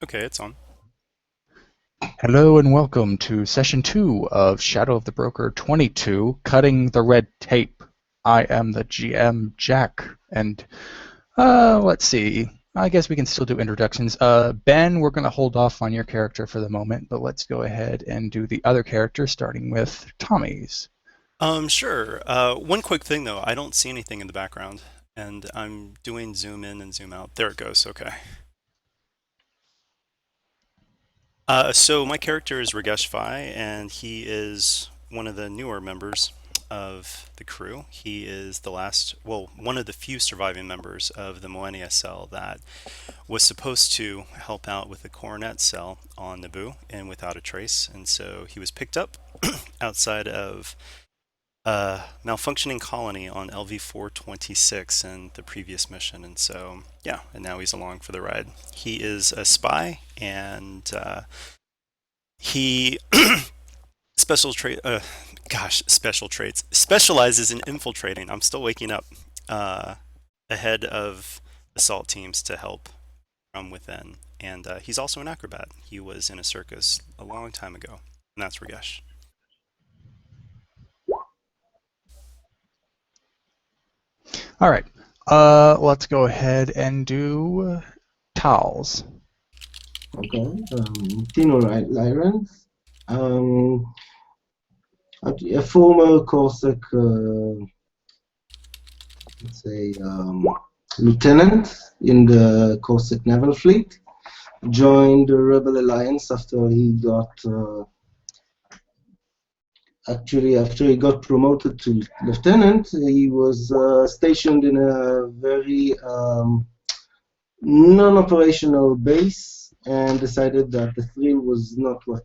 Okay, it's on. Hello and welcome to session 2 of Shadow of the Broker 22, Cutting the Red Tape. I am the GM, Jack, and let's see. I guess we can still do introductions. Ben, we're going to hold off on your character for the moment, but let's go ahead and do the other character, starting with Tommy's. Sure. One quick thing though, I don't see anything in the background, and I'm doing zoom in and zoom out. There it goes. Okay. So my character is Ragesh Vai, and he is one of the newer members of the crew. He is the last, well, one of the few surviving members of the Millennia Cell that was supposed to help out with the Coronet Cell on Naboo and Without a Trace, and so he was picked up outside of malfunctioning colony on LV-426 in the previous mission, and so yeah, and now he's along for the ride. He is a spy, and he special trait, special traits specializes in infiltrating. I'm still waking up. Uh, Ahead of assault teams to help from within, and he's also an acrobat. He was in a circus a long time ago, and that's Ragesh. All right, let's go ahead and do Towels. Okay, Tino Lyrens, um, a former Corsic, let's say, lieutenant in the Corsic Naval Fleet, joined the Rebel Alliance after he got, after he got promoted to lieutenant. He was stationed in a very non-operational base and decided that the thrill was not what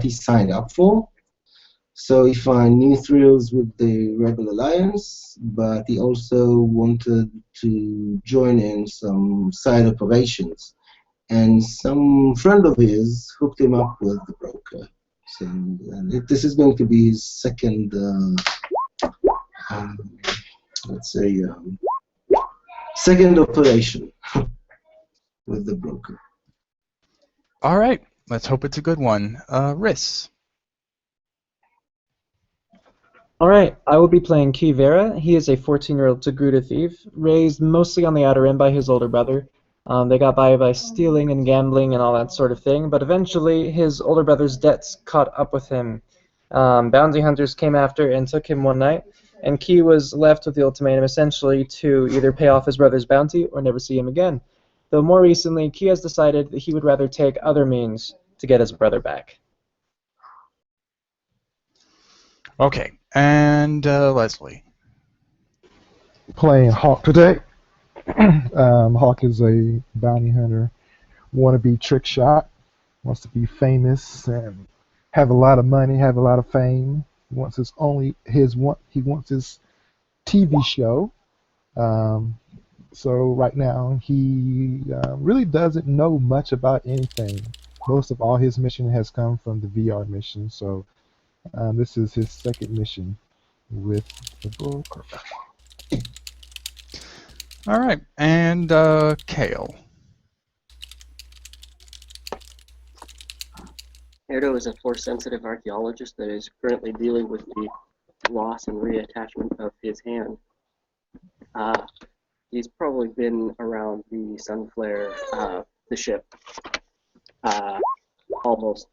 he signed up for. So he found new thrills with the Rebel Alliance, but he also wanted to join in some side operations. And some friend of his hooked him up with the broker. So this is going to be his second, um, let's say, second operation with the broker. All right, let's hope it's a good one. Riss. Alright, I will be playing Key Vera. He is a 14-year-old Togruta thief, raised mostly on the outer end by his older brother. They got by stealing and gambling and all that sort of thing, but eventually his older brother's debts caught up with him. Bounty hunters came after and took him one night, and Key was left with the ultimatum essentially to either pay off his brother's bounty or never see him again. Though more recently, Key has decided that he would rather take other means to get his brother back. Okay, and Leslie. Playing Hawk today. Hawk is a bounty hunter, wannabe trick shot, wants to be famous and have a lot of money, have a lot of fame. He wants his TV show. Um, so right now he really doesn't know much about anything. Most of all his mission has come from the VR mission. So this is his second mission with the broker. All right, and Kale. Erdo is a Force-sensitive archaeologist that is currently dealing with the loss and reattachment of his hand. He's probably been around the Sunflare, the ship, almost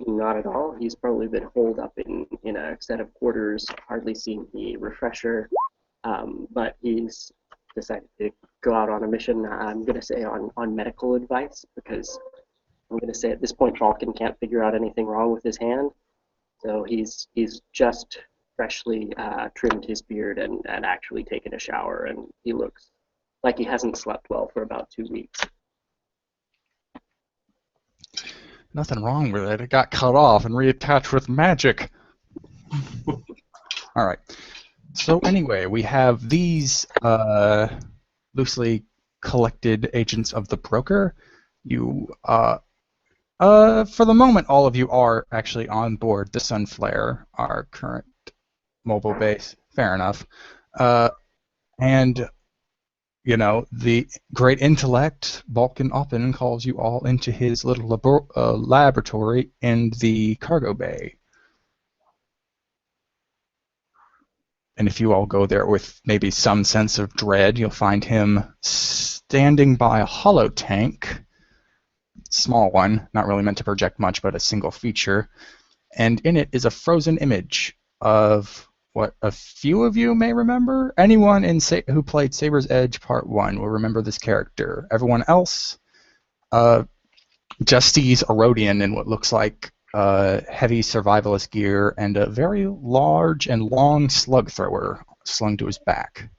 not at all. He's probably been holed up in a set of quarters, hardly seen the refresher, but he's decided to go out on a mission, I'm going to say on medical advice, because I'm going to say at this point Falcon can't figure out anything wrong with his hand. So he's just freshly trimmed his beard and actually taken a shower, and he looks like he hasn't slept well for about 2 weeks. Nothing wrong with it. It got cut off and reattached with magic. All right. So anyway, we have these loosely collected agents of the broker. You, for the moment, all of you are actually on board the Sunflare, our current mobile base. Fair enough. And the great intellect, Vulcan often calls you all into his little laboratory in the cargo bay. And if you all go there with maybe some sense of dread, you'll find him standing by a holo tank, small one, not really meant to project much, but a single feature. And in it is a frozen image of what a few of you may remember. Anyone who played Saber's Edge Part 1 will remember this character. Everyone else just sees a Rhodian in what looks like heavy survivalist gear and a very large and long slug thrower slung to his back.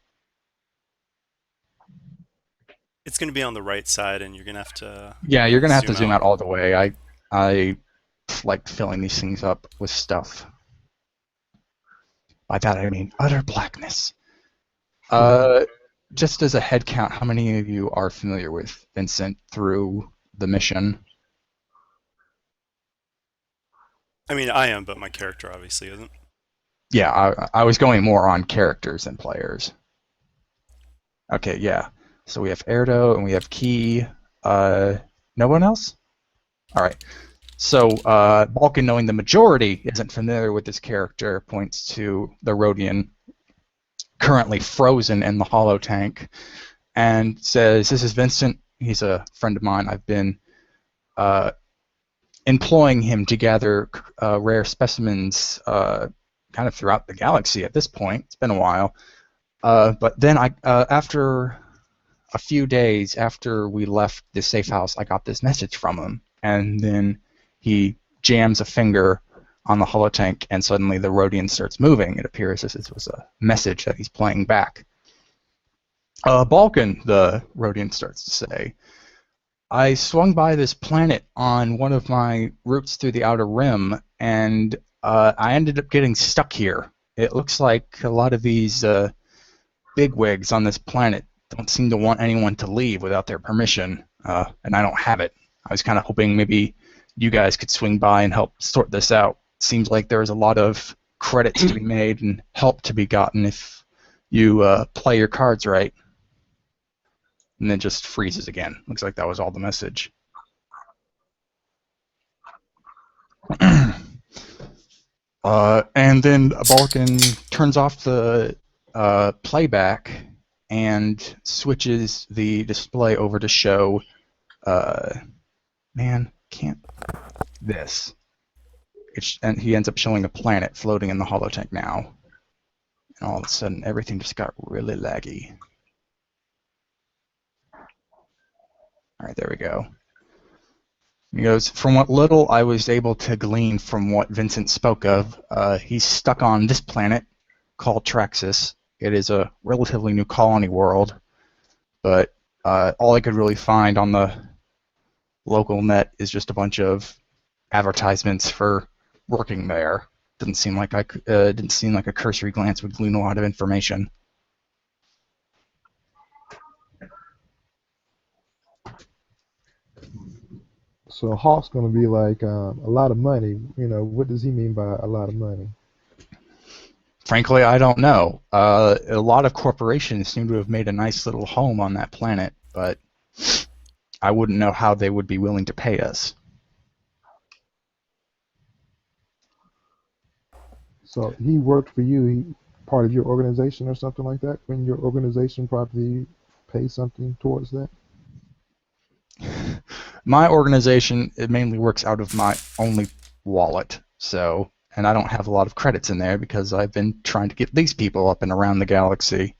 It's going to be on the right side, and you're going to have to. Yeah, you're going to have to zoom out. out all the way. I like filling these things up with stuff. By that I mean utter blackness. Just as a head count, how many of you are familiar with Vincent through the mission? I mean, I am, but my character obviously isn't. Yeah, I was going more on characters than players. Okay, yeah. So we have Erdo and we have Key. No one else? All right. So Balkan, knowing the majority isn't familiar with this character, points to the Rhodian currently frozen in the holo tank and says, "This is Vincent. He's a friend of mine. I've been employing him to gather rare specimens kind of throughout the galaxy at this point. It's been a while. But then after a few days after we left the safe house, I got this message from him. And then he jams a finger on the holotank, and suddenly the Rhodian starts moving. It appears as this was a message that he's playing back. Balkan, the Rhodian starts to say, I swung by this planet on one of my routes through the Outer Rim, and I ended up getting stuck here. It looks like a lot of these bigwigs on this planet don't seem to want anyone to leave without their permission, and I don't have it. I was kind of hoping maybe you guys could swing by and help sort this out. Seems like there's a lot of credits to be made and help to be gotten if you play your cards right. And then just freezes again. Looks like that was all the message. And then Balkan turns off the playback and switches the display over to show, this. And he ends up showing a planet floating in the holotank now. And all of a sudden, everything just got really laggy. All right, there we go. He goes, from what little I was able to glean from what Vincent spoke of, he's stuck on this planet called Traxus. It is a relatively new colony world, but all I could really find on the local net is just a bunch of advertisements for working there. Didn't seem like a cursory glance would glean a lot of information. So Hawk's going to be like a lot of money. What does he mean by a lot of money? Frankly, I don't know. A lot of corporations seem to have made a nice little home on that planet, but I wouldn't know how they would be willing to pay us. So he worked for you, part of your organization or something like that? When your organization probably pays something towards that? My organization, it mainly works out of my only wallet, and I don't have a lot of credits in there because I've been trying to get these people up and around the galaxy.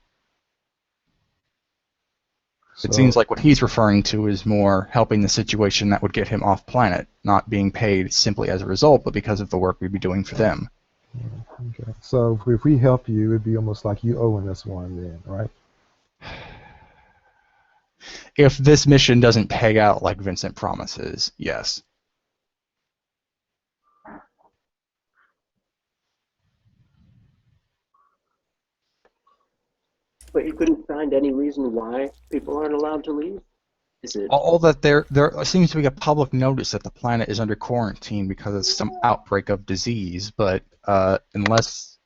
It seems like what he's referring to is more helping the situation that would get him off planet, not being paid simply as a result, but because of the work we'd be doing for them. Okay. So if we help you, it'd be almost like you owing us one then, right? If this mission doesn't pay out like Vincent promises, yes. But you couldn't find any reason why people aren't allowed to leave? Is it? All that there seems to be a public notice that the planet is under quarantine because of some outbreak of disease, but unless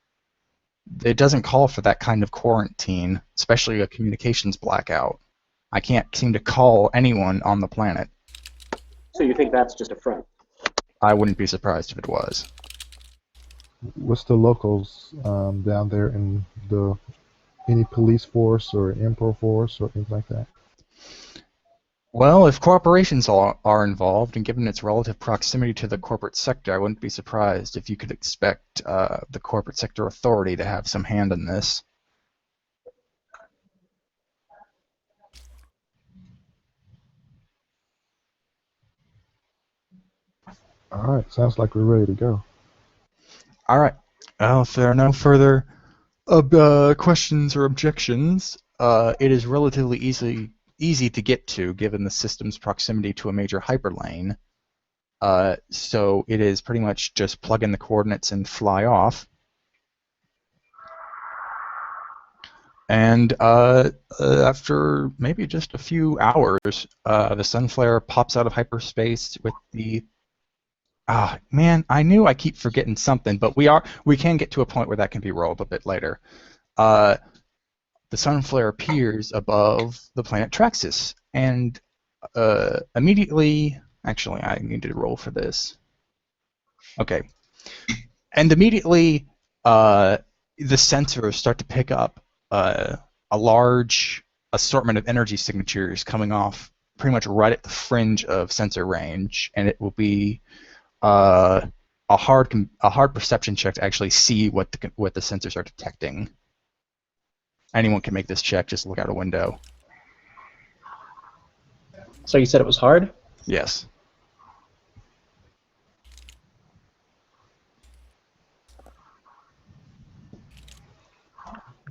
It doesn't call for that kind of quarantine, especially a communications blackout. I can't seem to call anyone on the planet. So you think that's just a front? I wouldn't be surprised if it was. What's the locals down there in the any police force or impro force or things like that? Well, if corporations are involved, and given its relative proximity to the corporate sector, I wouldn't be surprised if you could expect the corporate sector authority to have some hand in this. All right, sounds like we're ready to go. All right. Well, if there are no further questions or objections, it is relatively easy to get to, given the system's proximity to a major hyperlane. So it is pretty much just plug in the coordinates and fly off. And after maybe just a few hours, the Sunflare pops out of hyperspace with the... Ah, man, I knew I keep forgetting something, but we can get to a point where that can be rolled a bit later. The Sunflare appears above the planet Traxus, and immediately... Actually, I need to roll for this. Okay. And immediately, the sensors start to pick up a large assortment of energy signatures coming off pretty much right at the fringe of sensor range, and it will be a hard perception check to actually see what the sensors are detecting. Anyone can make this check. Just look out a window. So you said it was hard? Yes.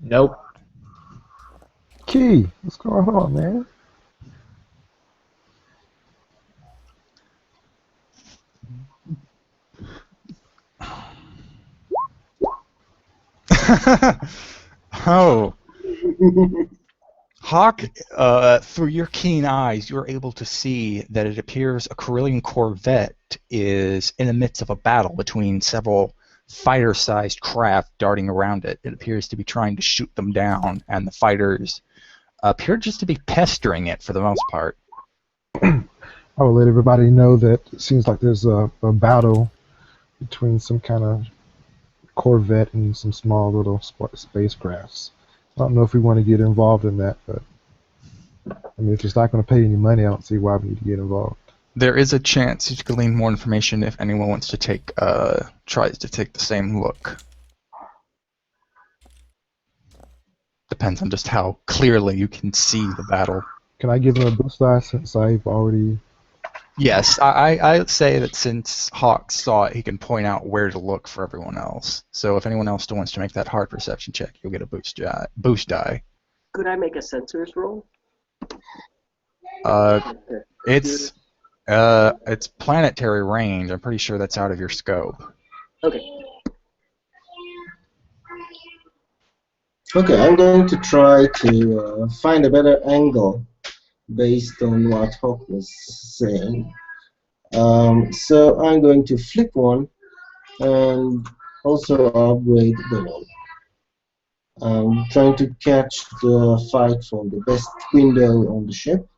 Nope. Key, what's going on, man? Oh. Hawk, through your keen eyes, you're able to see that it appears a Corellian corvette is in the midst of a battle between several fighter-sized craft darting around it. It appears to be trying to shoot them down, and the fighters appear just to be pestering it for the most part. I will let everybody know that it seems like there's a battle between some kind of corvette and some small little spacecrafts. I don't know if we want to get involved in that, but I mean, if it's not going to pay any money, I don't see why we need to get involved. There is a chance you can glean more information if anyone wants to tries to take the same look. Depends on just how clearly you can see the battle. Can I give him a boost die since I've already... Yes, I'd say that since Hawk saw it, he can point out where to look for everyone else. So if anyone else still wants to make that hard perception check, you'll get a boost die. Could I make a sensors roll? It's planetary range. I'm pretty sure that's out of your scope. Okay. Okay, I'm going to try to find a better angle based on what Hawk was saying. So I'm going to flip one and also upgrade the one. I'm trying to catch the fight from the best window on the ship.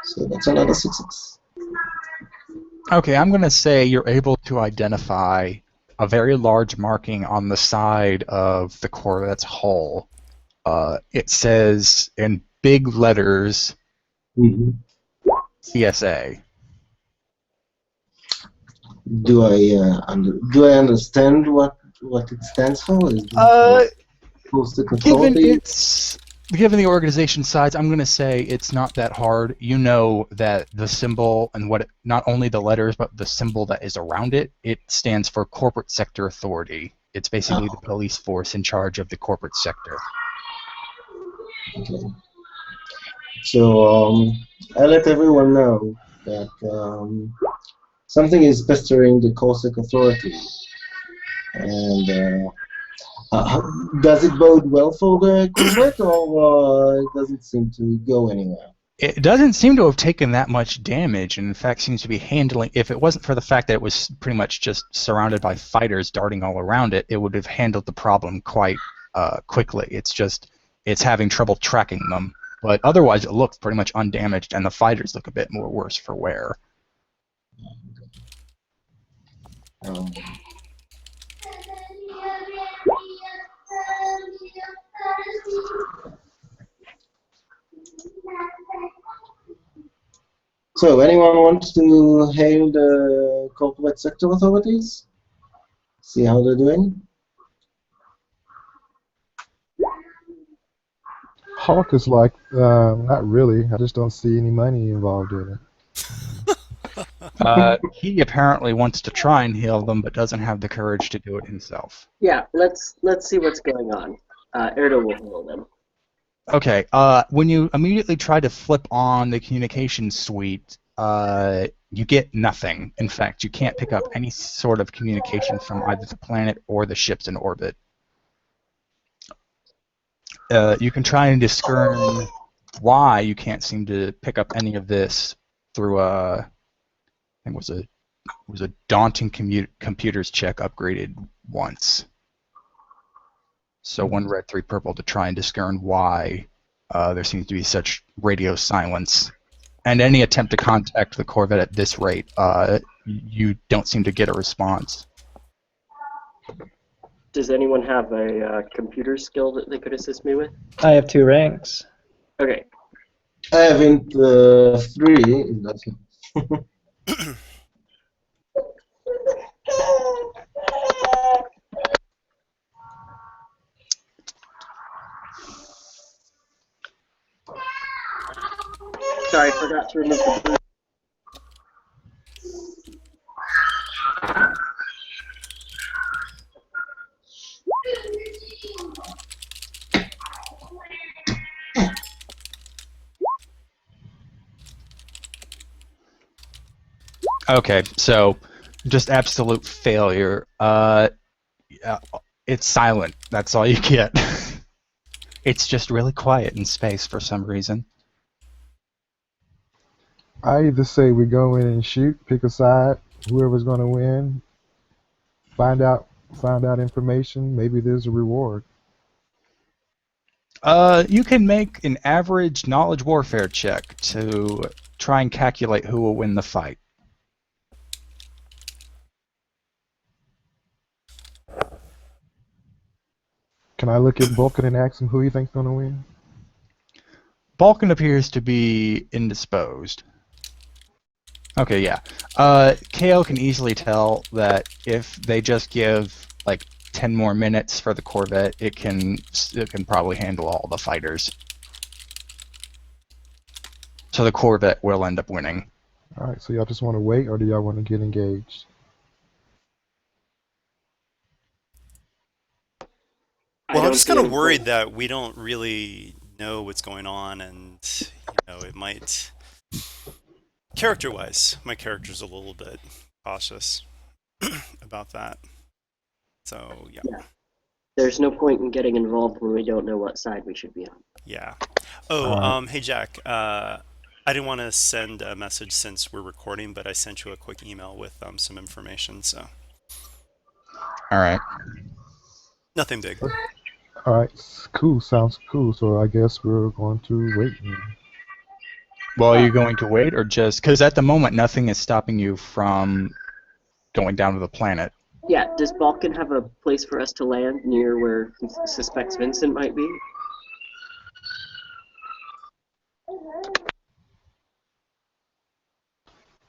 So that's another success. Okay, I'm going to say you're able to identify a very large marking on the side of the Corvette's hull. It says in big letters, CSA. Do I understand what it stands for? Is it supposed to control Given the organization size, I'm going to say it's not that hard. You know that the symbol and not only the letters, but the symbol that is around it, it stands for Corporate Sector Authority. It's basically the police force in charge of the corporate sector. Okay. So I let everyone know that something is pestering the Corsic Authority. And does it bode well for the corvette, or it doesn't seem to go anywhere? It doesn't seem to have taken that much damage, and in fact seems to be handling. If it wasn't for the fact that it was pretty much just surrounded by fighters darting all around it, it would have handled the problem quite quickly. It's having trouble tracking them, but otherwise it looks pretty much undamaged, and the fighters look a bit more worse for wear. Um, so, anyone wants to hail the corporate sector authorities? See how they're doing? Hawk is like, not really. I just don't see any money involved in it. He apparently wants to try and heal them, but doesn't have the courage to do it himself. Yeah, let's see what's going on. Erdo will heal them. Okay, when you immediately try to flip on the communication suite, you get nothing. In fact, you can't pick up any sort of communication from either the planet or the ships in orbit. You can try and discern why you can't seem to pick up any of this through I think it was a daunting computers check upgraded once. So 1 red, 3 purple to try and discern why there seems to be such radio silence. And any attempt to contact the Corvette at this rate, you don't seem to get a response. Does anyone have a computer skill that they could assist me with? I have 2 ranks. Okay. I haven't 3. If that's Sorry, I forgot to remove the blue. Okay, so just absolute failure. Yeah, it's silent. That's all you get. It's just really quiet in space for some reason. I either say we go in and shoot, pick a side, whoever's going to win, find out information. Maybe there's a reward. You can make an average knowledge warfare check to try and calculate who will win the fight. Can I look at Vulcan and ask him who he thinks going to win? Balkan appears to be indisposed. Okay, yeah. KO can easily tell that if they just give like 10 more minutes for the Corvette, it can probably handle all the fighters. So the Corvette will end up winning. All right, so y'all just want to wait, or do y'all want to get engaged? Well, I'm just kind of worried that we don't really know what's going on, and it might. Character-wise, my character's a little bit cautious about that. So yeah. There's no point in getting involved when we don't know what side we should be on. Yeah. Oh, hey Jack. I didn't want to send a message since we're recording, but I sent you a quick email with some information. So. All right. Nothing big. All right, cool. Sounds cool. So I guess we're going to wait. Well, are you going to wait, or just because at the moment nothing is stopping you from going down to the planet? Yeah. Does Balkan have a place for us to land near where he suspects Vincent might be?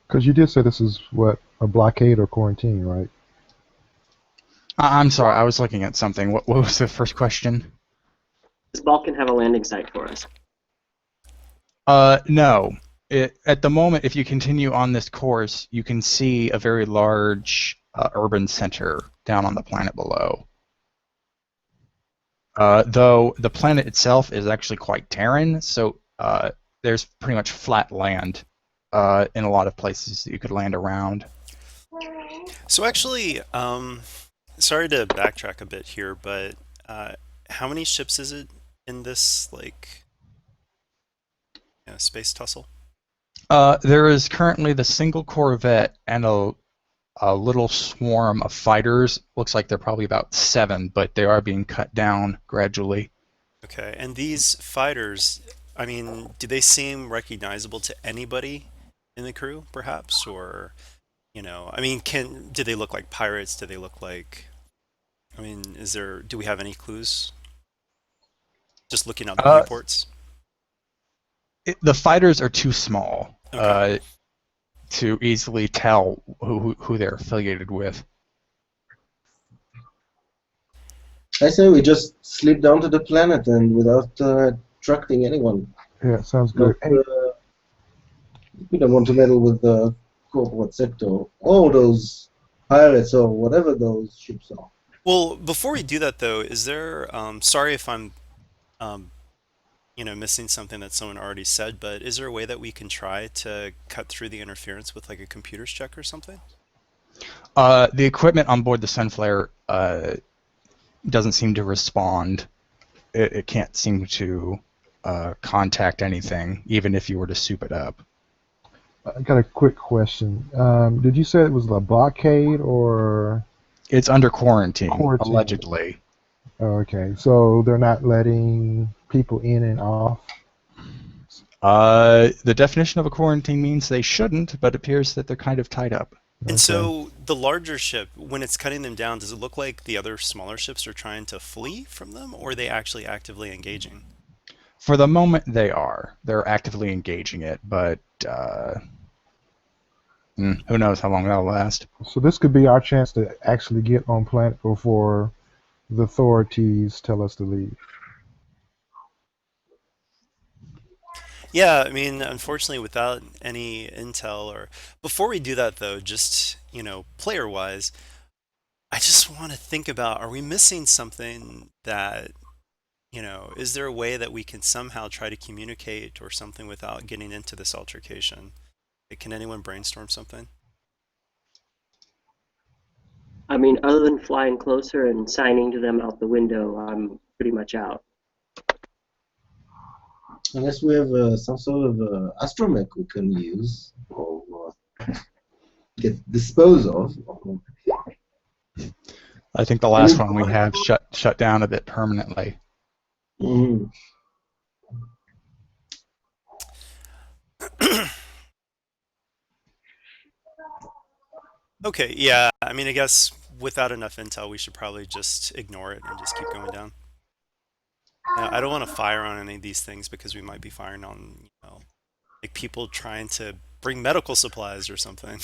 Because you did say this is what, a blockade or quarantine, right? I'm sorry, I was looking at something. What was the first question? Does Balkan have a landing site for us? No. At the moment, if you continue on this course, you can see a very large urban center down on the planet below. Though the planet itself is actually quite barren, so there's pretty much flat land in a lot of places that you could land around. So actually, sorry to backtrack a bit here, but how many ships is it in this space tussle? There is currently the single Corvette and a little swarm of fighters. Looks like they're probably about 7, but they are being cut down gradually. Okay, and these fighters, I mean, do they seem recognizable to anybody in the crew, perhaps? Or, I mean, do they look like pirates? Do they look like, I mean, do we have any clues? Just looking out the Uh, viewports? the fighters are too small Okay. to easily tell who they're affiliated with. I say we just slip down to the planet and without attracting anyone. Yeah, sounds Not, good. Hey, we don't want to meddle with the corporate sector or those pirates or whatever those ships are. Well, before we do that, though, is there, sorry if I'm, um, missing something that someone already said, but is there a way that we can try to cut through the interference with like a computer's check or something? The equipment on board the Sunflare doesn't seem to respond. It can't seem to contact anything, even if you were to soup it up. I got a quick question. Did you say it was a blockade or It's under quarantine, quarantine? allegedly. Okay, so they're not letting people in and off. The definition of a quarantine means they shouldn't, but it appears that they're kind of tied up. And Okay. so the larger ship, when it's cutting them down, does it look like the other smaller ships are trying to flee from them, or are they actually actively engaging? For the moment, they are. They're actively engaging it, but who knows how long that'll last. So this could be our chance to actually get on planet before the authorities tell us to leave. Yeah, I mean, unfortunately, without any intel or before we do that though, just, player wise, I just want to think about, are we missing something that, is there a way that we can somehow try to communicate or something without getting into this altercation? Can anyone brainstorm something? I mean, other than flying closer and signing to them out the window, I'm pretty much out. Unless we have some sort of astromech we can use or get dispose of. I think the last one we have shut down a bit permanently. Mhm. Okay, yeah, I mean, I guess without enough intel, we should probably just ignore it and just keep going down. Yeah, I don't want to fire on any of these things because we might be firing on, like people trying to bring medical supplies or something.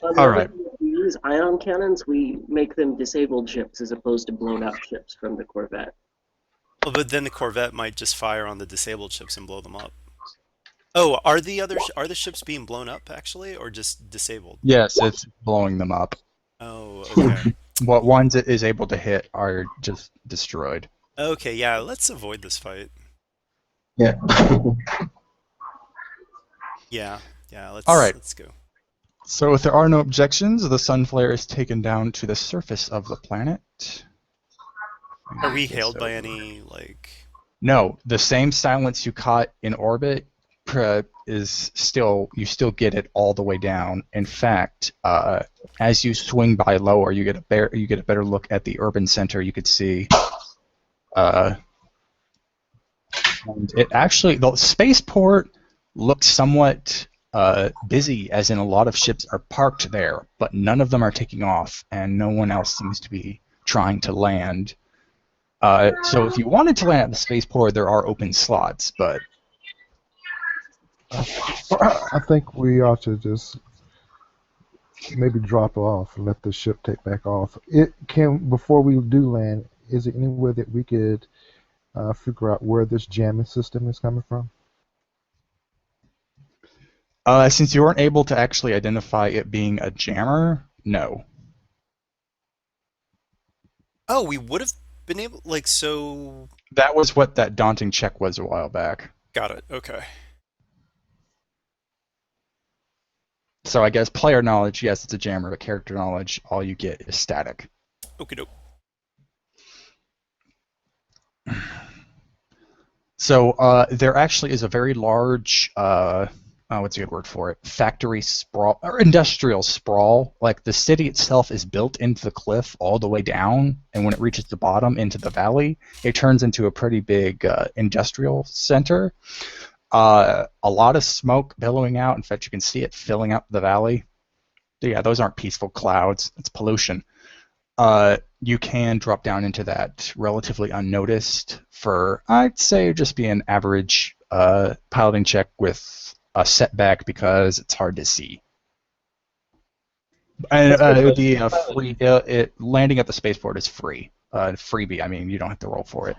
All right. If we use ion cannons, we make them disabled ships as opposed to blown up ships from the Corvette. Well, but then the Corvette might just fire on the disabled ships and blow them up. Oh, are the ships being blown up actually, or just disabled? Yes, it's blowing them up. Oh, okay. What ones it is able to hit are just destroyed. Okay, yeah, let's avoid this fight. Yeah. Yeah, let's All right. let's go. So if there are no objections, the Sunflare is taken down to the surface of the planet. Are we hailed by any No, the same silence you caught in orbit is you still get it all the way down. In fact, as you swing by lower, you get a better look at the urban center. You could see, and it actually the spaceport looks somewhat busy, as in a lot of ships are parked there, but none of them are taking off, and no one else seems to be trying to land. So if you wanted to land at the spaceport, there are open slots, but I think we ought to just maybe drop off and let the ship take back off. Before we do land, is there any way that we could figure out where this jamming system is coming from? since you weren't able to actually identify it being a jammer, no. Oh, we would have been able so That was what that daunting check was a while back. got it. Okay. So I guess player knowledge, yes, it's a jammer, but character knowledge, all you get is static. Okie doke. So there actually is a very large, what's a good word for it? Factory sprawl or industrial sprawl. Like the city itself is built into the cliff all the way down, and when it reaches the bottom into the valley, it turns into a pretty big industrial center. A lot of smoke billowing out. In fact, you can see it filling up the valley. Yeah, those aren't peaceful clouds. It's pollution. You can drop down into that relatively unnoticed for, I'd say, just be an average piloting check with a setback because it's hard to see. And it would be a free. Landing at the spaceport is free. Freebie. I mean, you don't have to roll for it.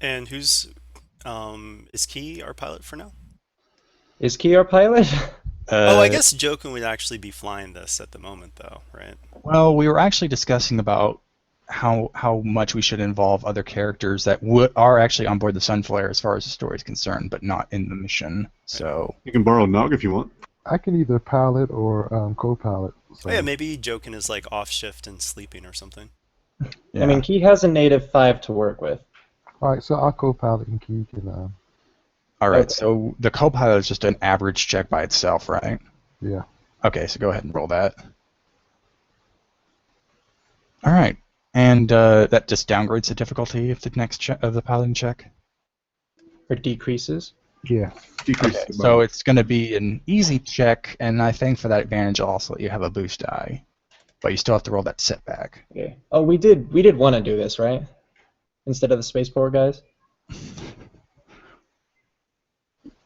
And who's is Key our pilot for now? Is Key our pilot? Oh, I guess Jokun would actually be flying this at the moment, though, right? Well, we were actually discussing about how much we should involve other characters that are actually on board the Sunflare as far as the story is concerned, but not in the mission. So You can borrow Nog if you want. I can either pilot or co-pilot. So. Oh, yeah, maybe Jokun is like off shift and sleeping or something. yeah. I mean, Key has a native 5 to work with. All right, so I'll co-pilot and Key can. All right. Okay. So the co-pilot is just an average check by itself, right? Yeah. Okay, so go ahead and roll that. All right, and that just downgrades the difficulty of the next of the piloting check. Or decreases. Yeah. Decrease Okay, the so bonus. it's going to be an easy check, and I think for that advantage, I'll also let you have a boost die, but you still have to roll that setback. Okay. Oh, we did want to do this, right? Instead of the spaceport guys.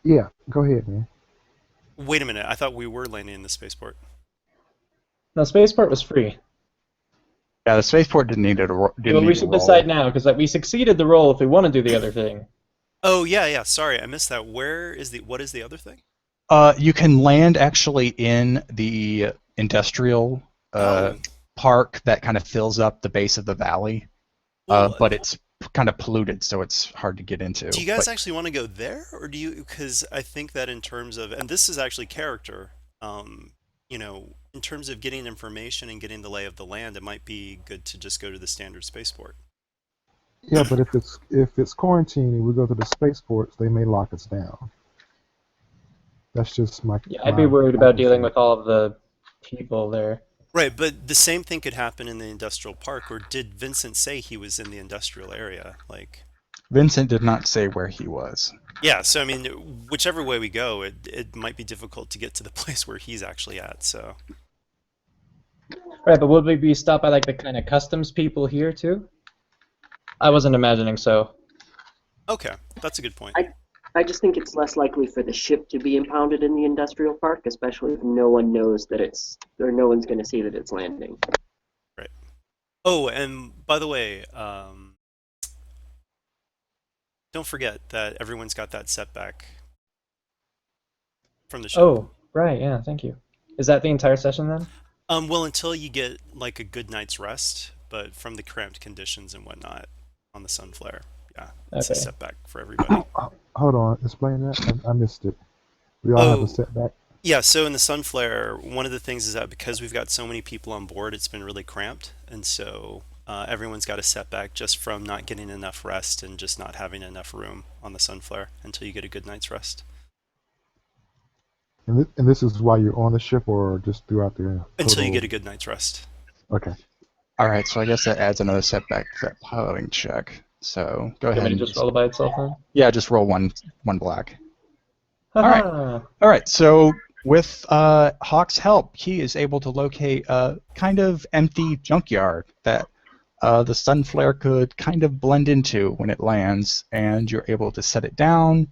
Yeah. Go ahead, man. Wait a minute, I thought we were landing in the spaceport. No, spaceport was free. Yeah, the spaceport didn't need Well, need we a should roll. decide now because we succeeded the roll if we want to do the other thing. Oh, yeah, sorry, I missed that. What is the other thing? You can land actually in the industrial Oh. park that kind of fills up the base of the valley, Well, but it's kind of polluted, so it's hard to get into. do you guys But- actually want to go there, or do you? Because I think that in terms of, and this is actually character, in terms of getting information and getting the lay of the land, it might be good to just go to the standard spaceport. Yeah, but if it's quarantine and we go to the spaceports, they may lock us down. That's just my. Yeah, I'd be worried about dealing with all of the people there. Right, but the same thing could happen in the industrial park, or did Vincent say he was in the industrial area? Like, Vincent did not say where he was. yeah, so I mean, whichever way we go, it might be difficult to get to the place where he's actually at, so. Right, but would we be stopped by like the kind of customs people here too? I wasn't imagining so. Okay, that's a good point. I just think it's less likely for the ship to be impounded in the industrial park, especially if no one knows that or no one's going to see that it's landing. Right. Oh, and by the way, don't forget that everyone's got that setback from the ship. Oh, right, yeah, thank you. Is that the entire session then? Well, until you get like a good night's rest, but from the cramped conditions and whatnot on the Sunflare, yeah, it's a Okay. setback for everybody. Hold on. Explain that. I missed it. We all have Oh. a setback. Yeah, so in the Sunflare, one of the things is that because we've got so many people on board, it's been really cramped, and so everyone's got a setback just from not getting enough rest and just not having enough room on the Sunflare until you get a good night's rest. And this is while you're on the ship or just throughout the Until you total- get a good night's rest. Okay. All right, so I guess that adds another setback to that piloting check. So go You ahead want me and to just roll it by itself then? yeah, just roll one black. Haha. All right, so with Hawk's help, he is able to locate a kind of empty junkyard that the Sunflare could kind of blend into when it lands, and you're able to set it down.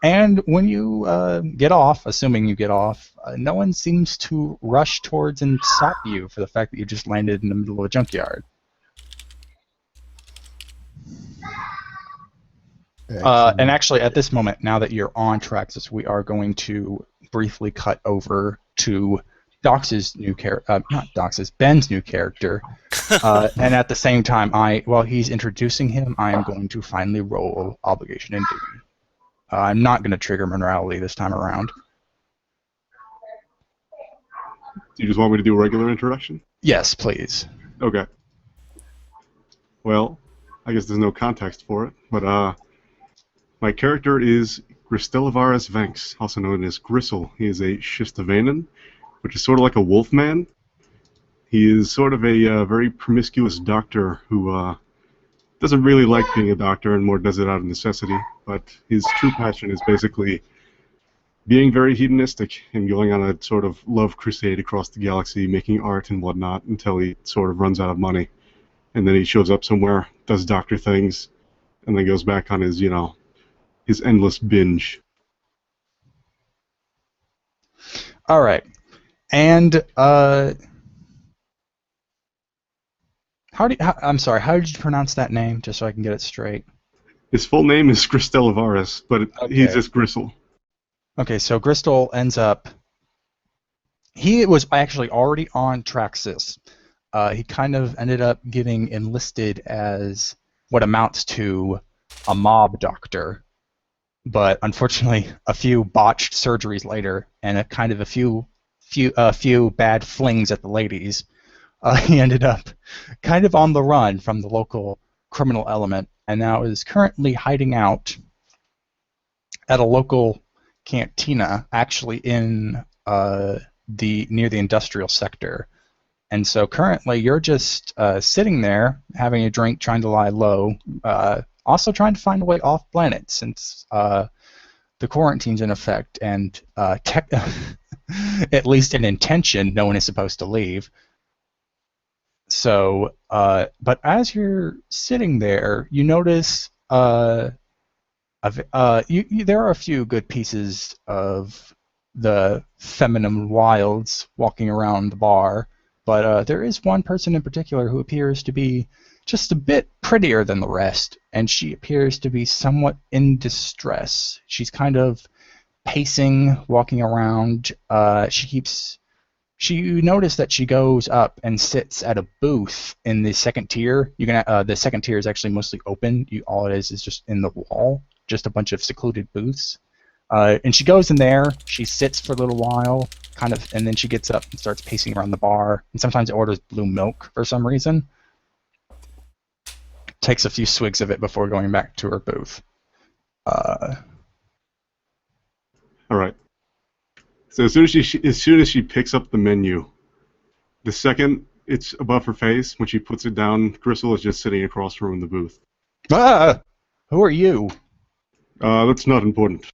And when you get off, assuming you get off, no one seems to rush towards and stop you for the fact that you just landed in the middle of a junkyard. And actually, at this moment, now that you're on Traxus, we are going to briefly cut over to Dox's new character, not Dox's, Ben's new character. And at the same time, while he's introducing him, I am going to finally roll Obligation and Duty. I'm not going to trigger morality this time around. Do you just want me to do a regular introduction? Yes, please. Okay. Well, I guess there's no context for it, but My character is Gristelivaris Vanx, also known as Gristle. He is a Shistavanen, which is sort of like a wolf man. He is sort of a very promiscuous doctor who doesn't really like being a doctor and more does it out of necessity. But his true passion is basically being very hedonistic and going on a sort of love crusade across the galaxy, making art and whatnot until he sort of runs out of money. And then he shows up somewhere, does doctor things, and then goes back on his, his endless binge. All right. And I'm sorry. How did you pronounce that name, just so I can get it straight? His full name is Gristelivaris, but he's just Gristle. Okay, so Gristle ends up. He was actually already on Traxus. He kind of ended up getting enlisted as what amounts to a mob doctor, but unfortunately, a few botched surgeries later, and a few bad flings at the ladies, he ended up kind of on the run from the local criminal element, and now is currently hiding out at a local cantina, actually in near the industrial sector. And so currently you're just sitting there having a drink, trying to lie low, also trying to find a way off planet since the quarantine's in effect, and at least in intention, no one is supposed to leave. So, but as you're sitting there, you notice there are a few good pieces of the feminine wilds walking around the bar, but there is one person in particular who appears to be just a bit prettier than the rest, and she appears to be somewhat in distress. She's kind of pacing, walking around. You notice that she goes up and sits at a booth in the second tier. The second tier is actually mostly open. All it is just in the wall, just a bunch of secluded booths. And she goes in there. She sits for a little while, and then she gets up and starts pacing around the bar. And sometimes orders blue milk for some reason. Takes a few swigs of it before going back to her booth. All right. So as soon as she picks up the menu, the second it's above her face, when she puts it down, Gristle is just sitting across from her in the booth. Who are you? That's not important.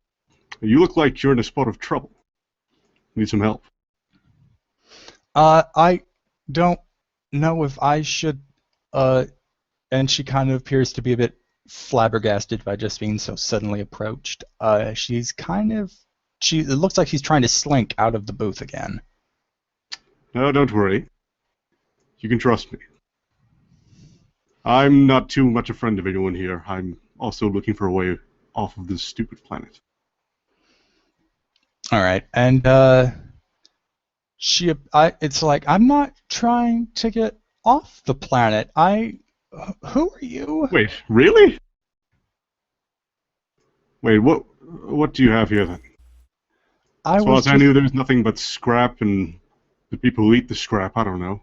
You look like you're in a spot of trouble. Need some help? I don't know if I should. And she kind of appears to be a bit flabbergasted by just being so suddenly approached. It looks like she's trying to slink out of the booth again. No, don't worry. You can trust me. I'm not too much a friend of anyone here. I'm also looking for a way off of this stupid planet. All right, and it's like, I'm not trying to get off the planet. Who are you? Wait, really? Wait, what do you have here then? As far as I knew, there's nothing but scrap and the people who eat the scrap. I don't know.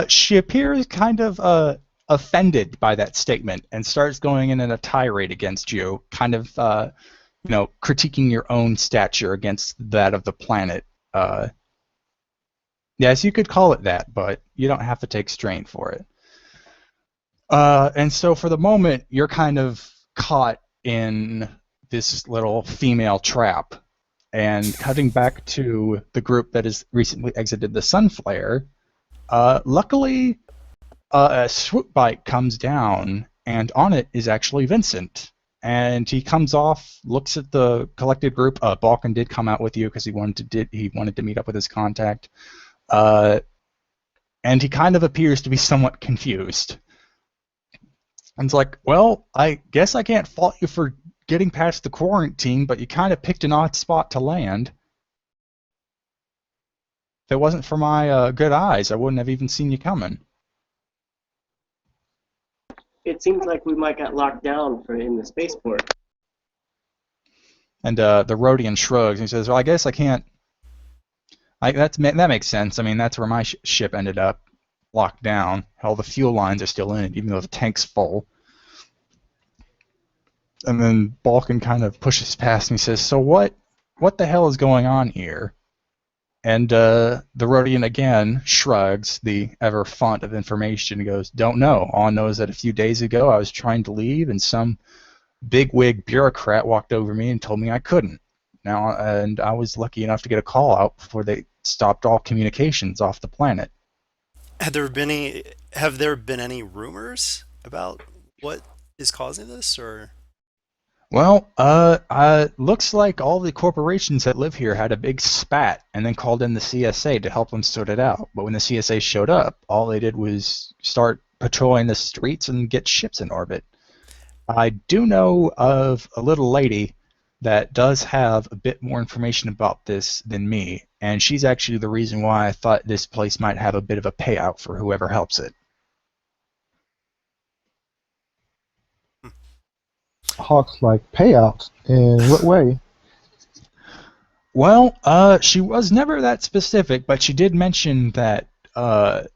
She appears kind of offended by that statement and starts going in a tirade against you, kind of critiquing your own stature against that of the planet. Yes, you could call it that, but you don't have to take strain for it. And so for the moment, you're kind of caught in this little female trap. And cutting back to the group that has recently exited the Sunflare, luckily a swoop bike comes down, and on it is actually Vincent. And he comes off, looks at the collected group. Balkan did come out with you because he wanted to meet up with his contact. And he kind of appears to be somewhat confused. And it's like, well, I guess I can't fault you for getting past the quarantine, but you kind of picked an odd spot to land. If it wasn't for my good eyes, I wouldn't have even seen you coming. It seems like we might get locked down in the spaceport. And the Rhodian shrugs and he says, well, I guess I can't. That makes sense. I mean, that's where my ship ended up, locked down. All the fuel lines are still in it, even though the tank's full. And then Balkan kind of pushes past me and says, so what the hell is going on here? And the Rhodian again shrugs, the ever font of information, and goes, don't know. All I know is that a few days ago I was trying to leave and some bigwig bureaucrat walked over me and told me I couldn't. And I was lucky enough to get a call out before they stopped all communications off the planet. Have there been any rumors about what is causing this, or? Well, looks like all the corporations that live here had a big spat and then called in the CSA to help them sort it out. But when the CSA showed up, all they did was start patrolling the streets and get ships in orbit. I do know of a little lady that does have a bit more information about this than me, and she's actually the reason why I thought this place might have a bit of a payout for whoever helps it. Hawks like payouts. In what way? Well, she was never that specific, but she did mention that a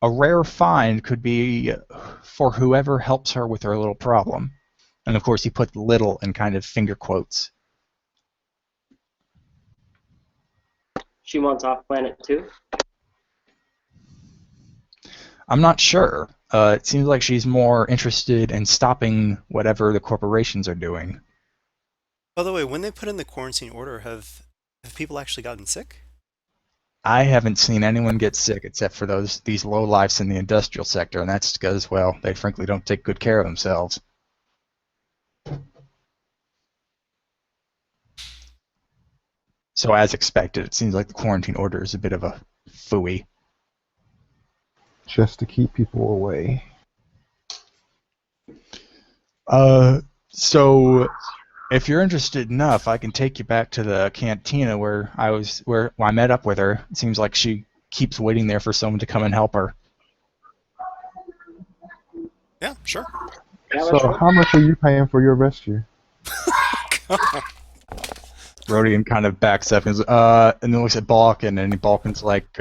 rare find could be for whoever helps her with her little problem. And of course, he put little in kind of finger quotes. She wants off planet too. I'm not sure. It seems like she's more interested in stopping whatever the corporations are doing. By the way, when they put in the quarantine order, have people actually gotten sick? I haven't seen anyone get sick except for these lowlifes in the industrial sector, and that's because, well, they frankly don't take good care of themselves. So as expected, it seems like the quarantine order is a bit of a phooey. Just to keep people away. So if you're interested enough, I can take you back to the cantina where I met up with her. It seems like she keeps waiting there for someone to come and help her. Yeah, sure. Yeah, So sure. how much are you paying for your rescue? Rhodian kind of backs up and then looks at Balkan, and Balkan's like,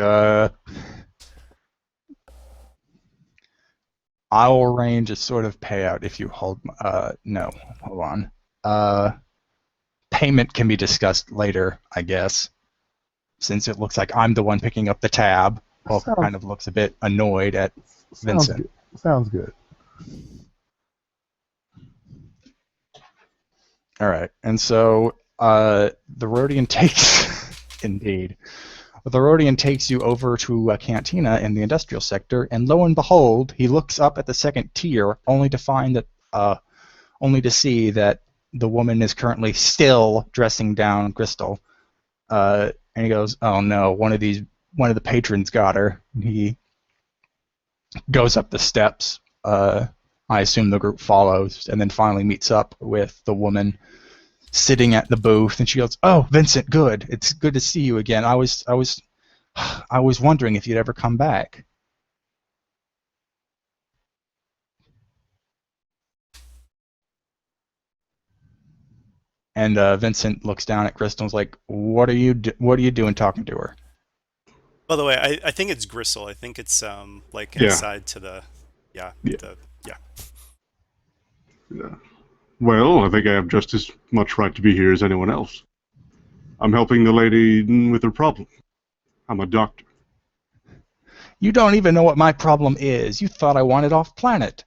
I'll arrange a sort of payout if you hold. No, hold on. Payment can be discussed later, I guess. Since it looks like I'm the one picking up the tab, Balkan kind of looks a bit annoyed at Vincent. Sounds good. All right, and so the Rhodian takes, indeed, the Rhodian takes you over to a cantina in the industrial sector, and lo and behold, he looks up at the second tier, only to see that the woman is currently still dressing down Crystal. And he goes, "Oh no, one of the patrons got her." He goes up the steps. I assume the group follows, and then finally meets up with the woman sitting at the booth, and she goes, "Oh, Vincent, good. It's good to see you again. I was wondering if you'd ever come back." And Vincent looks down at Crystal and is like, "What are you doing talking to her?" By the way, I think it's Gristle. I think it's like an Yeah. aside to the yeah. Yeah. Well, I think I have just as much right to be here as anyone else. I'm helping the lady with her problem. I'm a doctor. You don't even know what my problem is. You thought I wanted off planet.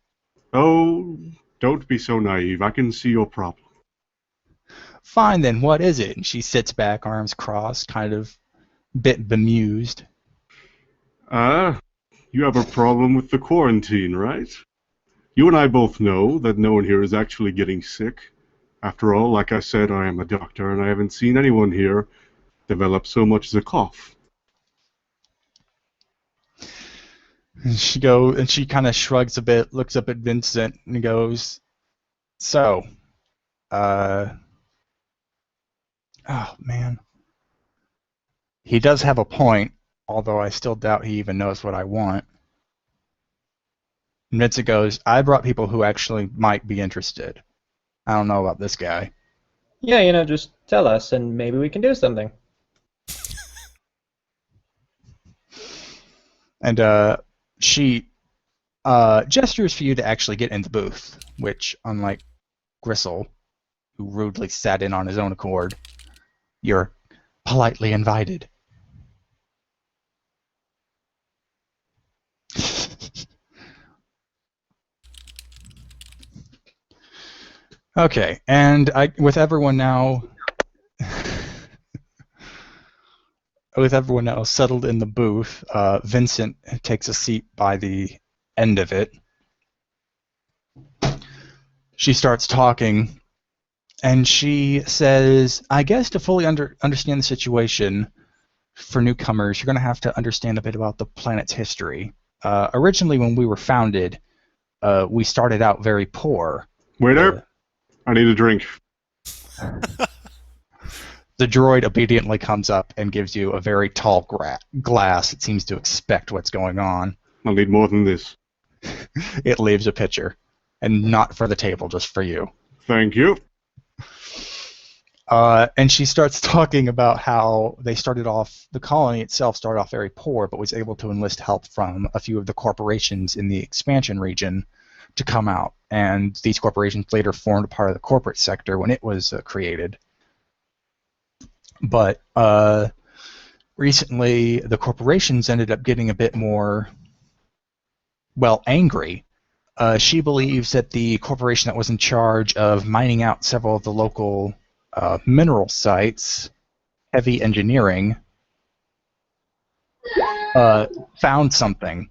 Oh, don't be so naive. I can see your problem. Fine then, what is it? And she sits back, arms crossed, kind of bit bemused. You have a problem with the quarantine, right? You and I both know that no one here is actually getting sick. After all, like I said, I am a doctor, and I haven't seen anyone here develop so much as a cough. And she kind of shrugs a bit, looks up at Vincent, and goes, "So, oh man, he does have a point, although I still doubt he even knows what I want." And Vincent goes, "I brought people who actually might be interested. I don't know about this guy." Yeah, just tell us and maybe we can do something. And she gestures for you to actually get in the booth, which, unlike Gristle, who rudely sat in on his own accord. "You're politely invited." Okay, and with everyone now settled in the booth, Vincent takes a seat by the end of it. She starts talking, and she says, "I guess to fully understand the situation for newcomers, you're going to have to understand a bit about the planet's history. Originally, when we were founded, we started out very poor. Waiter, I need a drink. The droid obediently comes up and gives you a very tall glass. It seems to expect what's going on. I'll need more than this. It leaves a pitcher, and not for the table, just for you. Thank you. And she starts talking about how the colony itself started off very poor, but was able to enlist help from a few of the corporations in the expansion region to come out. And these corporations later formed part of the corporate sector when it was created. But recently, the corporations ended up getting a bit more, angry. She believes that the corporation that was in charge of mining out several of the local mineral sites, Heavy Engineering, found something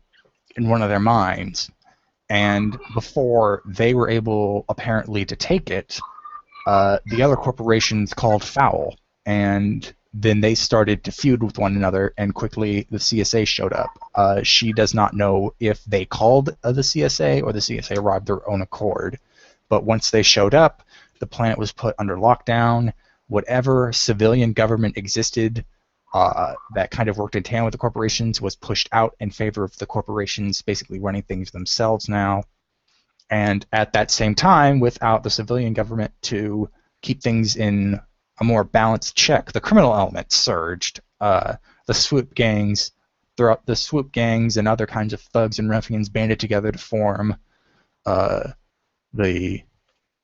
in one of their mines. And before they were able, apparently, to take it, the other corporations called foul. And then they started to feud with one another, and quickly the CSA showed up. She does not know if they called the CSA or the CSA arrived their own accord. But once they showed up, the planet was put under lockdown. Whatever civilian government existed that kind of worked in tandem with the corporations was pushed out in favor of the corporations basically running things themselves now. And at that same time, without the civilian government to keep things in a more balanced check, the criminal element surged. The swoop gangs and other kinds of thugs and ruffians banded together to form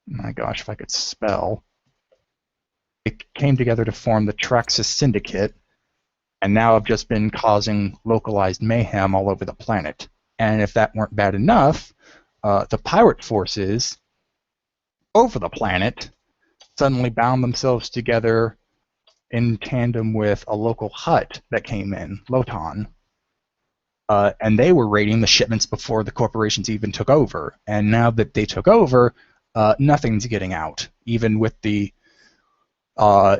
my gosh, if I could spell. It came together to form the Traxus Syndicate, and now have just been causing localized mayhem all over the planet. And if that weren't bad enough, the pirate forces over the planet suddenly bound themselves together in tandem with a local hut that came in, Lotan. And they were raiding the shipments before the corporations even took over. And now that they took over, nothing's getting out, even with the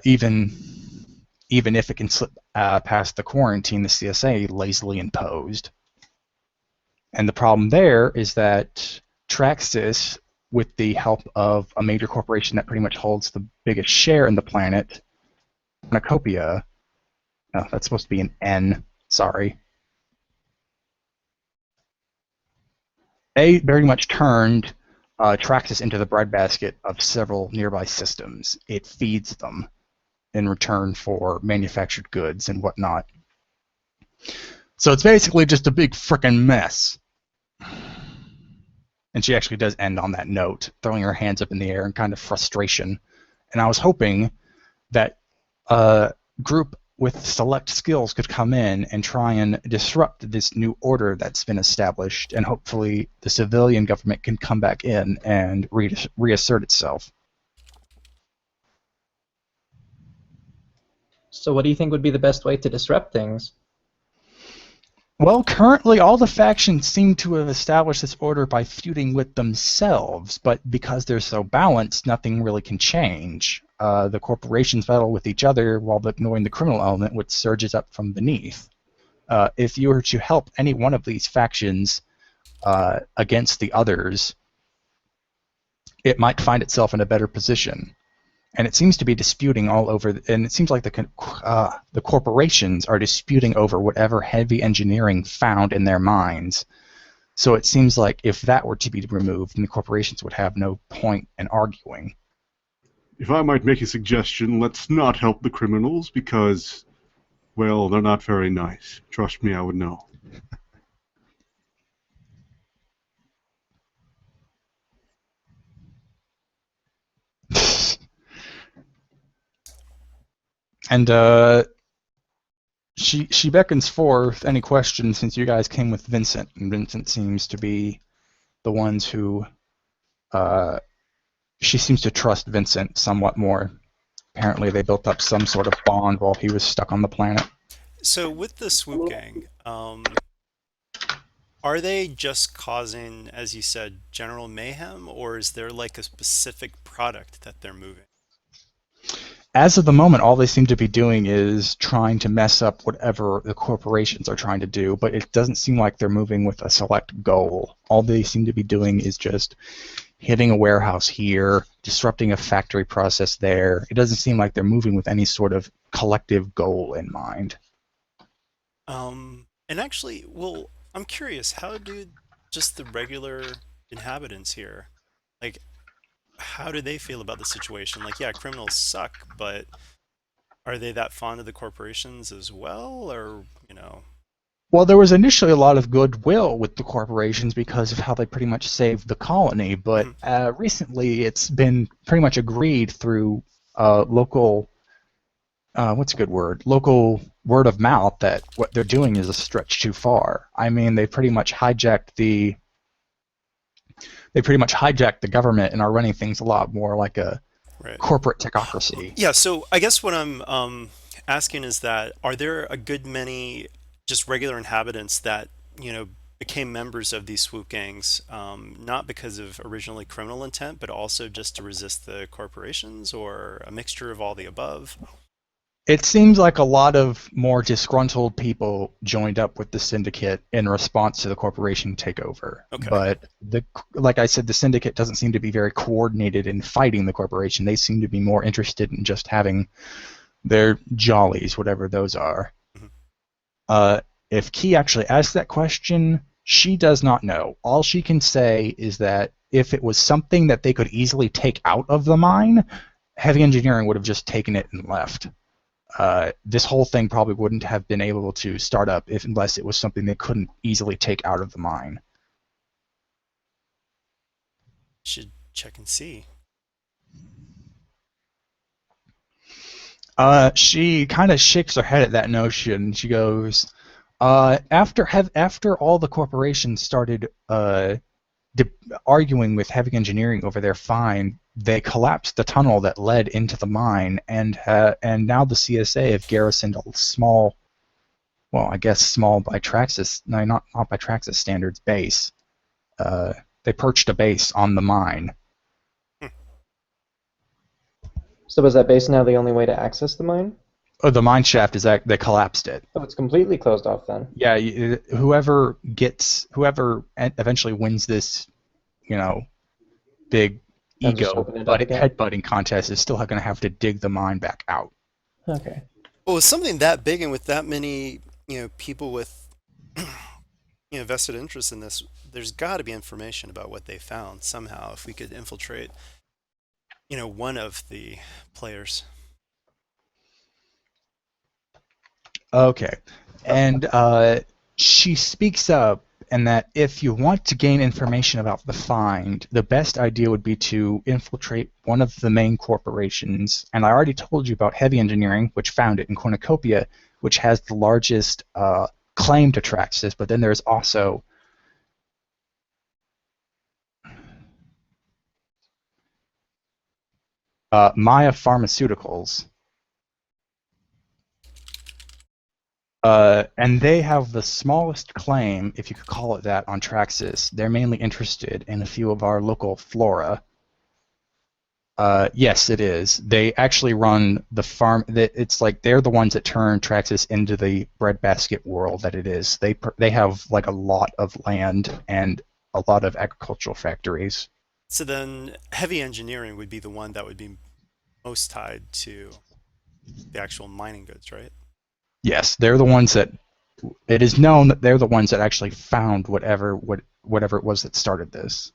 even if it can slip past the quarantine the CSA lazily imposed. And the problem there is that Traxus, with the help of a major corporation that pretty much holds the biggest share in the planet, Cornucopia, that's supposed to be an N, sorry. They very much turned Traxus into the breadbasket of several nearby systems. It feeds them in return for manufactured goods and whatnot. So it's basically just a big frickin' mess. And she actually does end on that note, throwing her hands up in the air in kind of frustration. And I was hoping that a group with select skills could come in and try and disrupt this new order that's been established, and hopefully the civilian government can come back in and reassert itself. So what do you think would be the best way to disrupt things? Well, currently all the factions seem to have established this order by feuding with themselves, but because they're so balanced, nothing really can change. The corporations battle with each other while ignoring the criminal element, which surges up from beneath. If you were to help any one of these factions against the others, it might find itself in a better position. And it seems to be disputing all over, and it seems like the corporations are disputing over whatever heavy engineering found in their mines. So it seems like if that were to be removed, then the corporations would have no point in arguing. If I might make a suggestion, let's not help the criminals because, well, they're not very nice. Trust me, I would know. And she beckons forth any questions since you guys came with Vincent, and Vincent seems to be the ones who she seems to trust Vincent somewhat more. Apparently, they built up some sort of bond while he was stuck on the planet. So with the swoop gang, are they just causing, as you said, general mayhem, or is there like a specific product that they're moving? As of the moment, all they seem to be doing is trying to mess up whatever the corporations are trying to do, but it doesn't seem like they're moving with a select goal. All they seem to be doing is just hitting a warehouse here, disrupting a factory process there. It doesn't seem like they're moving with any sort of collective goal in mind. And actually, well, I'm curious, how do just the regular inhabitants here, like, how do they feel about the situation? Like, yeah, criminals suck, but are they that fond of the corporations as well, or, you know? Well, there was initially a lot of goodwill with the corporations because of how they pretty much saved the colony, but Mhm. recently it's been pretty much agreed through local, what's a good word? Local word of mouth that what they're doing is a stretch too far. I mean, they pretty much hijacked the government and are running things a lot more like a Right. corporate technocracy. Yeah, so I guess what I'm asking is that are there a good many just regular inhabitants that, you know, became members of these swoop gangs, not because of originally criminal intent, but also just to resist the corporations, or a mixture of all the above? It seems like a lot of more disgruntled people joined up with the syndicate in response to the corporation takeover. Okay. But like I said, the syndicate doesn't seem to be very coordinated in fighting the corporation. They seem to be more interested in just having their jollies, whatever those are. Mhm. Uh, if Key actually asked that question, she does not know. All she can say is that if it was something that they could easily take out of the mine, heavy engineering would have just taken it and left. This whole thing probably wouldn't have been able to start up unless it was something they couldn't easily take out of the mine. Should check and see. She kind of shakes her head at that notion. She goes, after all the corporations started arguing with heavy engineering over their fine, they collapsed the tunnel that led into the mine, and now the CSA have garrisoned a small, well, I guess small by Traxus, no, not by Traxus standards, base. They perched a base on the mine. So is that base now the only way to access the mine? Oh, the mine shaft is that they collapsed it. Oh, it's completely closed off then. Yeah, whoever eventually wins this, big I'll just open it up again. headbutting contest is still going to have to dig the mine back out. Okay. Well, with something that big and with that many, people with, vested interest in this, there's got to be information about what they found somehow. If we could infiltrate, one of the players. Okay, and she speaks up, and that if you want to gain information about the find, the best idea would be to infiltrate one of the main corporations. And I already told you about Heavy Engineering, which found it in Cornucopia, which has the largest claim to Traxus, but then there's also Maya Pharmaceuticals. And they have the smallest claim, if you could call it that, on Traxus. They're mainly interested in a few of our local flora. Yes, it is. They actually run the farm. It's like they're the ones that turn Traxus into the breadbasket world that it is. They have like a lot of land and a lot of agricultural factories. So then heavy engineering would be the one that would be most tied to the actual mining goods, right? Yes, they're the ones that. It is known that they're the ones that actually found whatever it was that started this.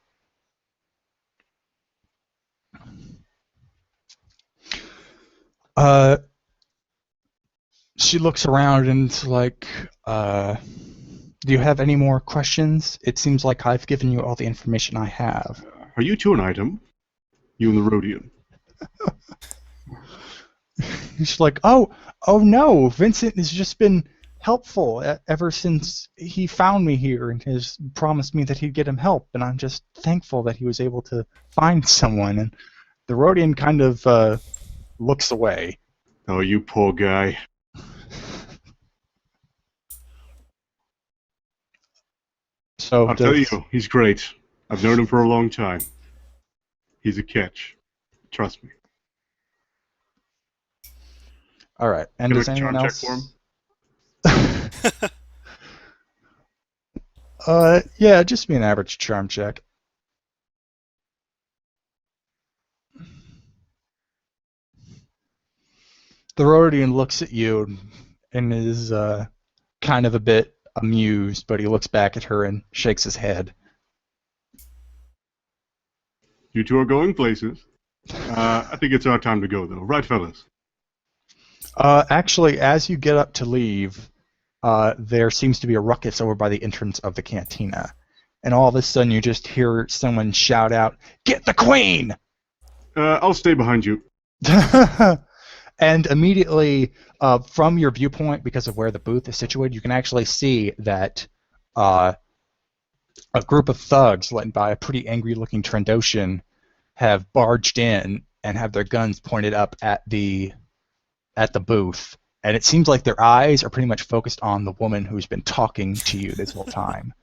She looks around and it's like, do you have any more questions? It seems like I've given you all the information I have. Are you two an item? You and the Rhodian. He's like, oh no, Vincent has just been helpful ever since he found me here and has promised me that he'd get him help, and I'm just thankful that he was able to find someone. And the Rhodian kind of looks away. Oh, you poor guy. So I'll tell you, he's great. I've known him for a long time. He's a catch. Trust me. All right, and Can I does do a anyone charm check else? for him? Yeah, just be an average charm check. The Rhodian looks at you and is kind of a bit amused, but he looks back at her and shakes his head. You two are going places. I think it's our time to go, though. Right, fellas? Actually, as you get up to leave, there seems to be a ruckus over by the entrance of the cantina. And all of a sudden, you just hear someone shout out, "Get the queen!" I'll stay behind you. And immediately, from your viewpoint, because of where the booth is situated, you can actually see that a group of thugs, led by a pretty angry-looking Trandoshan, have barged in and have their guns pointed up at the booth. And it seems like their eyes are pretty much focused on the woman who's been talking to you this whole time.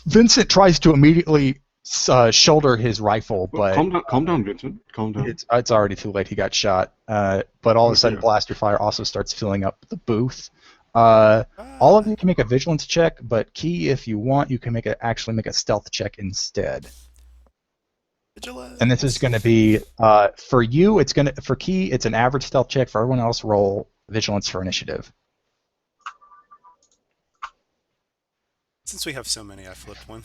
Vincent tries to immediately shoulder his rifle, but calm down, Vincent. Calm down. it's already too late. He got shot. But all of a sudden, blaster fire also starts filling up the booth. All of you can make a vigilance check, but Key, if you want, you can actually make a stealth check instead. Vigilance. And this is going to be for you. For Key, it's an average stealth check. For everyone else, roll vigilance for initiative. Since we have so many, I flipped one.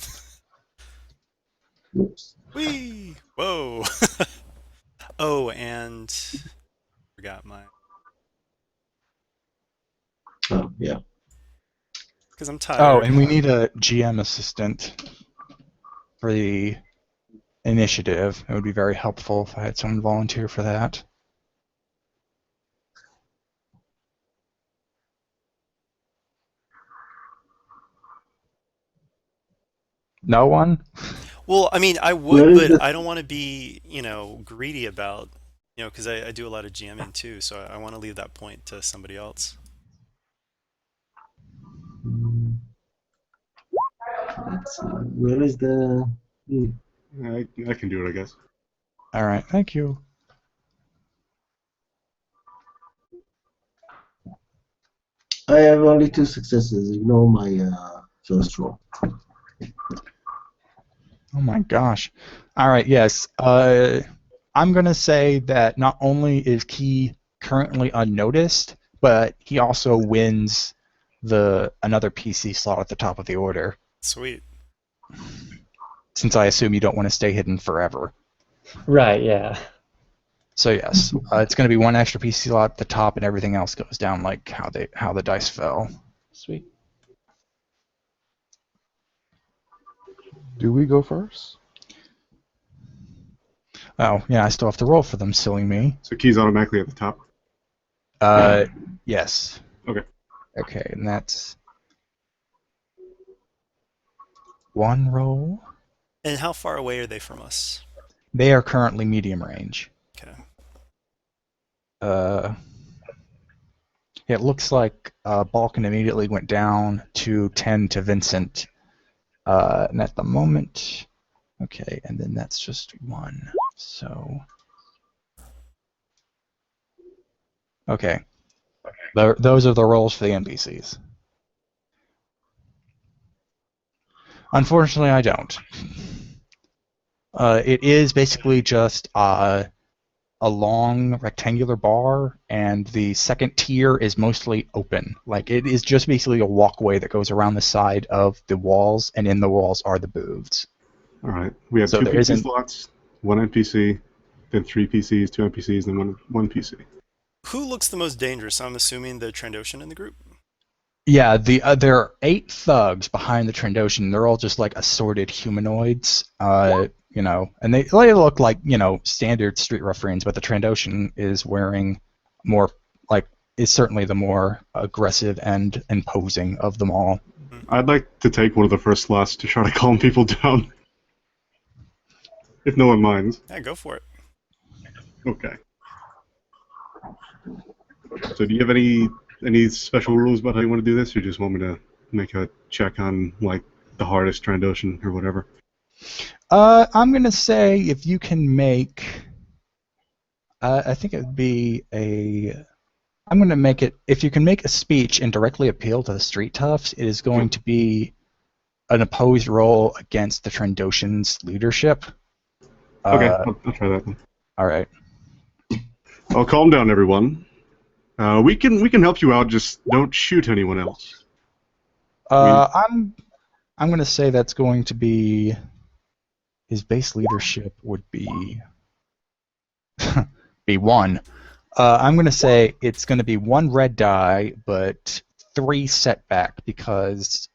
Oops. Whee! Whoa! Oh, and forgot my. Oh, yeah. Because I'm tired. Oh, and we need a GM assistant for the initiative. It would be very helpful if I had someone volunteer for that. No one? Well, I mean, I Where would, is but the- I don't want to be, greedy about, because I do a lot of GMing too, so I want to leave that point to somebody else. Let's see. Where is the? I can do it, I guess. All right, thank you. I have only 2 successes. Ignore my first roll. Oh my gosh. All right, yes. I'm going to say that not only is Key currently unnoticed, but he also wins another PC slot at the top of the order, Sweet. since I assume you don't want to stay hidden forever. Right, yeah. So yes, it's going to be one extra PC slot at the top, and everything else goes down like how the dice fell. Sweet. Do we go first? Oh yeah, I still have to roll for them, silly me. So Key's automatically at the top. Yes. Okay. Okay, and that's one roll. And how far away are they from us? They are currently medium range. Okay. It looks like Balkan immediately went down to 10 to Vincent. And at the moment, okay, and then that's just one. So, okay. Those are the rolls for the NPCs. Unfortunately, I don't. It is basically just a long rectangular bar, and the second tier is mostly open. Like, it is just basically a walkway that goes around the side of the walls, and in the walls are the booths. All right. We have So 2 there PC isn't- slots, 1 NPC, then 3 PCs, 2 NPCs, then one PC. Who looks the most dangerous? I'm assuming the Trandoshan in the group. Yeah, there are 8 thugs behind the Trandoshan. They're all just like assorted humanoids, and they look like standard street ruffians. But the Trandoshan is wearing more like is certainly the more aggressive and imposing of them all. I'd like to take one of the first slots to try to calm people down, if no one minds. Yeah, go for it. Okay. So do you have any special rules about how you want to do this, or just want me to make a check on like the hardest Trandoshan or whatever? I'm gonna say if you can make, I think it would be a. I'm gonna make it if you can make a speech and directly appeal to the street toughs. It is going to be an opposed roll against the Trandoshan's leadership. Okay, I'll try that then. All right. Oh, calm down, everyone. We can help you out. Just don't shoot anyone else. I'm gonna say that's going to be his base leadership would be be 1. I'm gonna say it's gonna be 1 red die, but 3 setback because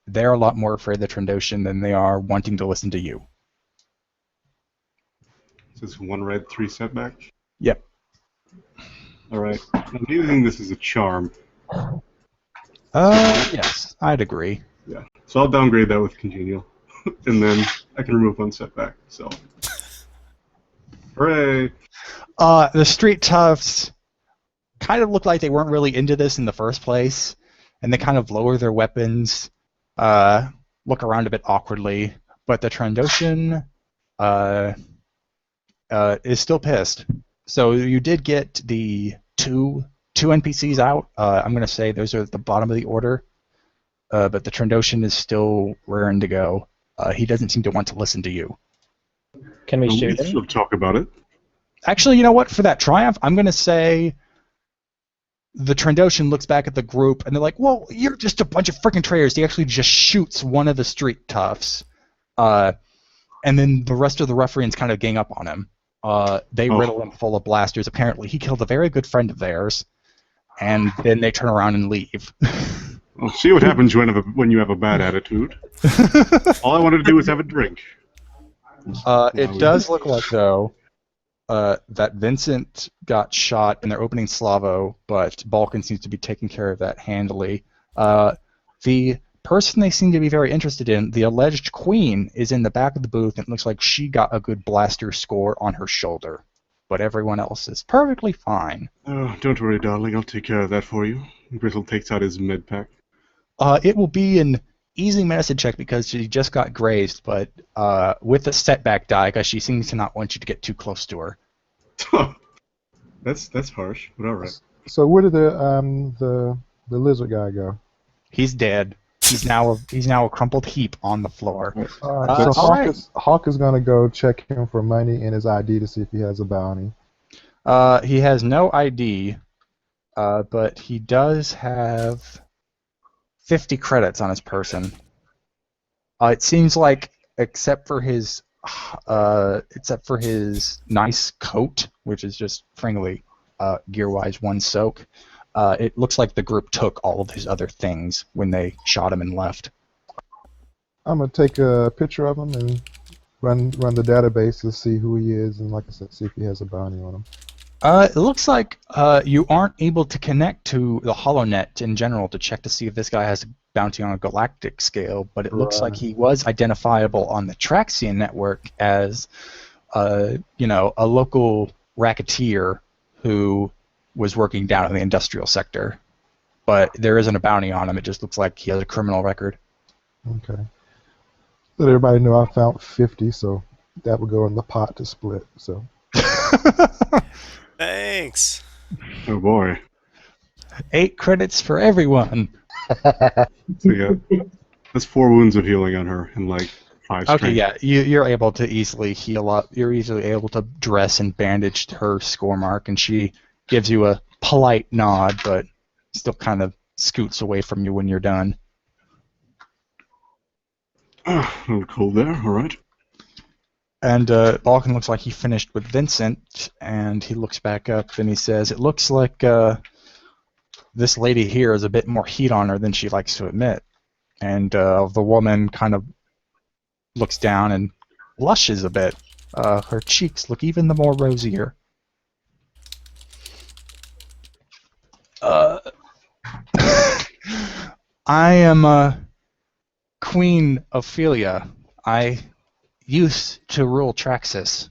they're a lot more afraid of the Trandoshan than they are wanting to listen to you. So it's 1 red, 3 setback. Yep. All right. I'm using this as a charm. Yes, I'd agree. Yeah. So I'll downgrade that with congenial, and then I can remove 1 setback. So, hooray! The street toughs kind of look like they weren't really into this in the first place, and they kind of lower their weapons, look around a bit awkwardly, but the Trandoshan is still pissed. So you did get the two NPCs out. I'm going to say those are at the bottom of the order, but the Trandoshan is still raring to go. He doesn't seem to want to listen to you. Can we We shoot can him? still talk about it. Actually, you know what? For that triumph, I'm going to say the Trandoshan looks back at the group, and they're like, well, you're just a bunch of freaking traitors. He actually just shoots one of the street toughs, and then the rest of the ruffians kind of gang up on him. They riddle him full of blasters. Apparently, he killed a very good friend of theirs, and then they turn around and leave. I'll see what happens when you have a bad attitude. All I wanted to do was have a drink. It does look like, though, that Vincent got shot and they're opening Slavo, but Balkan seems to be taking care of that handily. The person they seem to be very interested in, the alleged queen, is in the back of the booth, and it looks like she got a good blaster score on her shoulder. But everyone else is perfectly fine. Oh, don't worry, darling. I'll take care of that for you. Gristle takes out his med pack. It will be an easy medicine check because she just got grazed, but with a setback die, because she seems to not want you to get too close to her. That's harsh, but all right. So where did the lizard guy go? He's dead. He's now a crumpled heap on the floor. All right, so all right. Hawk is gonna go check him for money and his ID to see if he has a bounty. He has no ID, but he does have 50 credits on his person. It seems like, except for his nice coat, which is just frankly gear-wise 1 soak, it looks like the group took all of his other things when they shot him and left. I'm gonna take a picture of him and run the database to see who he is, and like I said, see if he has a bounty on him. It looks like you aren't able to connect to the HoloNet in general to check to see if this guy has a bounty on a galactic scale, but it looks like he was identifiable on the Traxian network as, a local racketeer who was working down in the industrial sector. But there isn't a bounty on him. It just looks like he has a criminal record. Okay. Let everybody know I found 50, so that would go in the pot to split. So. Thanks. Oh boy. 8 credits for everyone. So yeah, that's 4 wounds of healing on her and like 5 strength. Okay, yeah, you're able to easily heal up. You're easily able to dress and bandage her score mark, and she gives you a polite nod, but still kind of scoots away from you when you're done. A little cold there, alright. And Balkan looks like he finished with Vincent, and he looks back up and he says, it looks like this lady here is a bit more heat on her than she likes to admit. And the woman kind of looks down and blushes a bit. Her cheeks look even the more rosier. I am Queen Ophelia. I used to rule Traxus.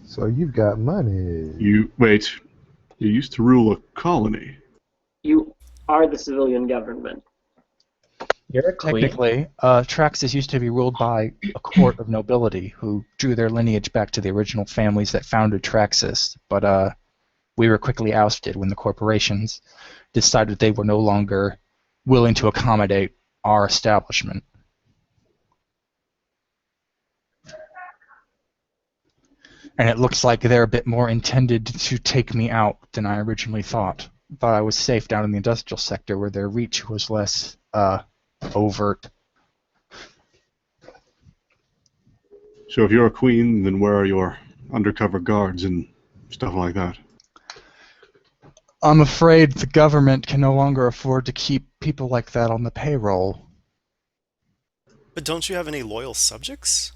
So you've got money. You used to rule a colony. You are the civilian government. You're a queen. Technically, Traxus used to be ruled by a court of nobility who drew their lineage back to the original families that founded Traxus, but we were quickly ousted when the corporations decided they were no longer willing to accommodate our establishment. And it looks like they're a bit more intended to take me out than I originally thought. Thought I was safe down in the industrial sector where their reach was less overt. So if you're a queen, then where are your undercover guards and stuff like that? I'm afraid the government can no longer afford to keep people like that on the payroll. But don't you have any loyal subjects?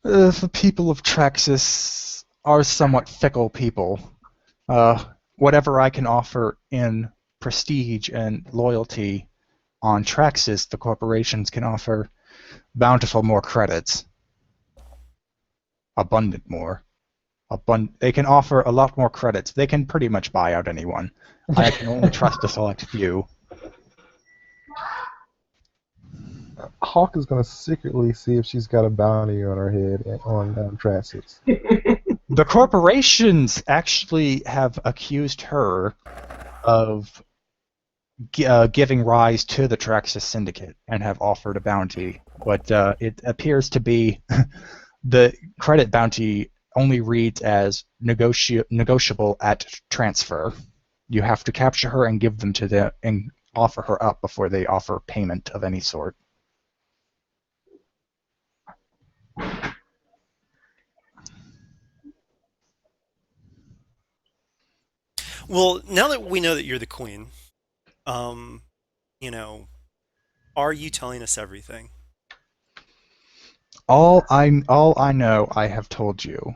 The people of Traxus are somewhat fickle people. Whatever I can offer in prestige and loyalty on Traxus, the corporations can offer bountiful more credits. Abundant more. They can offer a lot more credits. They can pretty much buy out anyone. I can only trust a select few. Hawk is going to secretly see if she's got a bounty on her head on Traxus. The corporations actually have accused her of giving rise to the Traxus Syndicate and have offered a bounty. But it appears to be the credit bounty only reads as negotiable at transfer. You have to capture her and give them to them and offer her up before they offer payment of any sort. Well, now that we know that you're the queen, you know, are you telling us everything? All I know, I have told you.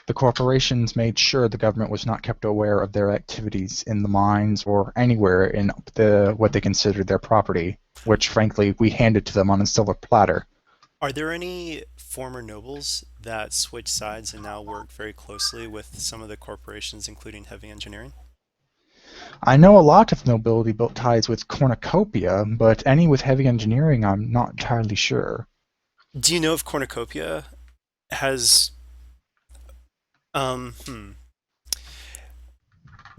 The corporations made sure the government was not kept aware of their activities in the mines or anywhere in what they considered their property, which frankly we handed to them on a silver platter. Are there any former nobles that switch sides and now work very closely with some of the corporations, including heavy engineering? I know a lot of nobility built ties with cornucopia, but any with heavy engineering I'm not entirely sure. Do you know if cornucopia has do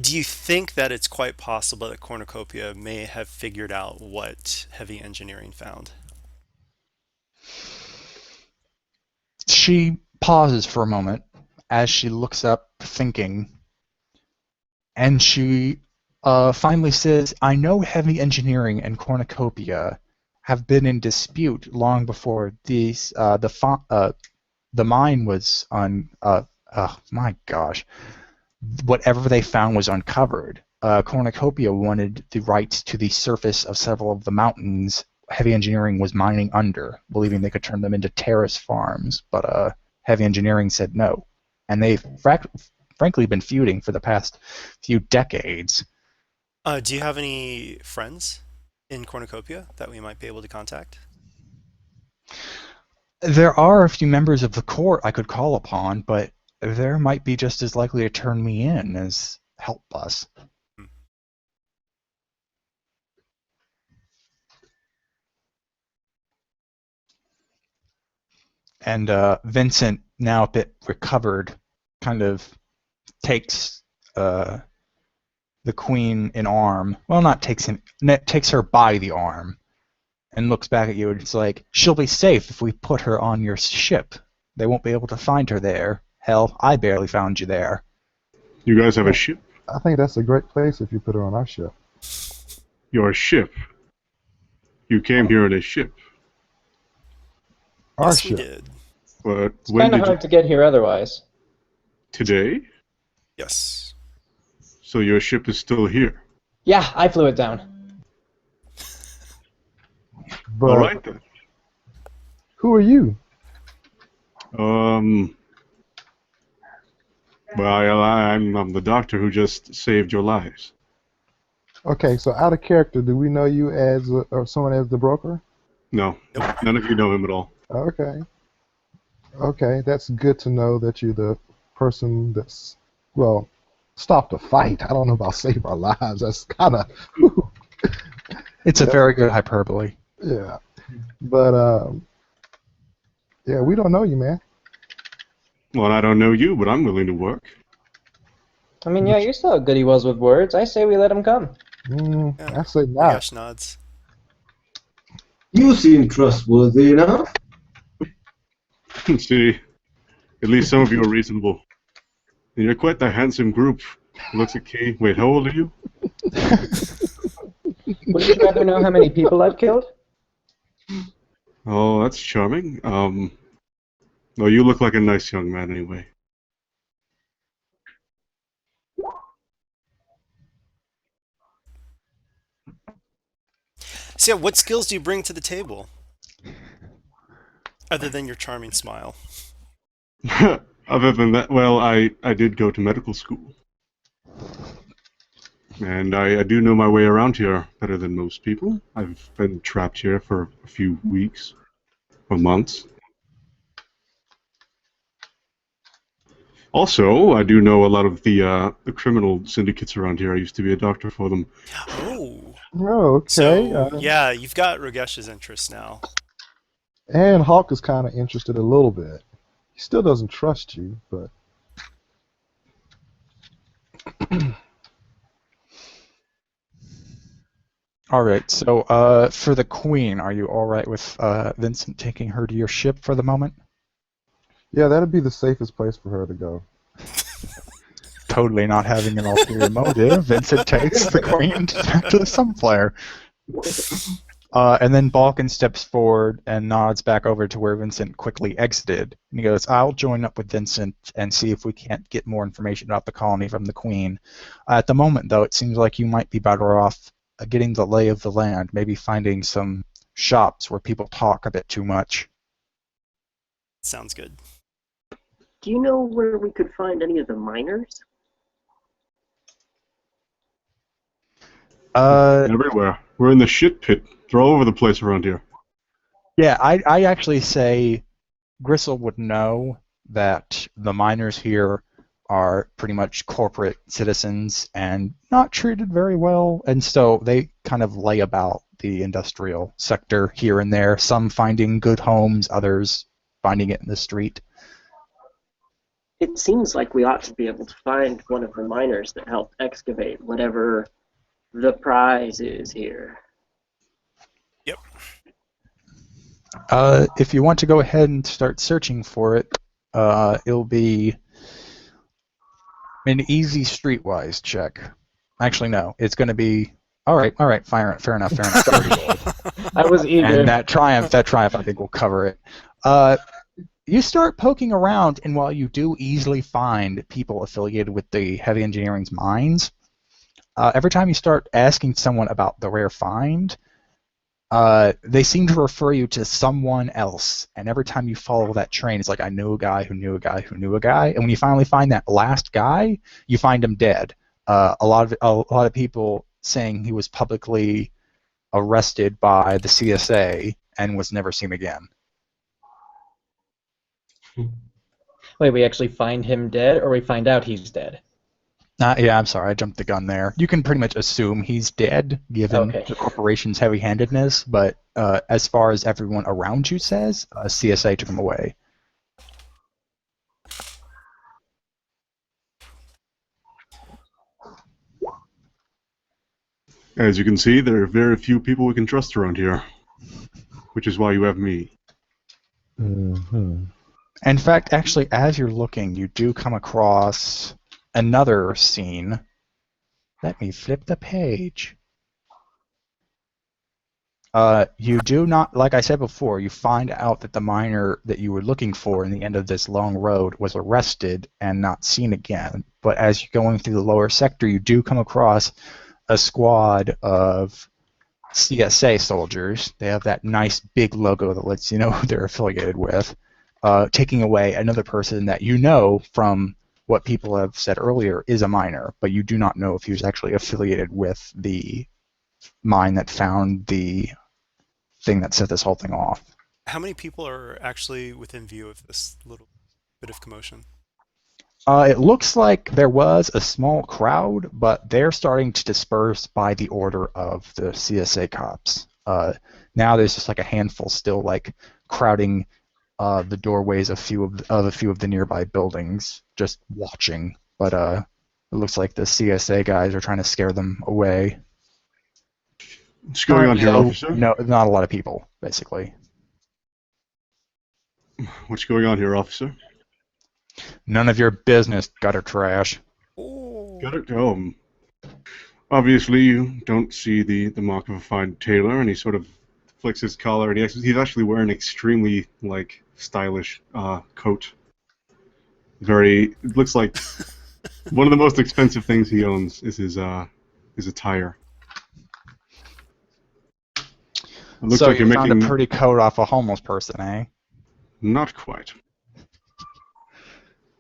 you think that it's quite possible that cornucopia may have figured out what heavy engineering found? She pauses for a moment as she looks up, thinking, and she finally says, I know heavy engineering and cornucopia have been in dispute long before the mine was on. My gosh. Whatever they found was uncovered. Cornucopia wanted the rights to the surface of several of the mountains heavy engineering was mining under, believing they could turn them into terrace farms, but heavy engineering said no. And they've frankly been feuding for the past few decades. Do you have any friends in cornucopia that we might be able to contact? There are a few members of the court I could call upon, but they might be just as likely to turn me in as help us. And Vincent, now a bit recovered, kind of takes the queen in arm. Well, not takes her by the arm, and looks back at you and it's like, she'll be safe if we put her on your ship. They won't be able to find her there. Hell, I barely found you there. You guys have a ship? I think that's a great place if you put her on our ship. Your ship? You came here in a ship? Our Yes, we ship. did. But It's when kind of did hard to get here otherwise. Today? Yes. So your ship is still here. Yeah, I flew it down. All But right then. who are you? Um. Well, I'm the doctor who just saved your lives. Okay, so out of character, do we know you as or someone as the broker? No, Nope. none of you know him at all. Okay. Okay, that's good to know that you're the person that's, well, stopped a fight. I don't know about save our lives. That's kind of, It's a very good hyperbole. yeah. But, yeah, we don't know you, man. Well, I don't know you, but I'm willing to work. I mean, yeah, you saw how good he was with words. I say we let him come. Yeah. I say not. Regesh nods. You seem trustworthy enough. See, at least some of you are reasonable. And you're quite the handsome group. He looks at Kay. Wait, how old are you? Wouldn't you rather know how many people I've killed? Oh, that's charming. Well, you look like a nice young man anyway. So yeah, what skills do you bring to the table? Other than your charming smile. Other than that, well, I did go to medical school. And I do know my way around here better than most people. I've been trapped here for a few weeks or months. Also, I do know a lot of the criminal syndicates around here. I used to be a doctor for them. Oh. Oh, okay. So yeah, you've got Rogesh's interest now. And Hawk is kind of interested a little bit. He still doesn't trust you, but All right. So, for the Queen, are you all right with Vincent taking her to your ship for the moment? yeah, that'd be the safest place for her to go. Totally not having an ulterior motive, Vincent takes the Queen to the Sunflare. And then Balkan steps forward and nods back over to where Vincent quickly exited. And he goes, I'll join up with Vincent and see if we can't get more information about the colony from the Queen. At the moment, though, it seems like you might be better off getting the lay of the land, maybe finding some shops where people talk a bit too much. Sounds good. Do you know where we could find any of the miners? Everywhere. We're in the shit pit. They're all over the place around here. Yeah, I actually say Gristle would know that the miners here are pretty much corporate citizens and not treated very well, and so they kind of lay about the industrial sector here and there, some finding good homes, others finding it in the street. It seems like we ought to be able to find one of the miners that helped excavate whatever the prize is here. Yep. If you want to go ahead and start searching for it, it'll be an easy streetwise check. Actually, no, it's going to be all right. Fair enough. I was eager. And that triumph, I think, will cover it. You start poking around, and while you do easily find people affiliated with the heavy engineering's mines, every time you start asking someone about the rare find, they seem to refer you to someone else. And every time you follow that train, it's like, I knew a guy who knew a guy who knew a guy. And when you finally find that last guy, you find him dead. A lot of people saying he was publicly arrested by the CSA and was never seen again. Wait, we actually find him dead, or we find out he's dead? Yeah, I'm sorry, I jumped the gun there. You can pretty much assume he's dead, given the corporation's heavy-handedness, but as far as everyone around you says, CSA took him away. As you can see, there are very few people we can trust around here, which is why you have me. Mm-hmm. In fact, actually, as you're looking, you do come across another scene. Let me flip the page. You do not, like I said before, you find out that the miner that you were looking for in the end of this long road was arrested and not seen again. But as you're going through the lower sector, you do come across a squad of CSA soldiers. They have that nice big logo that lets you know who they're affiliated with, taking away another person that you know from what people have said earlier is a miner, but you do not know if he was actually affiliated with the mine that found the thing that set this whole thing off. How many people are actually within view of this little bit of commotion? It looks like there was a small crowd, but they're starting to disperse by the order of the CSA cops. Now there's just like a handful still like crowding the doorways of a few of the nearby buildings, just watching. But it looks like the CSA guys are trying to scare them away. What's going on here, officer? No, not a lot of people, basically. What's going on here, officer? None of your business, gutter trash. Got it. Obviously, you don't see the mark of a fine tailor, and he sort of flicks his collar, and he's actually wearing an extremely stylish coat. It looks like one of the most expensive things he owns is his attire. It looks So like you you're found making a pretty coat off a homeless person, eh? Not quite.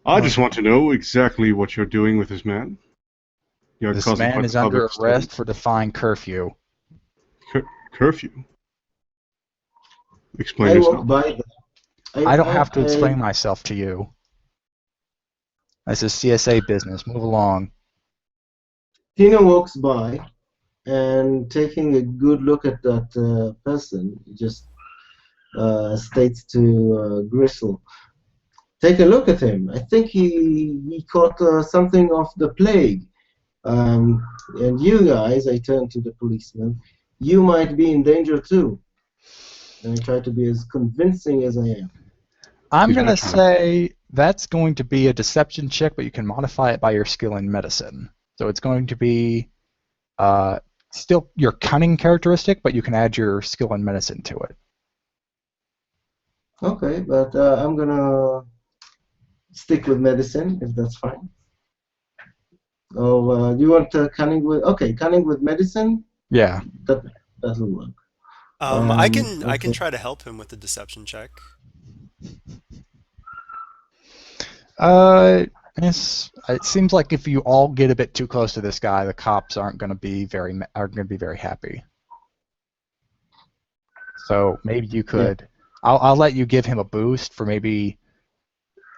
I just want to know exactly what you're doing with this man. You're This causing man quite is the under public arrest disturbance. for defying curfew. Curfew. Explain I yourself. walk by. I don't have to explain myself to you. This is CSA business. Move along. Tina walks by and taking a good look at that person, just states to Gristle, "Take a look at him. I think he caught something of the plague. And you guys," I turn to the policeman, "you might be in danger too." And I try to be as convincing as I am. I'm He's going to not trying. say that's going to be a deception check, but you can modify it by your skill in medicine. So it's going to be still your cunning characteristic, but you can add your skill in medicine to it. Okay, but I'm gonna stick with medicine if that's fine. Oh, do you want cunning with? Okay, cunning with medicine. Yeah. That'll work. I can Okay. try to help him with the deception check. It seems like if you all get a bit too close to this guy, the cops aren't going to be very happy. So maybe you could. Yeah. I'll let you give him a boost for maybe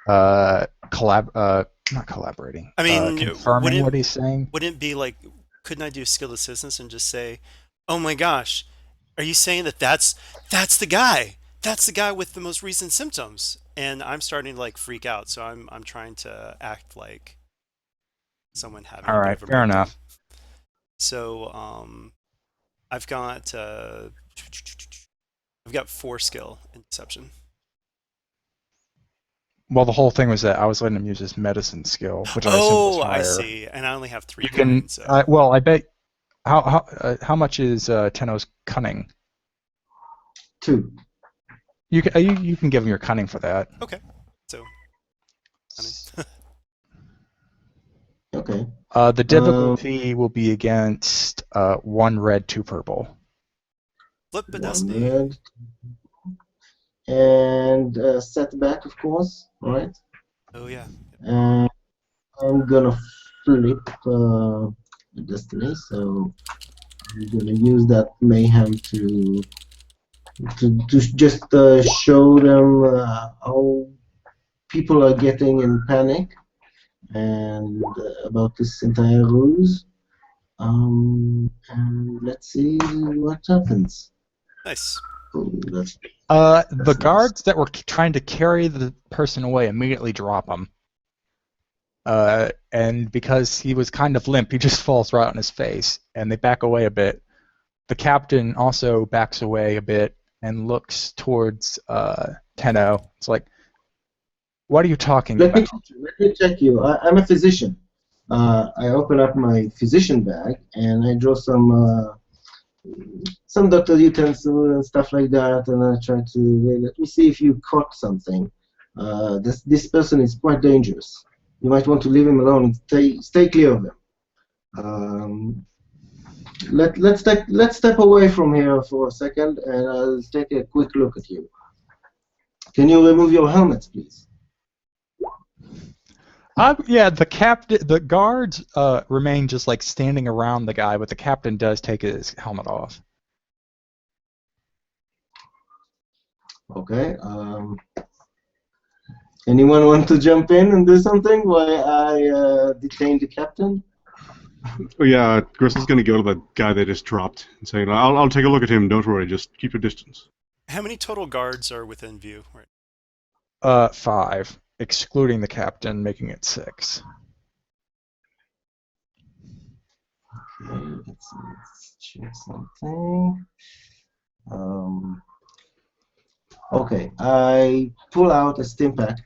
not collaborating. I mean, confirming what he's saying. Wouldn't it be like, couldn't I do skilled assistance and just say, "Oh my gosh, are you saying that's the guy? That's the guy with the most recent symptoms?" And I'm starting to like freak out, so I'm trying to act like someone having all a bit right, of a fair breakdown. enough. So I've got 4 skill in deception. Well, the whole thing was that I was letting him use his medicine skill, which I assume was higher. I see. And I only have 3 You cunning, can. so. Well, I bet. How much is Tenno's cunning? 2. You can give him your cunning for that. Okay. So. Cunning. Okay. The difficulty will be against 1 red, 2 purple. Flip a 1 destiny. red. And setback, of course, right? Oh yeah. And I'm gonna flip destiny, so I'm gonna use that mayhem to just show them how people are getting in panic and about this entire ruse. And let's see what happens. Nice. Oh, the guards that were trying to carry the person away immediately drop him. And because he was kind of limp, he just falls right on his face, and they back away a bit. The captain also backs away a bit and looks towards Tenno. It's like, what are you talking about? Let me check you. I'm a physician. I open up my physician bag and I draw some some doctor utensils and stuff like that, and I try to let me see if you caught something. This person is quite dangerous. You might want to leave him alone and stay clear of him. Um, let's step away from here for a second, and I'll take a quick look at you. Can you remove your helmets, please? Yeah, the guards remain just like standing around the guy, but the captain does take his helmet off. Okay. Anyone want to jump in and do something while I detain the captain? Oh yeah, Gristle's gonna go to the guy they just dropped and say, I'll take a look at him, don't worry, just keep your distance. How many total guards are within view? Right. 5, excluding the captain, making it 6. Okay, let's check something. Okay, I pull out a stim pack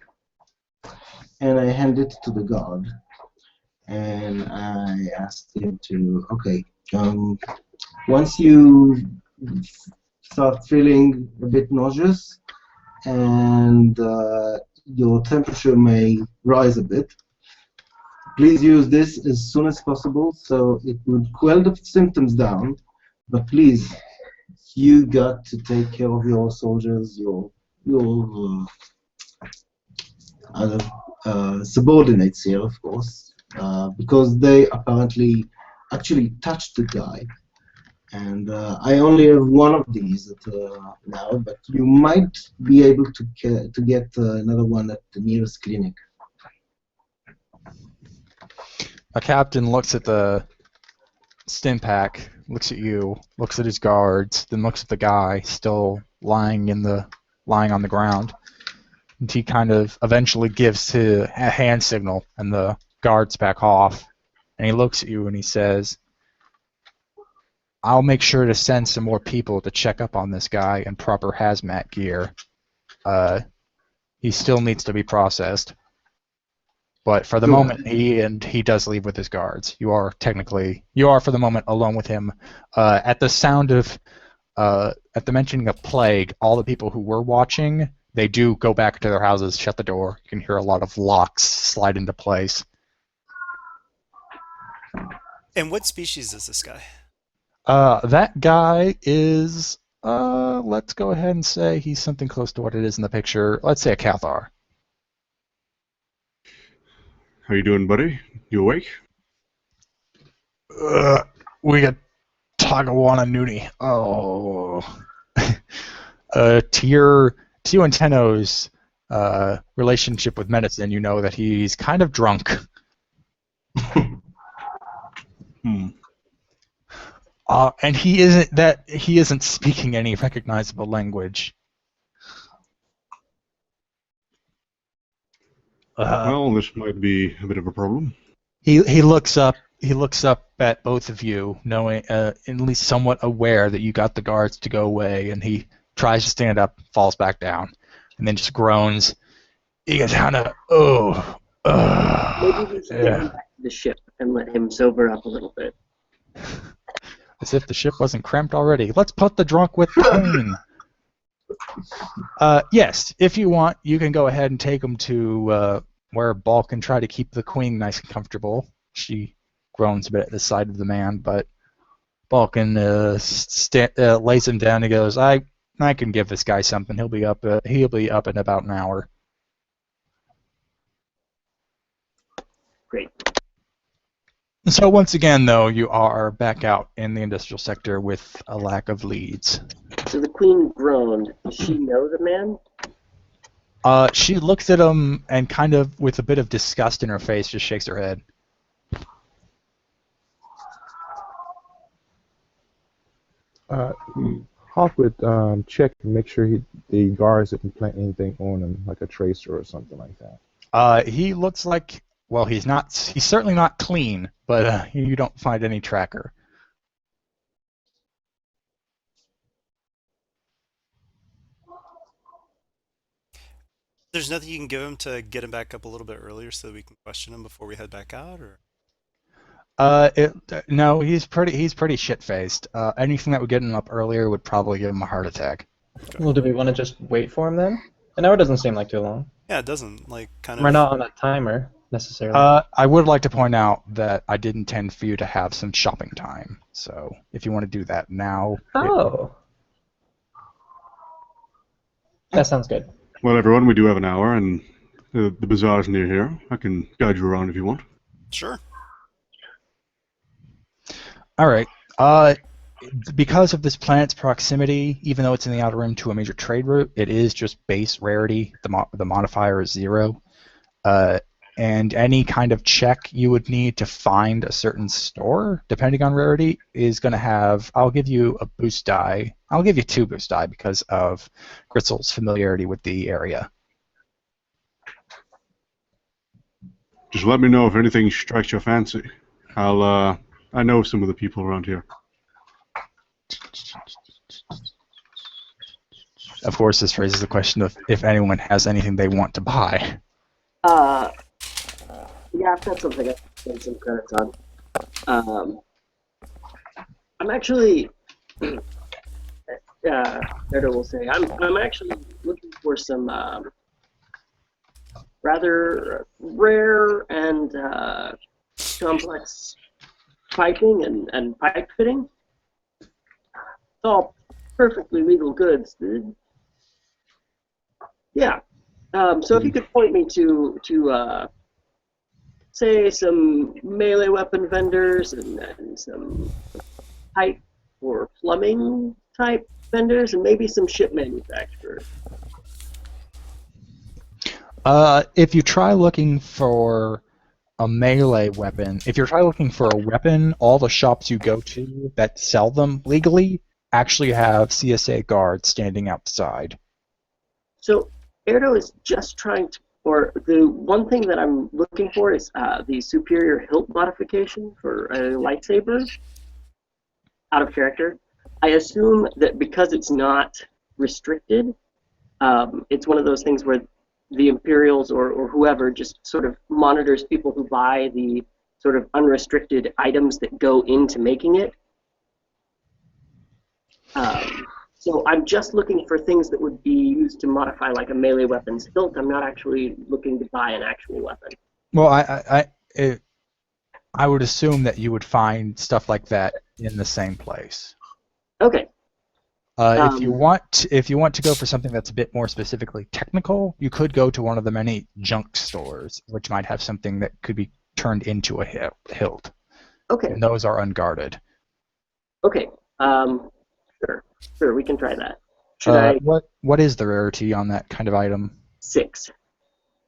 and I hand it to the guard, and I ask him to, okay, once you start feeling a bit nauseous and your temperature may rise a bit, please use this as soon as possible so it would quell the symptoms down, but please, you got to take care of your soldiers, your other subordinates here, of course, because they apparently actually touched the guy. And I only have one of these now, but you might be able to get another one at the nearest clinic. A captain looks at the stim pack, looks at you, looks at his guards, then looks at the guy still lying on the ground. And he kind of eventually gives a hand signal, and the guards back off. And he looks at you and he says, "I'll make sure to send some more people to check up on this guy in proper hazmat gear. He still needs to be processed. But for the Sure. moment, he does leave with his guards. You are for the moment alone with him. At the mentioning of plague, all the people who were watching, they do go back to their houses, shut the door. You can hear a lot of locks slide into place. And what species is this guy? That guy is, let's go ahead and say he's something close to what it is in the picture. Let's say a Cathar. How you doing, buddy? You awake? We got Tagawana Nuni. Oh. To you and Tenno's relationship with medicine, you know that he's kind of drunk. And he isn't speaking any recognizable language. Well, this might be a bit of a problem. He looks up at both of you, knowing at least somewhat aware that you got the guards to go away, and he tries to stand up, falls back down, and then just groans. He gets kind of Maybe we should get him back to the ship and let him sober up a little bit. As if the ship wasn't cramped already. Let's put the drunk with the queen. Yes, if you want, you can go ahead and take him to where Balk can try to keep the queen nice and comfortable. She groans a bit at the side of the man, but Balkan lays him down and goes, I can give this guy something. He'll be up in about an hour. Great. So once again, though, you are back out in the industrial sector with a lack of leads. So the queen groaned. Does she know the man? She looks at him and kind of, with a bit of disgust in her face, just shakes her head. Hawk would check and make sure the guards didn't plant anything on him, like a tracer or something like that. He looks like, well, he's certainly not clean, but you don't find any tracker. There's nothing you can give him to get him back up a little bit earlier so that we can question him before we head back out, or? No, he's pretty shit-faced. Anything that would get him up earlier would probably give him a heart attack. Well, do we want to just wait for him then? An hour doesn't seem like too long. Yeah, it doesn't like kind We're of. not on that timer necessarily. I would like to point out that I did intend for you to have some shopping time. So if you want to do that now, Oh. That sounds good. Well, everyone, we do have an hour, and the bazaar's near here. I can guide you around if you want. Sure. all right. Because of this planet's proximity, even though it's in the outer rim to a major trade route, it is just base rarity. The modifier is 0. And any kind of check you would need to find a certain store, depending on rarity, is going to have. I'll give you a boost die. I'll give you 2 boost die because of Gritzel's familiarity with the area. Just let me know if anything strikes your fancy. I know some of the people around here. Of course, this raises the question of if anyone has anything they want to buy. Yeah, I've got something I can spend some credits on. I'm actually, Erdo will say, I'm actually looking for some rather rare and complex piping and pipe fitting. It's all perfectly legal goods. Yeah. So if you could point me to say some melee weapon vendors and some pipe or plumbing type vendors and maybe some ship manufacturers. If you try looking for a melee weapon, if you try looking for a weapon, all the shops you go to that sell them legally actually have CSA guards standing outside. So Erdo is just trying to, or the one thing that I'm looking for is the superior hilt modification for a lightsaber. Out of character. I assume that because it's not restricted, it's one of those things where the Imperials or whoever just sort of monitors people who buy the sort of unrestricted items that go into making it. So I'm just looking for things that would be used to modify like a melee weapon's hilt. I'm not actually looking to buy an actual weapon. Well, I would assume that you would find stuff like that in the same place. Okay. If you want to go for something that's a bit more specifically technical, you could go to one of the many junk stores, which might have something that could be turned into a hilt. Okay. And those are unguarded. Okay. Sure, we can try that. Should What is the rarity on that kind of item? 6.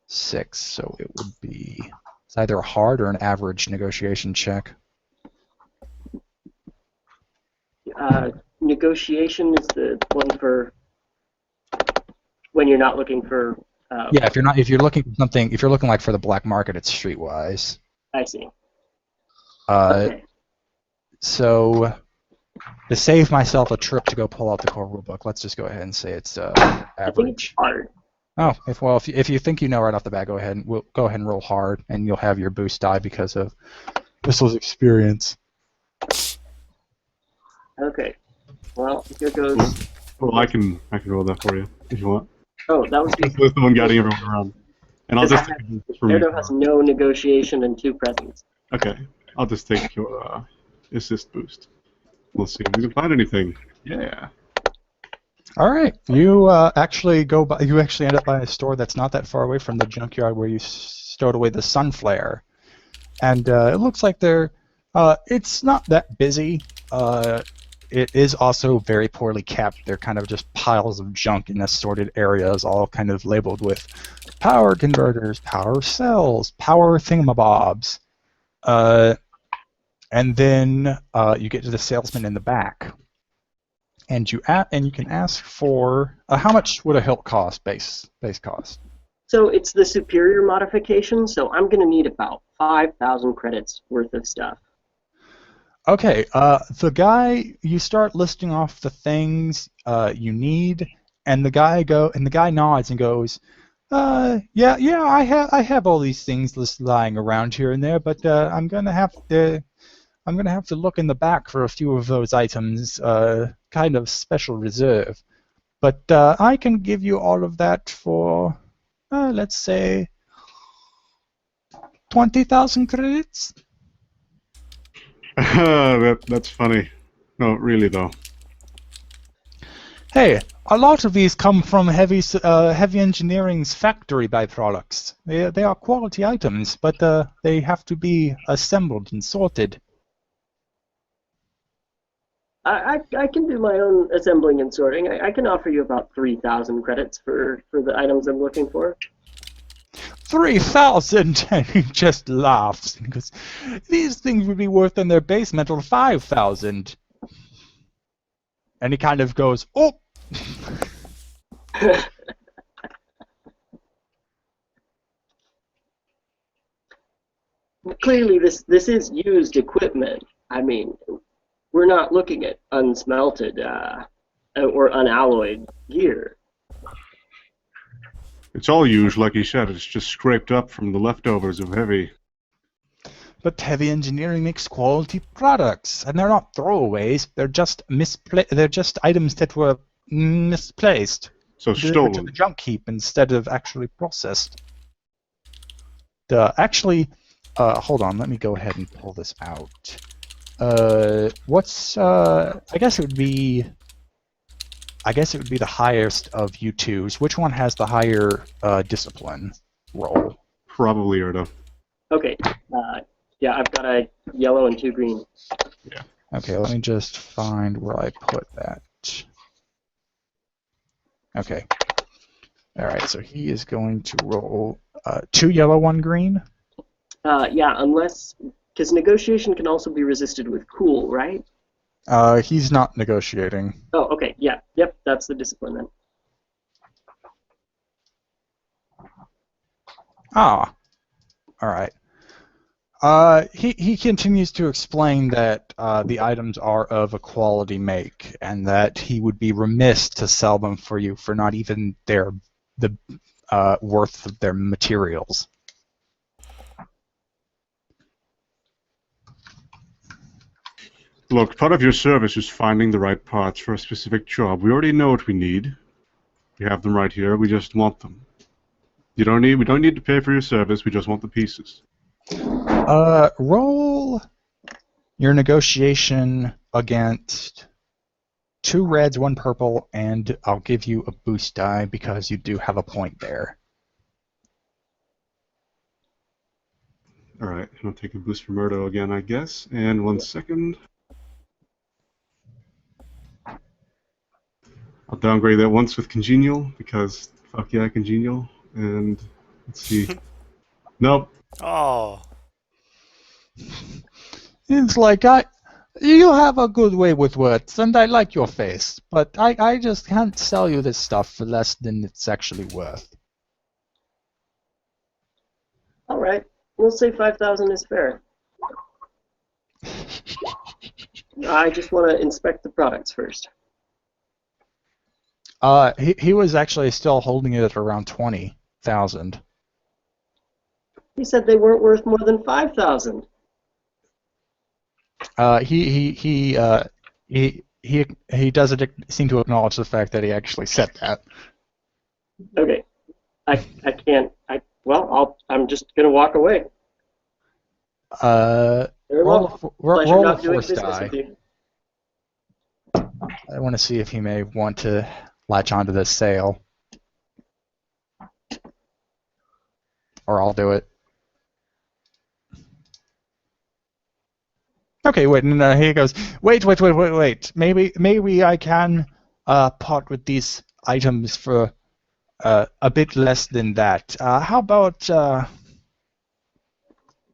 6. So it would be it's either a hard or an average negotiation check. Negotiation is the one for when you're not looking for. Yeah, if you're looking for something, if you're looking like for the black market, it's streetwise. I see. Okay. So to save myself a trip to go pull out the core rulebook, let's just go ahead and say it's average. I think it's hard. Oh, if you think you know right off the bat, go ahead and roll hard, and you'll have your boost die because of Bristol's experience. Okay. Well, here goes. Well, I can roll that for you if you want. Oh, that was This was the one guiding everyone around. And I'll just take it from Erdo has no negotiation and 2 presents. Okay, I'll just take your assist boost. We'll see if we can find anything. Yeah. All right, you actually end up by a store that's not that far away from the junkyard where you stowed away the Sunflare, and it looks like it's not that busy. It is also very poorly kept. They're kind of just piles of junk in assorted areas, all kind of labeled with power converters, power cells, power thingamabobs. And then you get to the salesman in the back, and you can ask for how much would a hilt cost, base cost. So it's the superior modification. So I'm going to need about 5,000 credits worth of stuff. Okay, you start listing off the things you need, and the guy nods and goes, Yeah, I have all these things lying around here and there, but I'm gonna have to look in the back for a few of those items, kind of special reserve. But I can give you all of that for, let's say, 20,000 credits. That's funny. No, really though. Hey, a lot of these come from heavy engineering's factory byproducts. They are quality items, but they have to be assembled and sorted. I can do my own assembling and sorting. I can offer you about 3,000 credits for the items I'm looking for. 3,000, and he just laughs because these things would be worth in their base metal 5,000. And he kind of goes, oh. Clearly, this is used equipment. I mean, we're not looking at unsmelted or unalloyed gear. It's all used, like you said. It's just scraped up from the leftovers of heavy. But heavy engineering makes quality products, and they're not throwaways. They're just They're just items that were misplaced. So Delivered to stolen. the junk heap instead of actually processed. Hold on. Let me go ahead and pull this out. I guess it would be. I guess it would be the highest of you twos. Which one has the higher discipline roll? Probably Erdo. Okay. Yeah, I've got a yellow and 2 green. Yeah. Okay, let me just find where I put that. Okay. Alright, so he is going to roll 2 yellow, 1 green. Yeah, unless... Because negotiation can also be resisted with cool, right? He's not negotiating. Oh, okay, yeah. Yep, that's the discipline then. Ah. Alright. He continues to explain that the items are of a quality make, and that he would be remiss to sell them for you for not even the worth of their materials. Look, part of your service is finding the right parts for a specific job. We already know what we need. We have them right here. We just want them. We don't need to pay for your service. We just want the pieces. Roll your negotiation against 2 reds, 1 purple, and I'll give you a boost die because you do have a point there. Alright, I'll take a boost for Murdo again, I guess. And 1 second. I'll downgrade that once with Congenial, because fuck yeah, Congenial. And let's see. Nope. Oh, It's like, you have a good way with words, and I like your face, but I just can't sell you this stuff for less than it's actually worth. All right, we'll say 5,000 is fair. I just want to inspect the products first. He was actually still holding it at around 20,000. He said they weren't worth more than 5,000. He doesn't seem to acknowledge the fact that he actually said that. Okay, I can't. I'm just gonna walk away. Very well. Pleasure Roll a not doing force business die. with you. I want to see if he may want to latch onto this sale. Or I'll do it. Okay, wait, no, he goes, wait. Maybe I can part with these items for a bit less than that. How about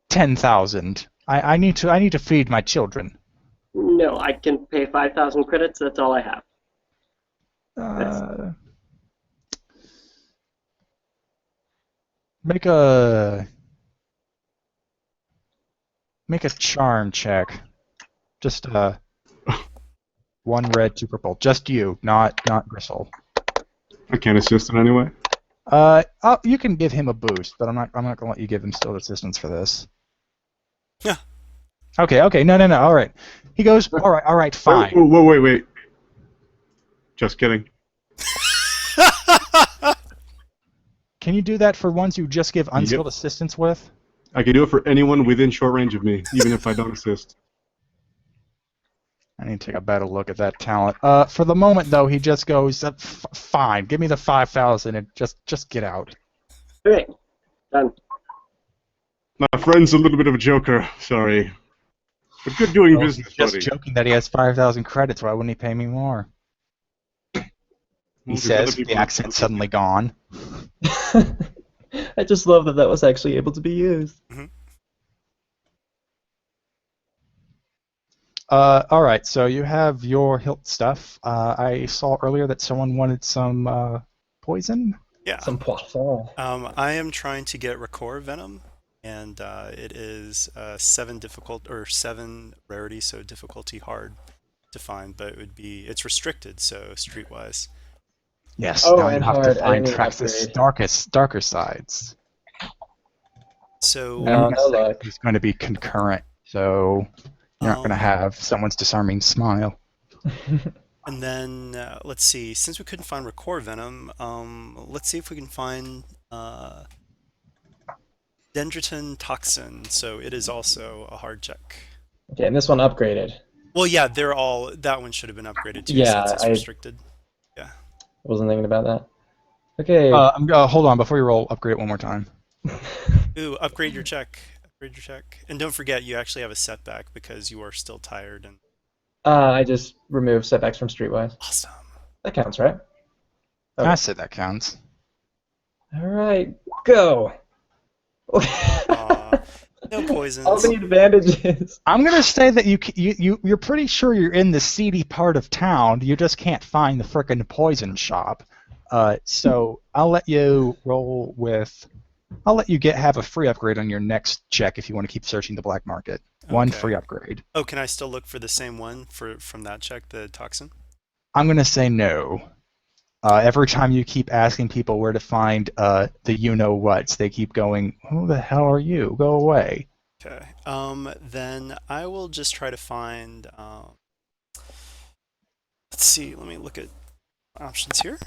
10,000? I need to feed my children. No, I can pay 5,000 credits. That's all I have. Make a charm check. Just 1 red, 2 purple. Just you, not Gristle. I can't assist in any way. You can give him a boost, but I'm not gonna let you give him skilled assistance for this. Yeah. Okay. No. All right. He goes. All right. Fine. Wait. Just kidding. Can you do that for ones you just give unskilled Yep. assistance with? I can do it for anyone within short range of me, even if I don't assist. I need to take a better look at that talent. For the moment, though, he just goes, "Fine, give me the 5,000 and just get out." Okay, done. My friend's a little bit of a joker, sorry. But good doing Well, business, he's just buddy. joking that he has 5,000 credits. Why wouldn't he pay me more? He Well, there's other says, people the accent suddenly gone. I just love that that was actually able to be used. All right, so you have your hilt stuff. I saw earlier that someone wanted some poison. Yeah. Some poisson. I am trying to get Recore Venom, and it is 7 rarity, so difficulty hard to find, but it's restricted, so streetwise. Yes, Oh, now you and have hard. to I find didn't even Traxus' upgrade. darker sides. So And I'm No, going to no say luck. he's going to be concurrent, so you're not going to um, have someone's disarming smile. and then let's see. Since we couldn't find Recore Venom, let's see if we can find Dendriton Toxin. So it is also a hard check. Okay, and this one upgraded. Well, yeah, they're all. That one should have been upgraded too, Yeah, since it's I restricted. Yeah. wasn't thinking about that. Okay. Hold on, before you roll, upgrade it one more time. Ooh, upgrade your check. Upgrade your check. And don't forget, you actually have a setback because you are still tired and I just removed setbacks from Streetwise. awesome. That counts, right? I said that counts. All right, go. Aw, no All poisons. the advantages. I'm gonna say that you're pretty sure you're in the seedy part of town. You just can't find the frickin' poison shop. So I'll let you roll with. I'll let you have a free upgrade on your next check if you want to keep searching the black market. One Okay. free upgrade. Oh, can I still look for the same one from that check, the toxin? I'm gonna say no. Every time you keep asking people where to find the you-know-whats, they keep going, "Who the hell are you? Go away." Okay. Then I will just try to find. Let's see. Let me look at options here.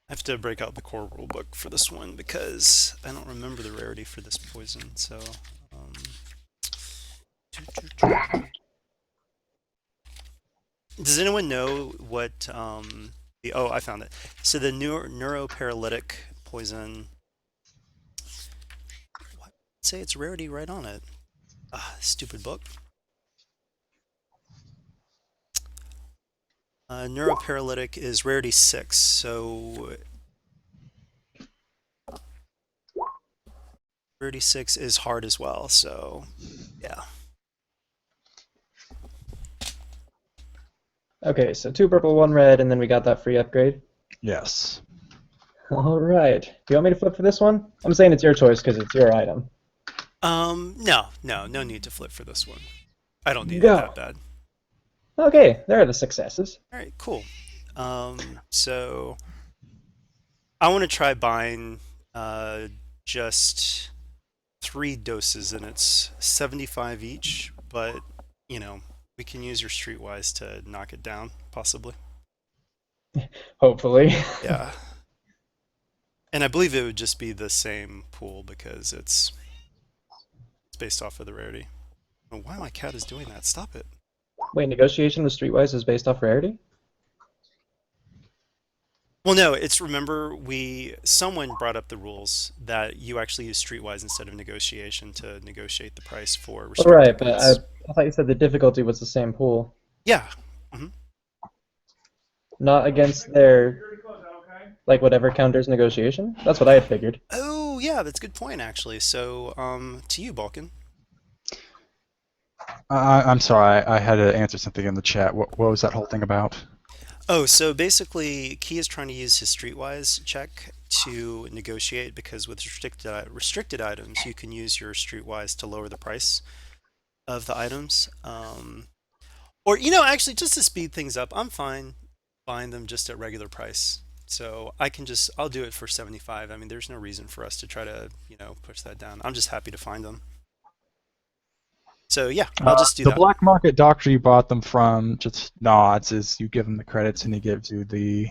I have to break out the core rulebook for this one because I don't remember the rarity for this poison. So, does anyone know what the? Oh, I found it. So the neuroparalytic poison. What? Say its rarity right on it. Ah, stupid book. Neuroparalytic is rarity 6, so rarity 6 is hard as well, so yeah. Okay, so 2 purple, 1 red, and then we got that free upgrade. Yes. All right. Do you want me to flip for this one? I'm saying it's your choice because it's your item. No need to flip for this one. I don't need Go. it that bad. Okay, there are the successes. All right, cool. So I want to try buying just 3 doses, and it's 75 each, but you know, we can use your streetwise to knock it down, possibly. Hopefully. Yeah. And I believe it would just be the same pool because it's based off of the rarity. Oh, why my cat is doing that? Stop it. Wait, negotiation with Streetwise is based off rarity? Well, no, remember someone brought up the rules that you actually use streetwise instead of negotiation to negotiate the price for Oh, restricted right, but goods. I thought you said the difficulty was the same pool. Yeah. Not against their, like, whatever counters negotiation? That's what I had figured. Oh, yeah, that's a good point, actually. So, to you, Balkan. I'm sorry, I had to answer something in the chat. What was that whole thing about? Oh, so basically, Key is trying to use his streetwise check to negotiate because with restricted items, you can use your streetwise to lower the price of the items. Or, actually, just to speed things up, I'm fine buying them just at regular price. So I'll do it for 75. I mean, there's no reason for us to try to, push that down. I'm just happy to find them. So yeah, I'll just do The that. black market doctor you bought them from just nods as you give him the credits, and he gives you the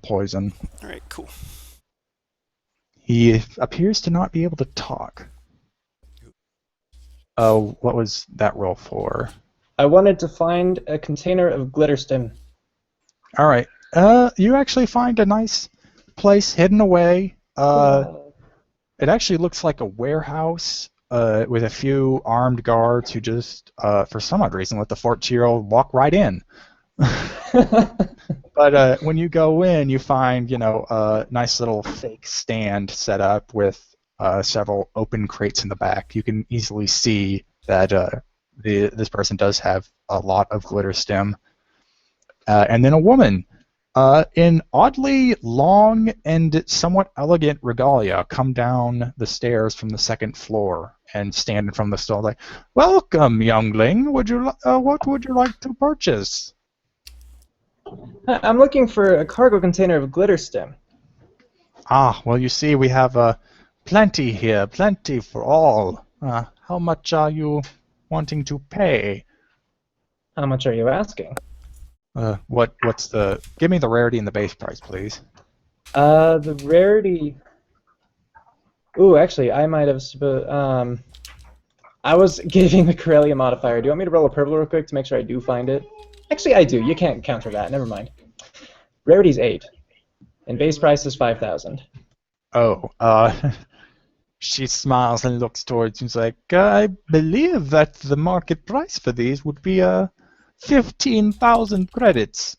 poison. All right, cool. He appears to not be able to talk. Oh, what was that roll for? I wanted to find a container of glitterstim. All right. You actually find a nice place hidden away. It actually looks like a warehouse with a few armed guards who just, for some odd reason, let the 14-year-old walk right in. But when you go in, you find, a nice little fake stand set up with several open crates in the back. You can easily see that this person does have a lot of glitter stem. And then a woman in oddly long and somewhat elegant regalia come down the stairs from the second floor and stand in front of the stall like, "Welcome, youngling. What would you like to purchase?" I'm looking for a cargo container of glitterstim. Ah, well, you see, we have plenty here, plenty for all. How much are you wanting to pay? How much are you asking? What's the? Give me the rarity and the base price, please. The rarity. Ooh, actually, I might have. I was giving the Corellia modifier. Do you want me to roll a purple real quick to make sure I do find it? Actually, I do. You can't counter that. Never mind. Rarity's 8, and base price is 5,000. Oh, she smiles and looks towards you and is like, "I believe that the market price for these would be 15,000 credits."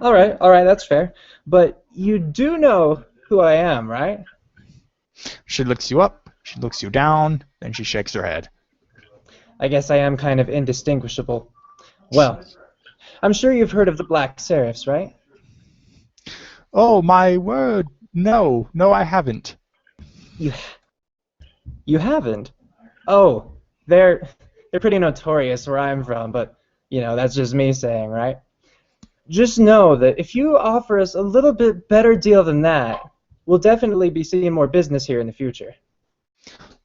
All right, that's fair. But you do know who I am, right? She looks you up, she looks you down, then she shakes her head. I guess I am kind of indistinguishable. Well, I'm sure you've heard of the Black Seraphs, right? Oh, my word. No, I haven't. You haven't? Oh, they're pretty notorious where I'm from, but that's just me saying, right? Just know that if you offer us a little bit better deal than that, we'll definitely be seeing more business here in the future.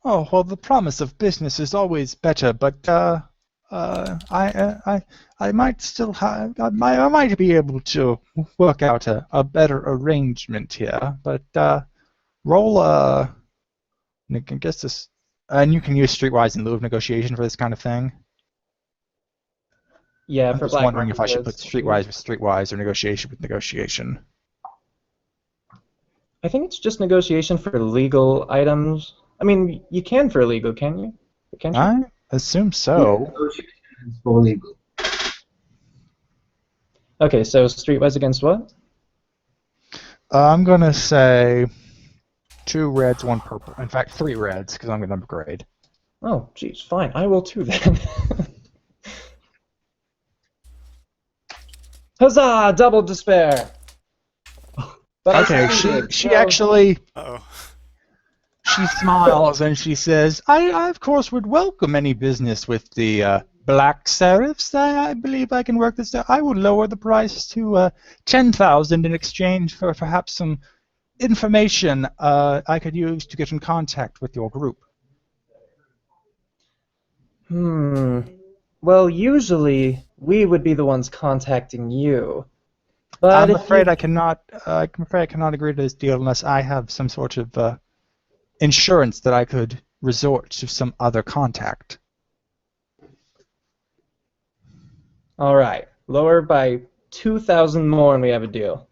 Oh, well, the promise of business is always better, but I might still have, I might be able to work out a better arrangement here. But roll I guess this, and you can use Streetwise in lieu of negotiation for this kind of thing. Yeah, I'm for just black wondering market if I should put goods. Streetwise with Streetwise or negotiation with negotiation. I think it's just negotiation for legal items. I mean, you can for illegal, can you? Can't you? I assume Yeah, so. negotiation is for legal. Okay, so streetwise against what? I'm gonna say 2 reds, 1 purple. In fact, 3 reds, because I'm gonna upgrade. Oh, geez, fine. I will too then. Huzzah! Double despair. But Okay, she actually Uh-oh. she smiles and she says, I of course would welcome any business with the Black Seraphs. I believe I can work this out. I would lower the price to 10,000 in exchange for perhaps some information I could use to get in contact with your group. Well, usually we would be the ones contacting you. But I'm if afraid you... I cannot. I'm afraid I cannot agree to this deal unless I have some sort of insurance that I could resort to some other contact. All right, lower by 2,000 more, and we have a deal.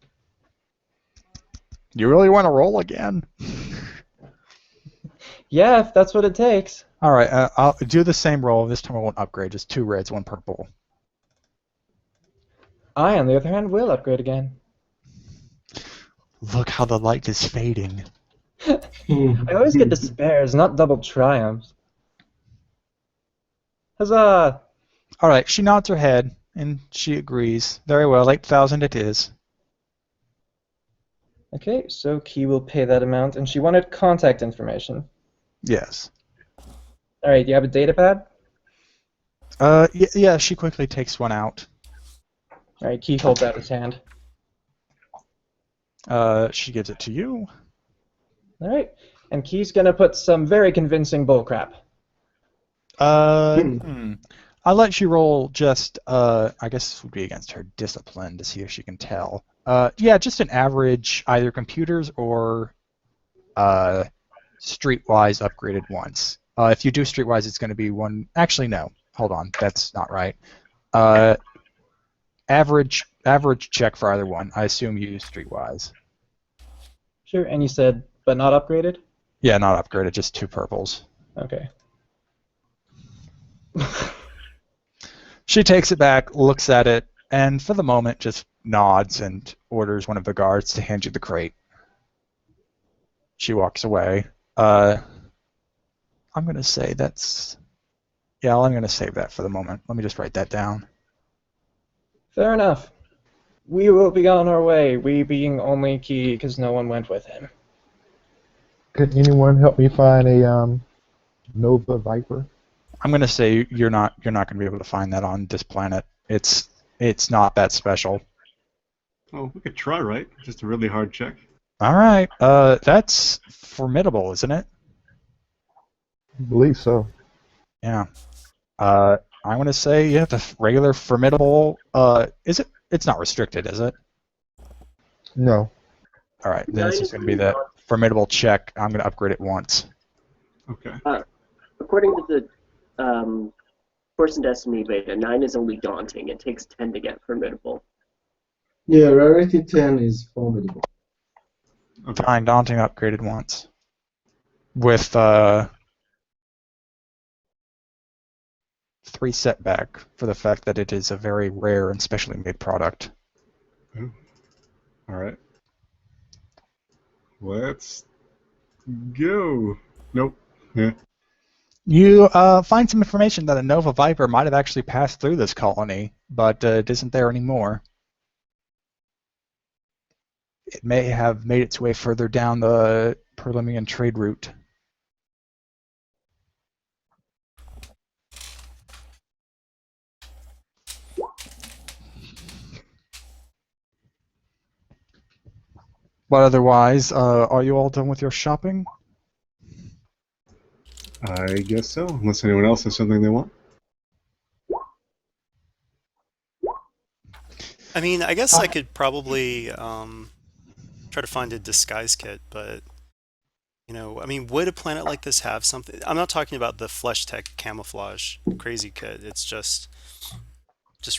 You really want to roll again? Yeah, if that's what it takes. All right, I'll do the same roll. This time I won't upgrade. Just 2 reds, 1 purple. I, on the other hand, will upgrade again. Look how the light is fading. I always get despairs, not double triumphs. Huzzah! All right, she nods her head and she agrees. Very well, 8,000 it is. Okay, so Key will pay that amount, and she wanted contact information. Yes. All right, do you have a data pad? Yeah, she quickly takes one out. All right, Key holds out his hand. She gives it to you. All right. And Key's gonna put some very convincing bullcrap. I'll let you roll just, I guess this would be against her discipline to see if she can tell. Yeah, just an average, either computers or streetwise upgraded once. If you do streetwise, it's going to be one. Actually, no. Hold on, that's not right. Average check for either one. I assume you use streetwise. Sure. And you said, but not upgraded? Yeah, not upgraded, just 2 purples. Okay. She takes it back, looks at it, and for the moment just nods and orders one of the guards to hand you the crate. She walks away. I'm going to say that's... Yeah, I'm going to save that for the moment. Let me just write that down. Fair enough. We will be on our way, we being only Key because no one went with him. Could anyone help me find a Nova Viper? I'm going to say you're not going to be able to find that on this planet. It's not that special. Oh, we could try, right? Just a really hard check. All right. That's formidable, isn't it? I believe so. Yeah. I'm going to say yeah, the regular formidable. Is it? It's not restricted, is it? No. All right. Then it's just going to be the formidable check. I'm going to upgrade it once. Okay. According to the Force and Destiny beta, 9 is only daunting. It takes 10 to get formidable. Yeah, rarity 10 is formidable. Okay. Fine, daunting upgraded once. With 3 setback for the fact that it is a very rare and specially made product. Oh. All right. Let's go. Nope. Yeah. You find some information that a Nova Viper might have actually passed through this colony, but it isn't there anymore. It may have made its way further down the Perlemian trade route. But otherwise, are you all done with your shopping? I guess so, unless anyone else has something they want. I mean, I guess I could probably try to find a disguise kit, but you know, I mean, would a planet like this have something? I'm not talking about the flesh tech camouflage crazy kit. It's just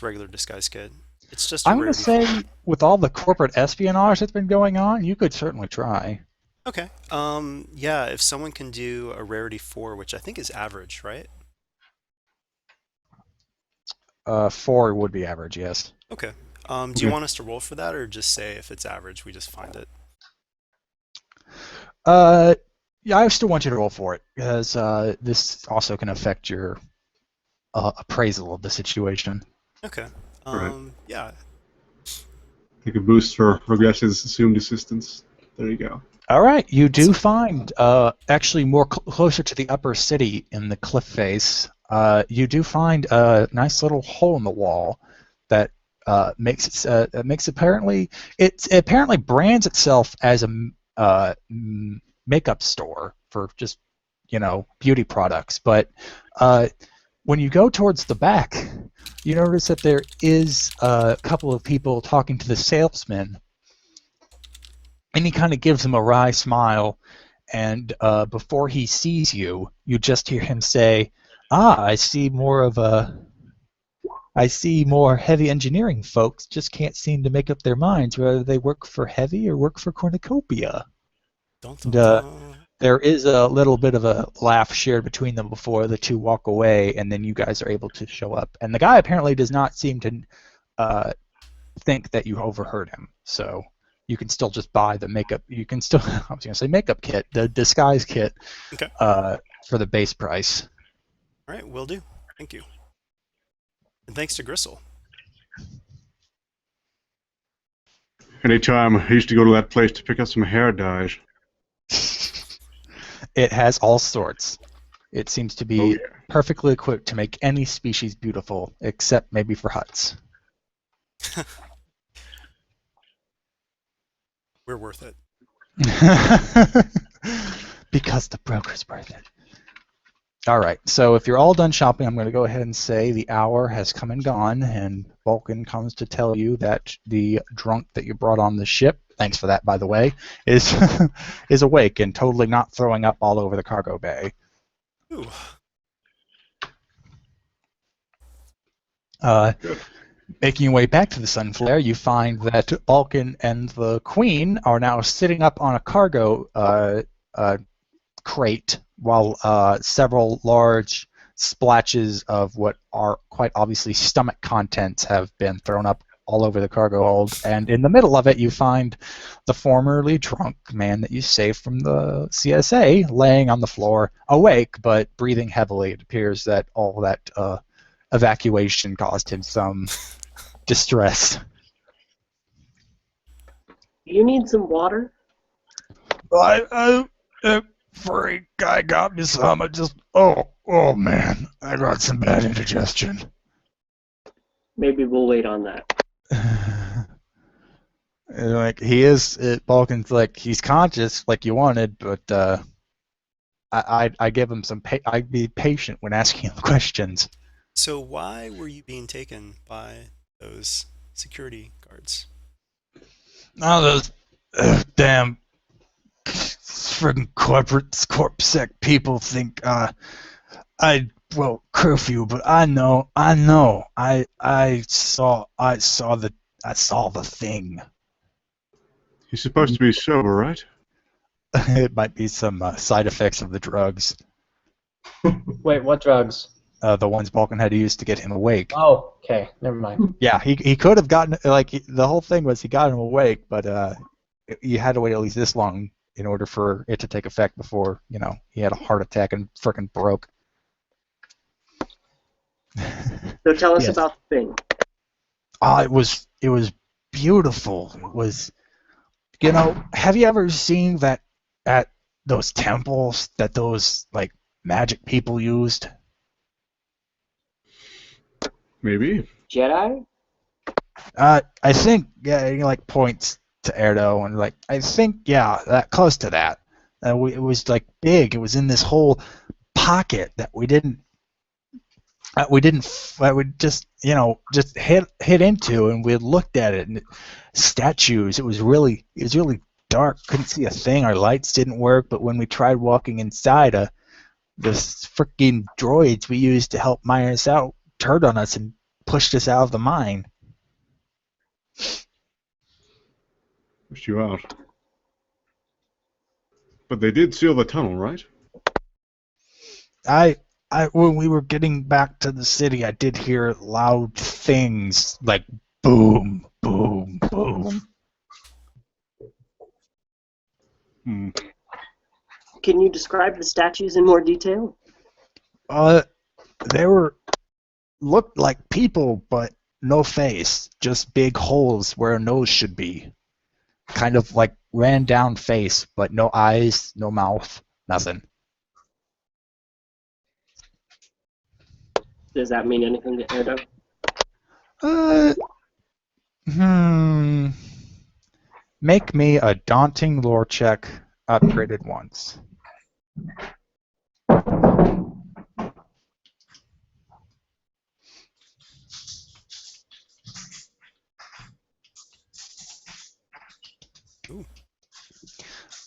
regular disguise kit. It's just a I'm going to rarity. say, with all the corporate espionage that's been going on, you could certainly try. Okay. Yeah, if someone can do a rarity 4, which I think is average, right? 4 would be average, yes. Okay. Do you want us to roll for that, or just say if it's average, we just find it? Yeah, I still want you to roll for it, because this also can affect your appraisal of the situation. Okay. Right. Yeah. Take a boost for Regression's assumed assistance. There you go. All right, you do find, actually more closer to the upper city in the cliff face, you do find a nice little hole in the wall that makes apparently it apparently brands itself as a makeup store for just beauty products, but when you go towards the back, you notice that there is a couple of people talking to the salesman. And he kind of gives him a wry smile, and before he sees you, you just hear him say, I see more heavy engineering folks just can't seem to make up their minds whether they work for heavy or work for cornucopia." Dun, And, dun, dun. there is a little bit of a laugh shared between them before the two walk away, and then you guys are able to show up. And the guy apparently does not seem to think that you overheard him, so you can still just buy the makeup. You can still, I was going to say makeup kit, the disguise kit, Okay. for the base price. All right, will do. Thank you. And thanks to Gristle. Anytime I used to go to that place to pick up some hair dyes. It has all sorts. It seems to be Oh, yeah. perfectly equipped to make any species beautiful, except maybe for huts. We're worth it. Because the broker's worth it. All right, so if you're all done shopping, I'm going to go ahead and say the hour has come and gone, and Vulcan comes to tell you that the drunk that you brought on the ship, thanks for that, by the way, is is awake and totally not throwing up all over the cargo bay. Ooh. Good. Making your way back to the Sunflare, you find that Vulcan and the Queen are now sitting up on a cargo crate while several large splashes of what are quite obviously stomach contents have been thrown up all over the cargo hold. And in the middle of it, you find the formerly drunk man that you saved from the CSA laying on the floor, awake but breathing heavily. It appears that all that evacuation caused him some distress. You need some water? Freak guy got me some. Oh man, I got some bad indigestion. Maybe we'll wait on that. Like he is, Balkan's like he's conscious, like you wanted, but I give him some. I'd be patient when asking him questions. So why were you being taken by those security guards? Now those damn friggin' corpsec people think curfew, but I know, I saw the thing. He's supposed to be sober, right? It might be some side effects of the drugs, Wait, what drugs? the ones Balkan had to use to get him awake. Oh, okay, never mind. Yeah, he could have gotten the whole thing was he got him awake, but you had to wait at least this long in order for it to take effect before he had a heart attack and frickin' broke. So tell us Yes. about the thing. It was beautiful. It was, have you ever seen that at those temples that those like magic people used? Maybe. Jedi? I think he points to Erdo and I think that close to that. It was like big. It was in this whole pocket that we didn't that we just hit into, and we had looked at it and statues. It was really dark. Couldn't see a thing. Our lights didn't work. But when we tried walking inside, the freaking droids we used to help mine us out turned on us and pushed us out of the mine. Pushed you out. But they did seal the tunnel, right? When we were getting back to the city, I did hear loud things like boom, boom, boom. Hmm. Can you describe the statues in more detail? They looked like people, but no face, just big holes where a nose should be. Kind of like ran down face, but no eyes, no mouth, nothing. Does that mean anything to Erdo? Make me a daunting lore check, upgraded once. Ooh.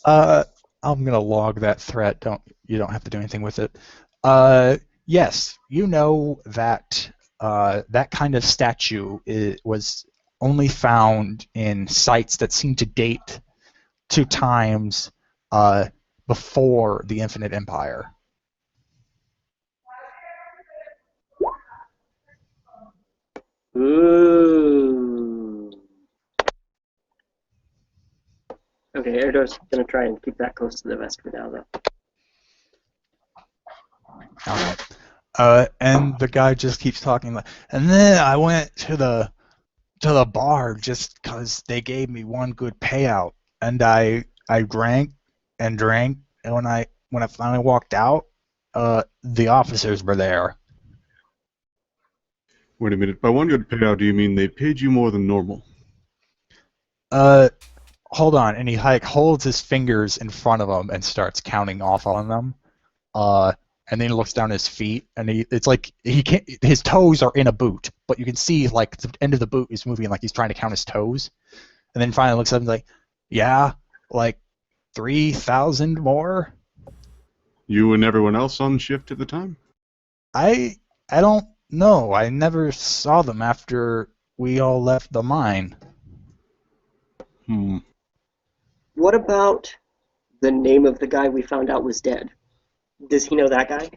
I'm gonna log that threat. You don't have to do anything with it. Yes, you know that that kind of statue was only found in sites that seem to date to times before the Infinite Empire. Ooh. Okay, Erdo's gonna try and keep that close to the vest for now, though. Alright. And the guy just keeps talking and then I went to the bar just because they gave me one good payout, and I drank and drank, and when I finally walked out, the officers were there. Wait a minute. By one good payout, do you mean they paid you more than normal? hold on, and he like holds his fingers in front of him and starts counting off on them. And then he looks down at his feet, and it's like he can't. His toes are in a boot, but you can see like the end of the boot is moving, like he's trying to count his toes. And then finally looks up and is like, "Yeah, like 3,000 more." You and everyone else on shift at the time? I don't know. I never saw them after we all left the mine. What about the name of the guy we found out was dead? Does he know that guy?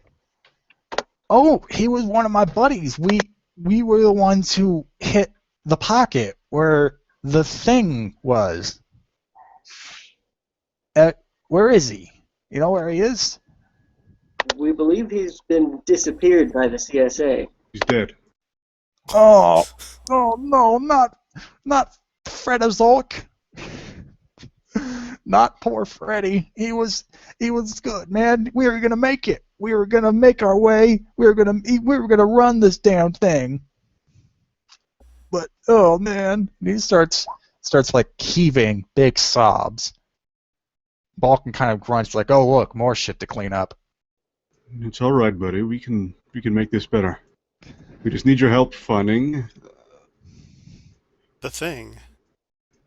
Oh, he was one of my buddies. We were the ones who hit the pocket where the thing was. Where is he? You know where he is? We believe he's been disappeared by the CSA. He's dead. Oh no, not Fredazolk. Not poor Freddy. He was good, man. We were gonna make it. We were gonna make our way. We were gonna run this damn thing. But oh man, he starts like heaving big sobs. Balkan kind of grunts like, "Oh look, more shit to clean up." It's all right, buddy. We can make this better. We just need your help funding. The thing.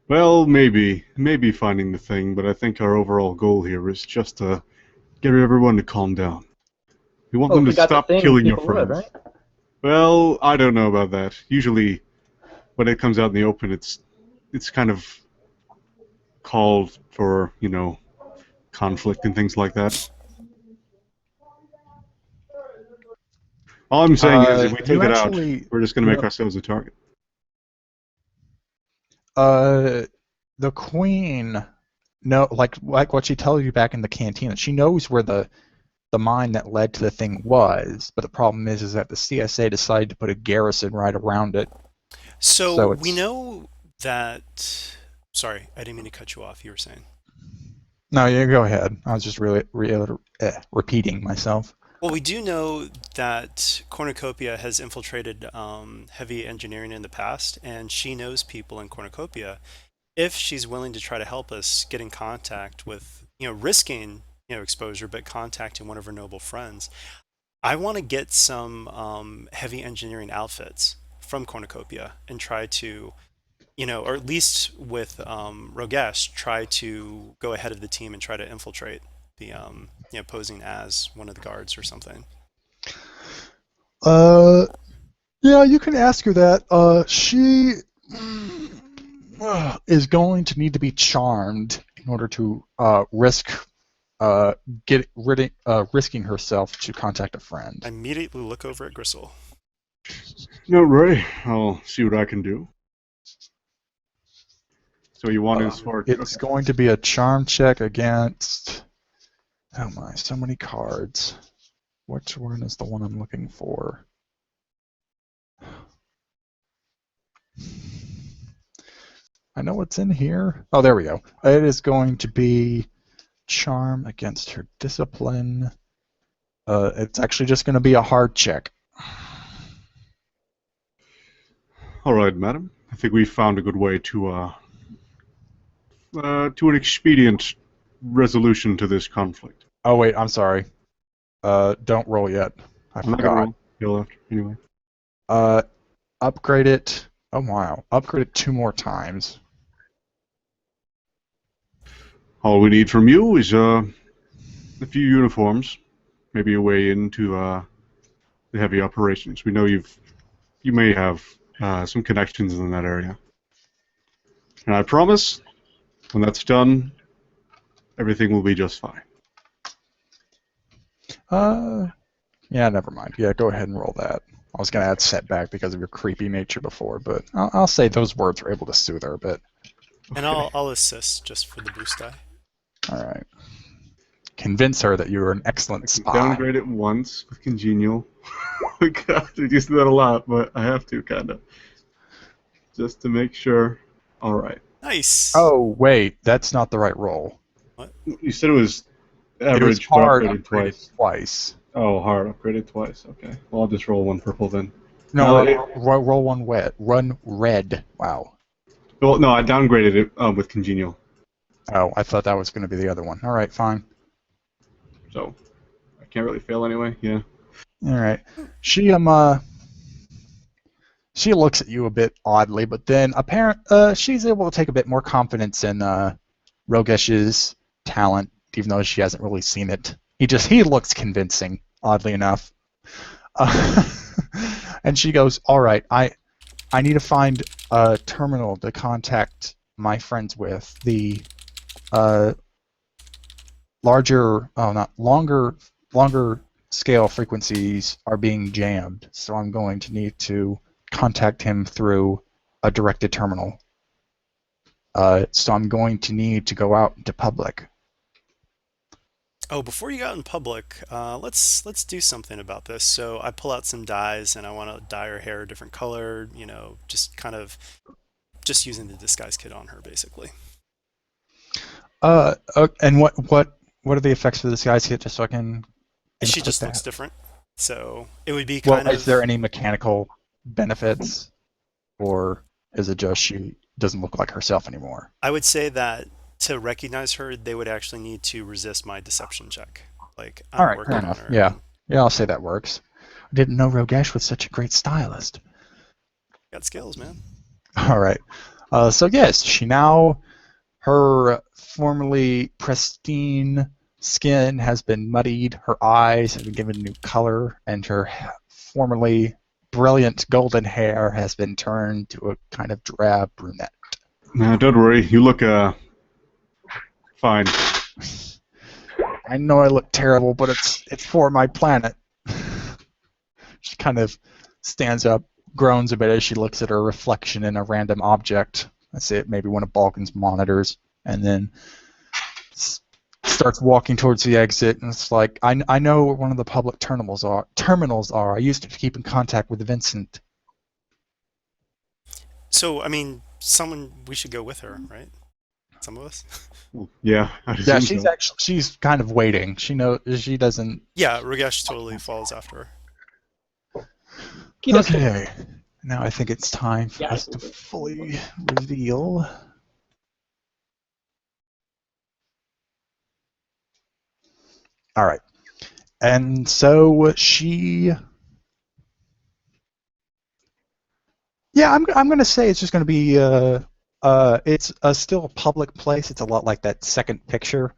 Well, maybe finding the thing, but I think our overall goal here is just to get everyone to calm down. We want them to stop killing your friends. Right? Well, I don't know about that. Usually, when it comes out in the open, it's kind of called for, conflict and things like that. All I'm saying is, if we take it out, we're just going to make ourselves a target. The queen, no, like what she tells you back in the cantina, she knows where the mine that led to the thing was, but the problem is that the CSA decided to put a garrison right around it. So we know that. Sorry, I didn't mean to cut you off. You were saying. No, yeah, go ahead. I was just really repeating myself. Well, we do know that Cornucopia has infiltrated heavy engineering in the past, and she knows people in Cornucopia. If she's willing to try to help us get in contact with, risking, exposure, but contacting one of her noble friends, I want to get some heavy engineering outfits from Cornucopia and try to, or at least with Rogesh, try to go ahead of the team and try to infiltrate the posing as one of the guards or something. Yeah, you can ask her that. She is going to need to be charmed in order to risking herself to contact a friend. I immediately look over at Gristle. No, Ray. I'll see what I can do. So you want as far? It's going to be a charm check against. Oh my, so many cards. Which one is the one I'm looking for? I know what's in here. Oh, there we go. It is going to be charm against her discipline. It's actually just going to be a hard check. All right, madam. I think we found a good way to an expedient resolution to this conflict. Oh wait, I'm sorry. Don't roll yet. I forgot. You'll have to anyway. Upgrade it. Oh wow. Upgrade it 2 more times. All we need from you is a few uniforms, maybe a way into the heavy operations. We know you may have some connections in that area, and I promise, when that's done, everything will be just fine. Yeah, never mind. Yeah, go ahead and roll that. I was gonna add setback because of your creepy nature before, but I'll say those words were able to soothe her a bit. And I'll assist just for the boost die. All right. Convince her that you're an excellent spy. Downgrade it once with congenial. Oh God, I use that a lot, but I have to kind of just to make sure. All right. Nice. Oh wait, that's not the right roll. What? You said it was average. It was hard upgraded twice. Oh, hard upgraded twice. Okay. Well, I'll just roll 1 purple then. No, roll 1 red. Run red. Wow. Well, no, I downgraded it with congenial. Oh, I thought that was going to be the other one. All right, fine. So I can't really fail anyway. Yeah. All right. She she looks at you a bit oddly, but then she's able to take a bit more confidence in Rogesh's talent, even though she hasn't really seen it. He looks convincing, oddly enough. And she goes, "All right, I need to find a terminal to contact my friends with. The longer scale frequencies are being jammed, so I'm going to need to contact him through a directed terminal. So I'm going to need to go out into public." Oh, before you go out in public, let's do something about this. So I pull out some dyes, and I want to dye her hair a different color. Just kind of just using the disguise kit on her, basically. And what are the effects for this guy's hit, just so I can She input just looks that? different. So it would be Well, kind is there of. any mechanical benefits, or is it just she doesn't look like herself anymore? I would say that to recognize her, they would actually need to resist my deception check. Like All I'm right, fair working on enough. her. Yeah, yeah, I'll say that works. I didn't know Rogesh was such a great stylist. Got skills, man. All right. So yes, her formerly pristine skin has been muddied, her eyes have been given new color, and her formerly brilliant golden hair has been turned to a kind of drab brunette. Nah, don't worry. You look fine. I know I look terrible, but it's for my planet. She kind of stands up, groans a bit as she looks at her reflection in a random object. I say it maybe one of Balkan's monitors, and then starts walking towards the exit. And it's like, I know where one of the public terminals are. I used to keep in contact with Vincent. So I mean, we should go with her, right? Some of us. Yeah, I'd Yeah, assume so. she's kind of waiting. She doesn't. Yeah, Ragesh totally follows after her. Okay. Now I think it's time for Yeah, us to fully reveal. All right. And so yeah, I'm going to say it's just going to be it's still a public place. It's a lot like that second picture.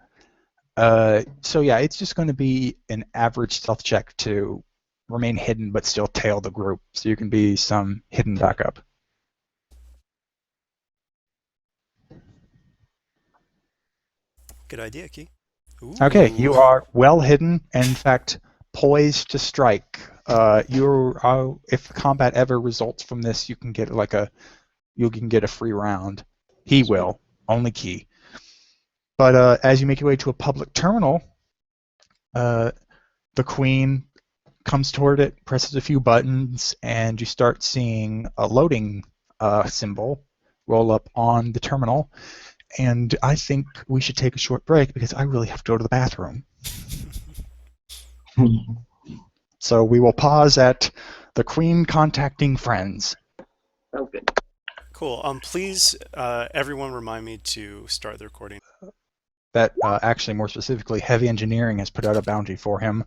So yeah, it's just going to be an average stealth check to remain hidden but still tail the group, so you can be some hidden backup. Good idea, Key. Ooh. Okay, you are well hidden, and in fact poised to strike. If combat ever results from this, you can get a free round. He will, only Key. But as you make your way to a public terminal, the Queen comes toward it, presses a few buttons, and you start seeing a loading symbol roll up on the terminal. And I think we should take a short break because I really have to go to the bathroom. So we will pause at the Queen contacting friends. Sounds good. Cool. Please, everyone, remind me to start the recording. That actually, more specifically, Heavy Engineering has put out a bounty for him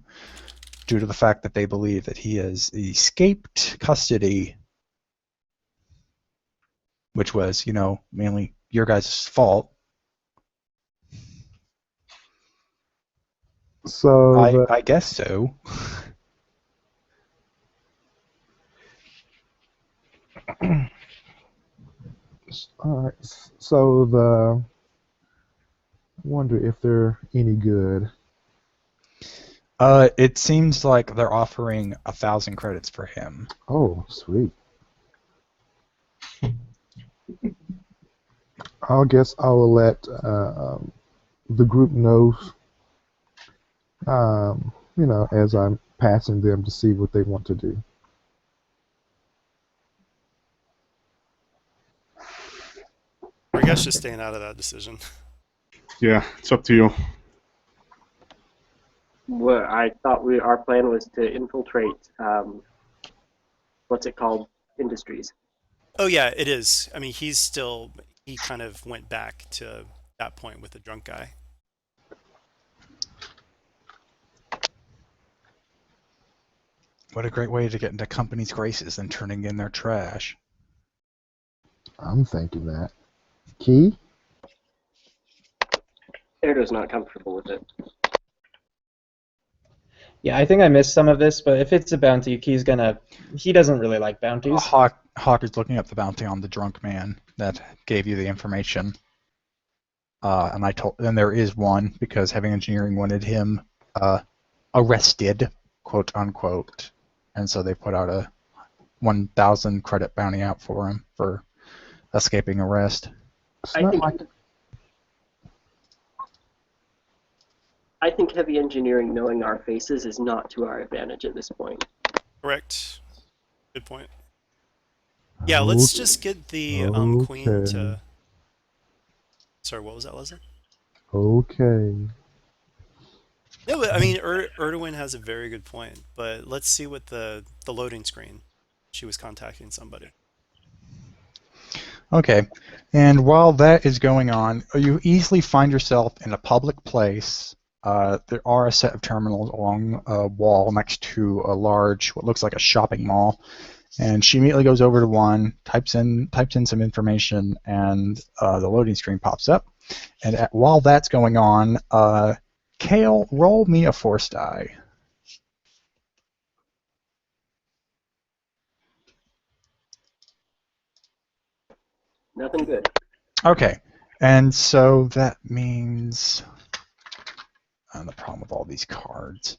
due to the fact that they believe that he has escaped custody, which was, mainly your guys' fault. So I guess so. all right. So I wonder if they're any good. It seems like they're offering 1,000 credits for him. Oh, sweet. I guess I will let the group know, as I'm passing them to see what they want to do. Ragesh is staying out of that decision. Yeah, it's up to you. Well, I thought our plan was to infiltrate, what's it called, industries. Oh yeah, it is. I mean, he kind of went back that point with the drunk guy. What a great way to get into company's graces than turning in their trash. I'm thinking that. Key? Erdo's not comfortable with it. Yeah, I think I missed some of this, but if it's a bounty, he doesn't really like bounties. Hawk is looking up the bounty on the drunk man that gave you the information. And there is one because Heavy Engineering wanted him arrested, quote unquote, and so they put out a 1,000 credit bounty out for him for escaping arrest. It's not like I think Heavy Engineering knowing our faces is not to our advantage at this point. Correct. Good point. Yeah, let's just get the queen to... Sorry, what was that, Leslie? Okay. No, I mean, Erdogan has a very good point, but let's see what the loading screen. She was contacting somebody. Okay, and while that is going on, you easily find yourself in a public place. There are a set of terminals along a wall next to a large, what looks like a shopping mall, and she immediately goes over to one, types in some information, and the loading screen pops up. And while that's going on, Kale, roll me a force die. Nothing good. Okay, and so that means the problem with all these cards.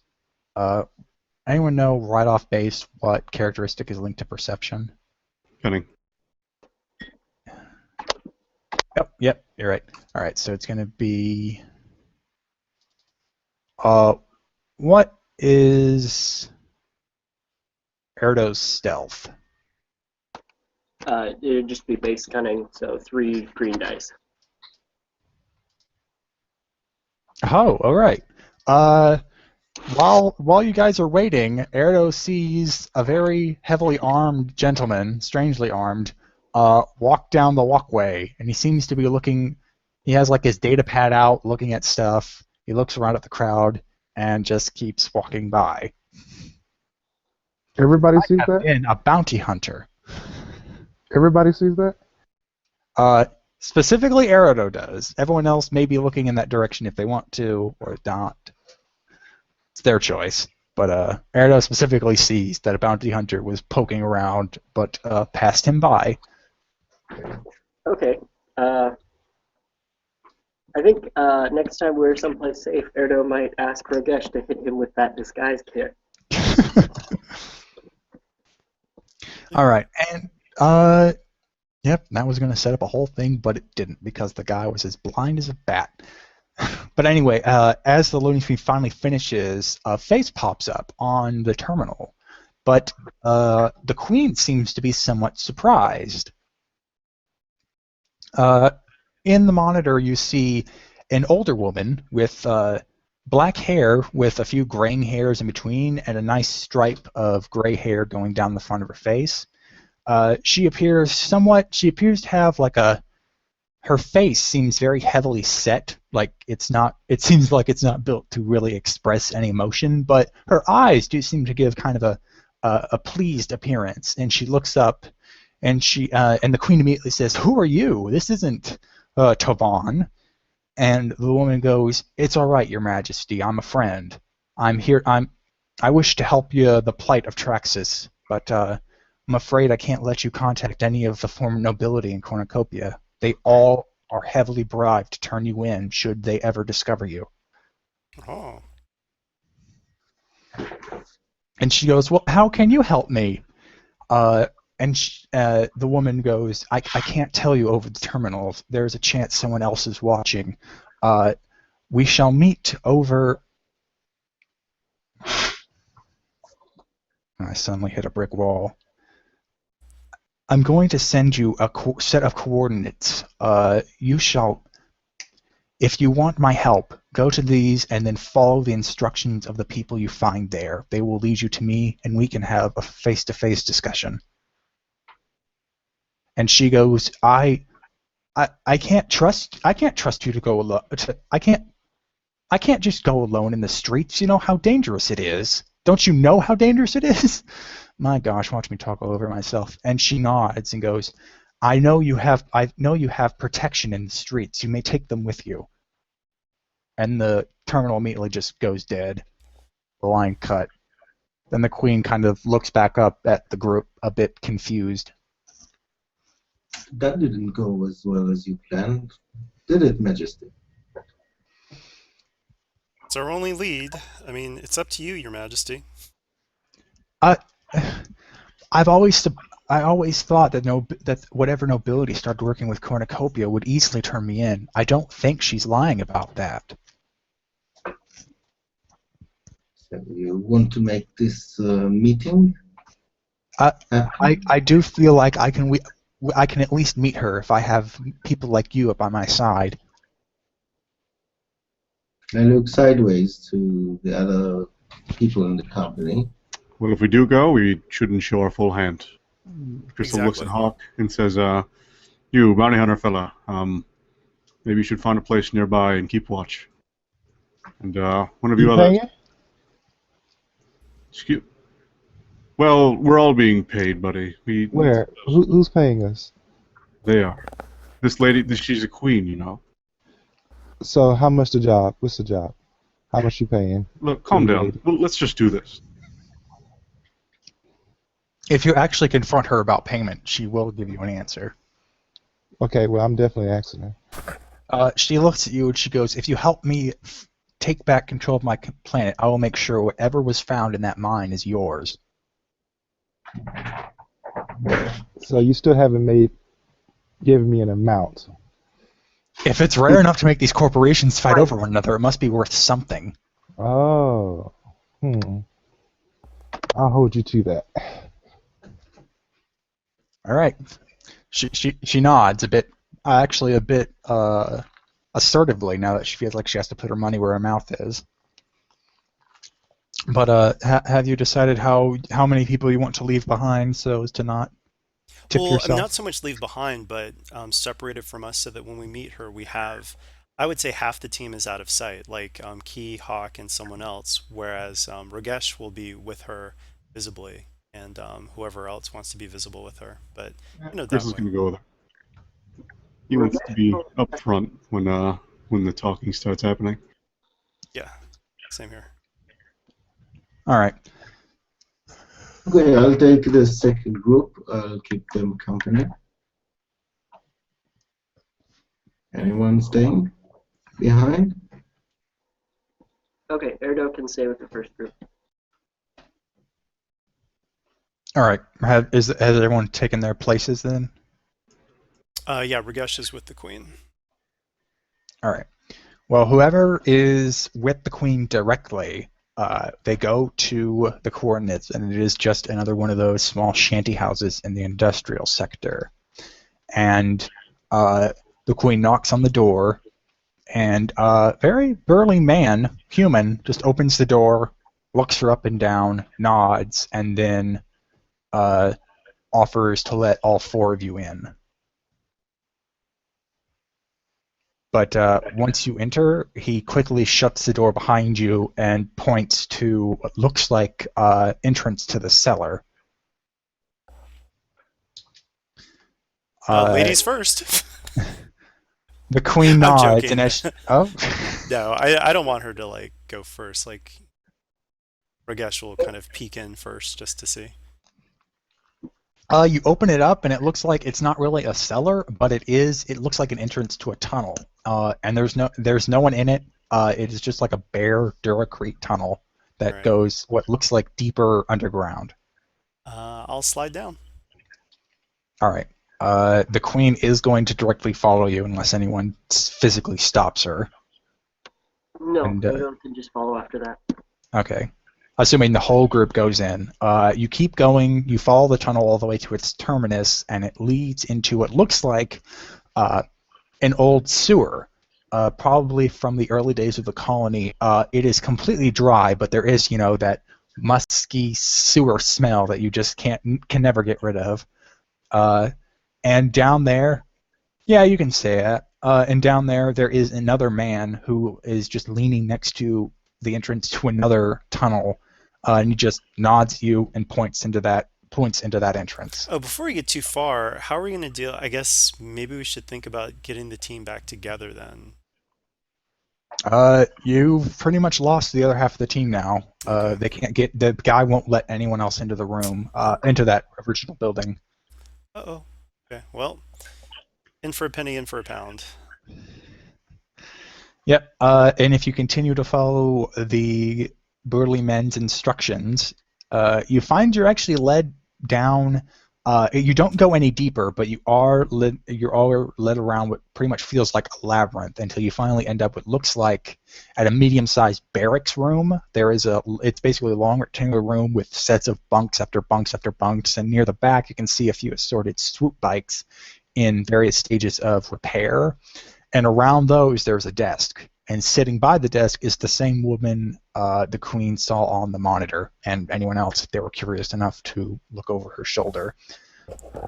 Anyone know right off base what characteristic is linked to perception? Cunning. Yep, you're right. All right, so it's going to be. What is Erdo's stealth? It would just be base cunning, so 3 green dice. Oh, all right. While you guys are waiting, Erdo sees a very heavily armed gentleman, strangely armed, walk down the walkway, and he seems to be looking. He has like his data pad out, looking at stuff. He looks around at the crowd and just keeps walking by. Everybody sees I have that? been a bounty hunter. Everybody sees that? Specifically, Erdo does. Everyone else may be looking in that direction if they want to or not. It's their choice. But Erdo specifically sees that a bounty hunter was poking around, but passed him by. Okay. I think next time we're someplace safe, Erdo might ask Ragesh to hit him with that disguise kit. All right, and yep, that was going to set up a whole thing, but it didn't because the guy was as blind as a bat. But anyway, as the loading screen finally finishes, a face pops up on the terminal, but the queen seems to be somewhat surprised. In the monitor, you see an older woman with black hair with a few graying hairs in between and a nice stripe of gray hair going down the front of her face. She appears to have like her face seems very heavily set, like it seems like it's not built to really express any emotion, but her eyes do seem to give kind of a pleased appearance, and she looks up and the queen immediately says, "Who are you? This isn't Tovan." And the woman goes, "It's all right, Your Majesty. I'm a friend. I'm here. I wish to help you the plight of Traxus, but I'm afraid I can't let you contact any of the former nobility in Cornucopia. They all are heavily bribed to turn you in should they ever discover you." Oh. And she goes, "Well, how can you help me?" The woman goes, I can't tell you over the terminal. There's a chance someone else is watching. We shall meet over... I suddenly hit a brick wall. I'm going to send you a set of coordinates. You shall... If you want my help, go to these and then follow the instructions of the people you find there. They will lead you to me, and we can have a face-to-face discussion. And she goes, I I can't trust you to go alone. I can't just go alone in the streets. You know how dangerous it is. Don't you know how dangerous it is? My gosh, watch me talk all over myself. And she nods and goes, I know you have protection in the streets. You may take them with you. And the terminal immediately just goes dead. The line cut. Then the queen kind of looks back up at the group, a bit confused. That didn't go as well as you planned, did it, Majesty? It's our only lead. I mean, it's up to you, Your Majesty. I always thought that whatever nobility started working with Cornucopia would easily turn me in. I don't think she's lying about that. So you want to make this meeting? I do feel like I can at least meet her if I have people like you up on my side. I look sideways to the other people in the company. Well, if we do go, we shouldn't show our full hand. Crystal looks at Exactly. Hawk and says, you, bounty hunter fella, maybe you should find a place nearby and keep watch. And one of you You others... paying? Excuse... Well, we're all being paid, buddy. Where? Who's paying us? They are. This lady, she's a queen, you know. So how much the job? What's the job? How much you paying? Look, calm Queen down. lady. Well, let's just do this. If you actually confront her about payment, she will give you an answer. Okay, well I'm definitely asking her. She looks at you and she goes, if you help me take back control of my planet, I will make sure whatever was found in that mine is yours. So you still haven't given me an amount. If it's rare enough to make these corporations fight over one another, it must be worth something. Oh. I'll hold you to that. All right. She nods a bit, actually a bit assertively now that she feels like she has to put her money where her mouth is. But have you decided how many people you want to leave behind so as to not tip Well, I mean, yourself? not so much leave behind, but separated from us so that when we meet her, we have, I would say half the team is out of sight, like Key, Hawk, and someone else, whereas Ragesh will be with her visibly, and whoever else wants to be visible with her. But, that Chris is way. going to go there. He wants to be up front when the talking starts happening. Yeah, same here. All right. Okay, I'll take the second group. I'll keep them company. Anyone staying behind? Okay, Erdo can stay with the first group. All right. Has everyone taken their places then? Yeah, Ragesh is with the queen. All right. Well, whoever is with the queen directly, they go to the coordinates, and it is just another one of those small shanty houses in the industrial sector. And the queen knocks on the door, and a very burly man, human, just opens the door, looks her up and down, nods, and then offers to let all four of you in. But once you enter, he quickly shuts the door behind you and points to what looks like entrance to the cellar. Ladies first. The queen I'm nods, joking. and oh, No, I don't want her to go first. Ragesh will kind of peek in first just to see. you open it up, and it looks like it's not really a cellar, but it is. It looks like an entrance to a tunnel, and there's no one in it. It is just like a bare Duracrete tunnel that Right. goes what looks like deeper underground. I'll slide down. All right. The queen is going to directly follow you unless anyone physically stops her. No, And, Erdo can just follow after that. Okay. Assuming the whole group goes in. You keep going, you follow the tunnel all the way to its terminus, and it leads into what looks like an old sewer, probably from the early days of the colony. It is completely dry, but there is, that musky sewer smell that you just can never get rid of. And down there Yeah, you can say that. And down there is another man who is just leaning next to the entrance to another tunnel, and he just nods at you and points into that entrance. Oh, before we get too far, how are we going to deal? I guess maybe we should think about getting the team back together then. You've pretty much lost the other half of the team now. Okay. They can't get the guy won't let anyone else into the room, into that original building. Uh-oh. Okay. Well, in for a penny, in for a pound. Yep. And if you continue to follow the burly men's instructions, you find you're actually led down. You don't go any deeper, but you're led around what pretty much feels like a labyrinth until you finally end up what looks like at a medium-sized barracks room. It's basically a long rectangular room with sets of bunks after bunks after bunks, and near the back you can see a few assorted swoop bikes in various stages of repair. And around those, there's a desk. And sitting by the desk is the same woman the Queen saw on the monitor, and anyone else if they were curious enough to look over her shoulder.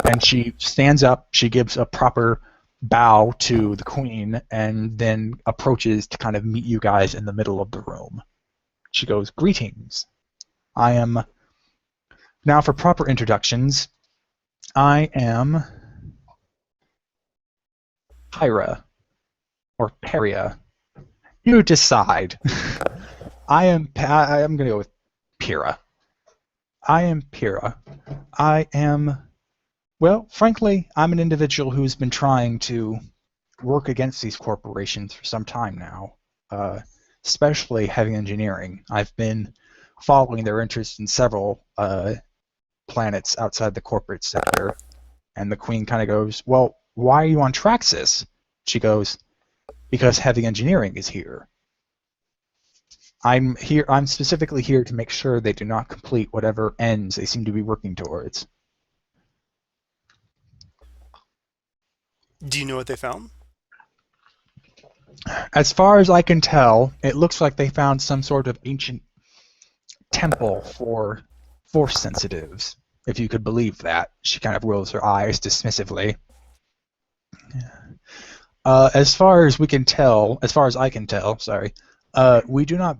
And she stands up, she gives a proper bow to the Queen, and then approaches to kind of meet you guys in the middle of the room. She goes, "Greetings. I am..." Now for proper introductions, I am Pyra, or Peria. You decide. I'm going to go with Pyrrha. I am Pyrrha. Well, frankly, I'm an individual who's been trying to work against these corporations for some time now, especially heavy engineering. I've been following their interests in several planets outside the corporate sector, and the Queen kind of goes, "Well, why are you on Traxus?" She goes, "Because heavy engineering is here. I'm specifically here to make sure they do not complete whatever ends they seem to be working towards." Do you know what they found? As far as I can tell, it looks like they found some sort of ancient temple for force sensitives, if you could believe that. She kind of rolls her eyes dismissively. As far as I can tell, sorry, we do not.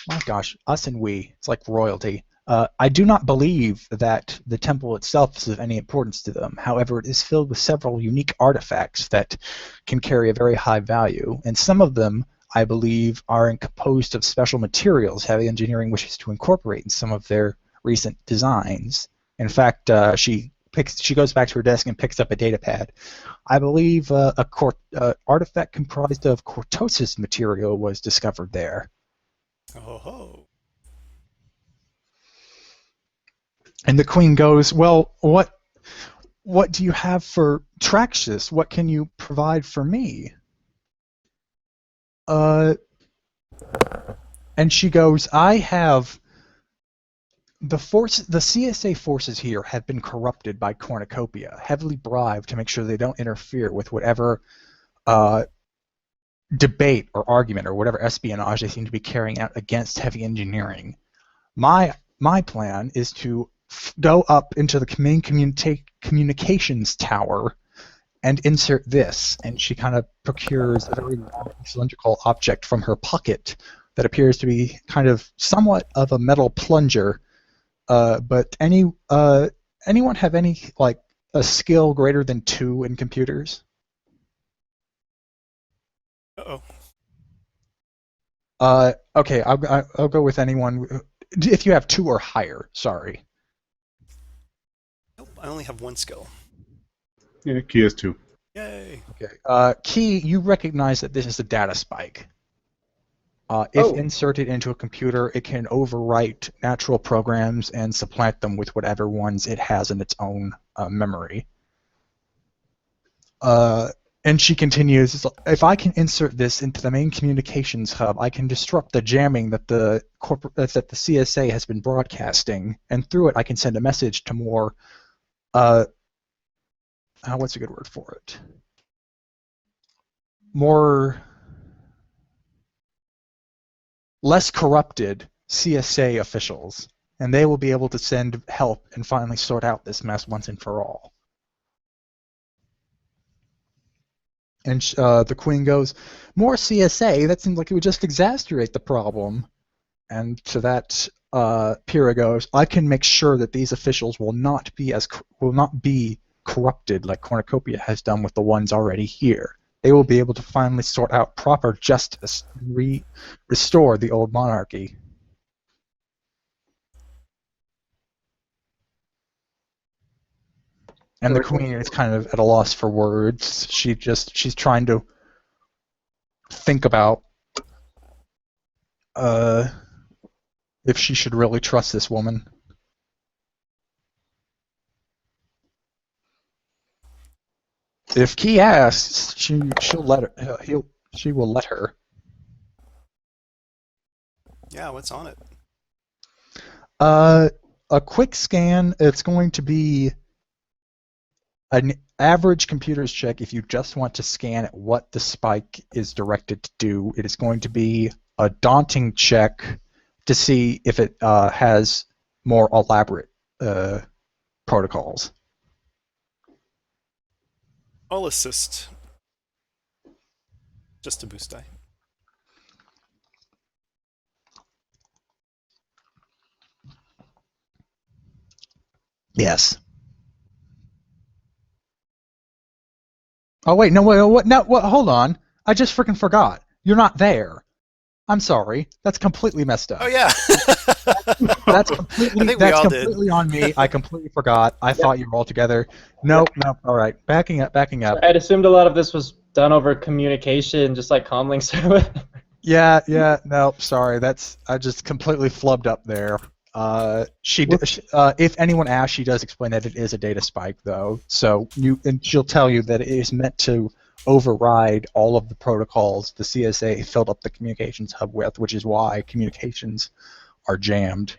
My gosh, us and we. It's like royalty. I do not believe that the temple itself is of any importance to them. However, it is filled with several unique artifacts that can carry a very high value, and some of them, I believe, are composed of special materials heavy engineering wishes to incorporate in some of their recent designs. In fact, she goes back to her desk and picks up a data pad. I believe artifact comprised of cortosis material was discovered there. Oh ho. And the Queen goes, "Well, what do you have for Traxus? What can you provide for me?" And she goes, "I have the CSA forces here have been corrupted by cornucopia, heavily bribed to make sure they don't interfere with whatever debate or argument or whatever espionage they seem to be carrying out against heavy engineering. My plan is to go up into the main communications tower and insert this." And she kind of procures a very long cylindrical object from her pocket that appears to be kind of somewhat of a metal plunger. But anyone have any like a skill greater than 2 in computers? Uh-oh. Okay, I'll go with anyone if you have 2 or higher. Sorry. Nope, I only have one skill. Yeah, Key has 2. Yay. Okay. Key, you recognize that this is a data spike. If inserted into a computer, it can overwrite natural programs and supplant them with whatever ones it has in its own memory. And she continues, "If I can insert this into the main communications hub, I can disrupt the jamming that the CSA has been broadcasting, and through it I can send a message to more, what's a good word for it? Less corrupted CSA officials, and they will be able to send help and finally sort out this mess once and for all." And the queen goes, "More CSA? That seems like it would just exacerbate the problem." And to that, Pyrrha goes, "I can make sure that these officials will not be corrupted like Cornucopia has done with the ones already here. They will be able to finally sort out proper justice, restore the old monarchy." And the queen is kind of at a loss for words. She's trying to think about if she should really trust this woman. If Key asks, she will let her. Yeah, what's on it? A quick scan. It's going to be an average computer's check if you just want to scan what the spike is directed to do. It is going to be a daunting check to see if it has more elaborate protocols. I'll assist. Just to boost die. Yes. Oh wait, no, wait, what? No, what? Hold on. I just freaking forgot. You're not there. I'm sorry. That's completely messed up. Oh yeah. That's I completely think we all did. on me. I completely forgot. I thought you were all together. Nope. All right. Backing up. I'd assumed a lot of this was done over communication, just like comlink service. Yeah. No, sorry. I just completely flubbed up there. If anyone asks, she does explain that it is a data spike, though. So she'll tell you that it is meant to override all of the protocols the CSA filled up the communications hub with, which is why communications are jammed,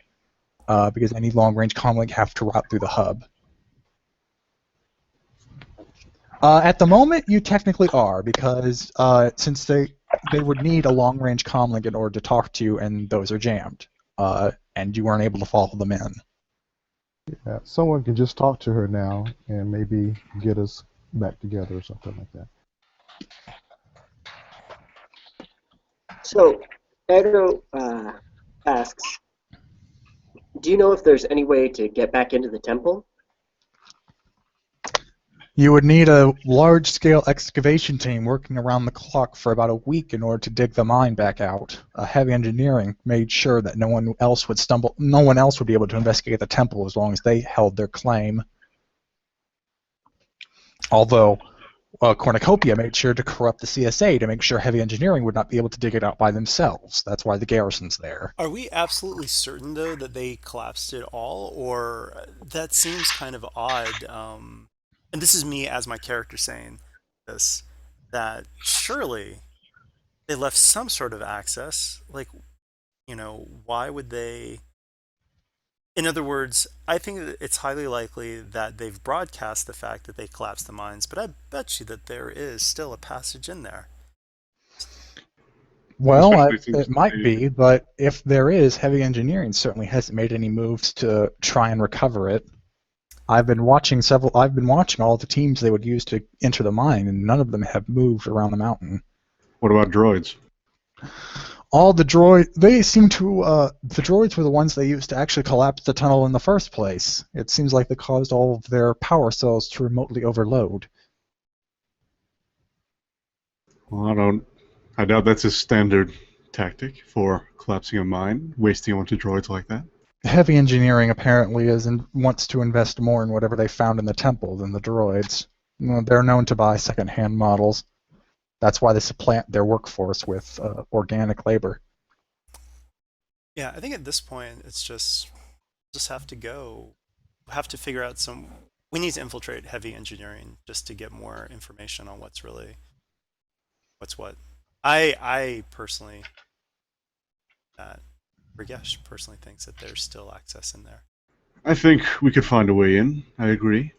because any long-range comlink have to route through the hub. At the moment, you technically are, because since they would need a long-range comlink in order to talk to you, and those are jammed, and you weren't able to follow them in. Yeah, someone can just talk to her now and maybe get us back together or something like that. So, Edo asks, do you know if there's any way to get back into the temple? You would need a large-scale excavation team working around the clock for about a week in order to dig the mine back out. Heavy engineering made sure that no one else would be able to investigate the temple as long as they held their claim. Although Cornucopia made sure to corrupt the CSA to make sure heavy engineering would not be able to dig it out by themselves. That's why the garrison's there. Are we absolutely certain though that they collapsed it all, or that seems kind of odd? And this is me as my character saying this, that surely they left some sort of access. Like, why would they? In other words, I think that it's highly likely that they've broadcast the fact that they collapsed the mines, but I bet you that there is still a passage in there. Well, it might be, but if there is, heavy engineering certainly hasn't made any moves to try and recover it. I've been watching all the teams they would use to enter the mine, and none of them have moved around the mountain. What about droids? All the the droids were the ones they used to actually collapse the tunnel in the first place. It seems like they caused all of their power cells to remotely overload. Well, I doubt that's a standard tactic for collapsing a mine, wasting a bunch of droids like that. Heavy engineering apparently wants to invest more in whatever they found in the temple than the droids. They're known to buy second-hand models. That's why they supplant their workforce with organic labor. Yeah, I think at this point it's just have to figure out we need to infiltrate heavy engineering just to get more information on what's what. I personally, Ragesh personally thinks that there's still access in there. I think we could find a way in. I agree.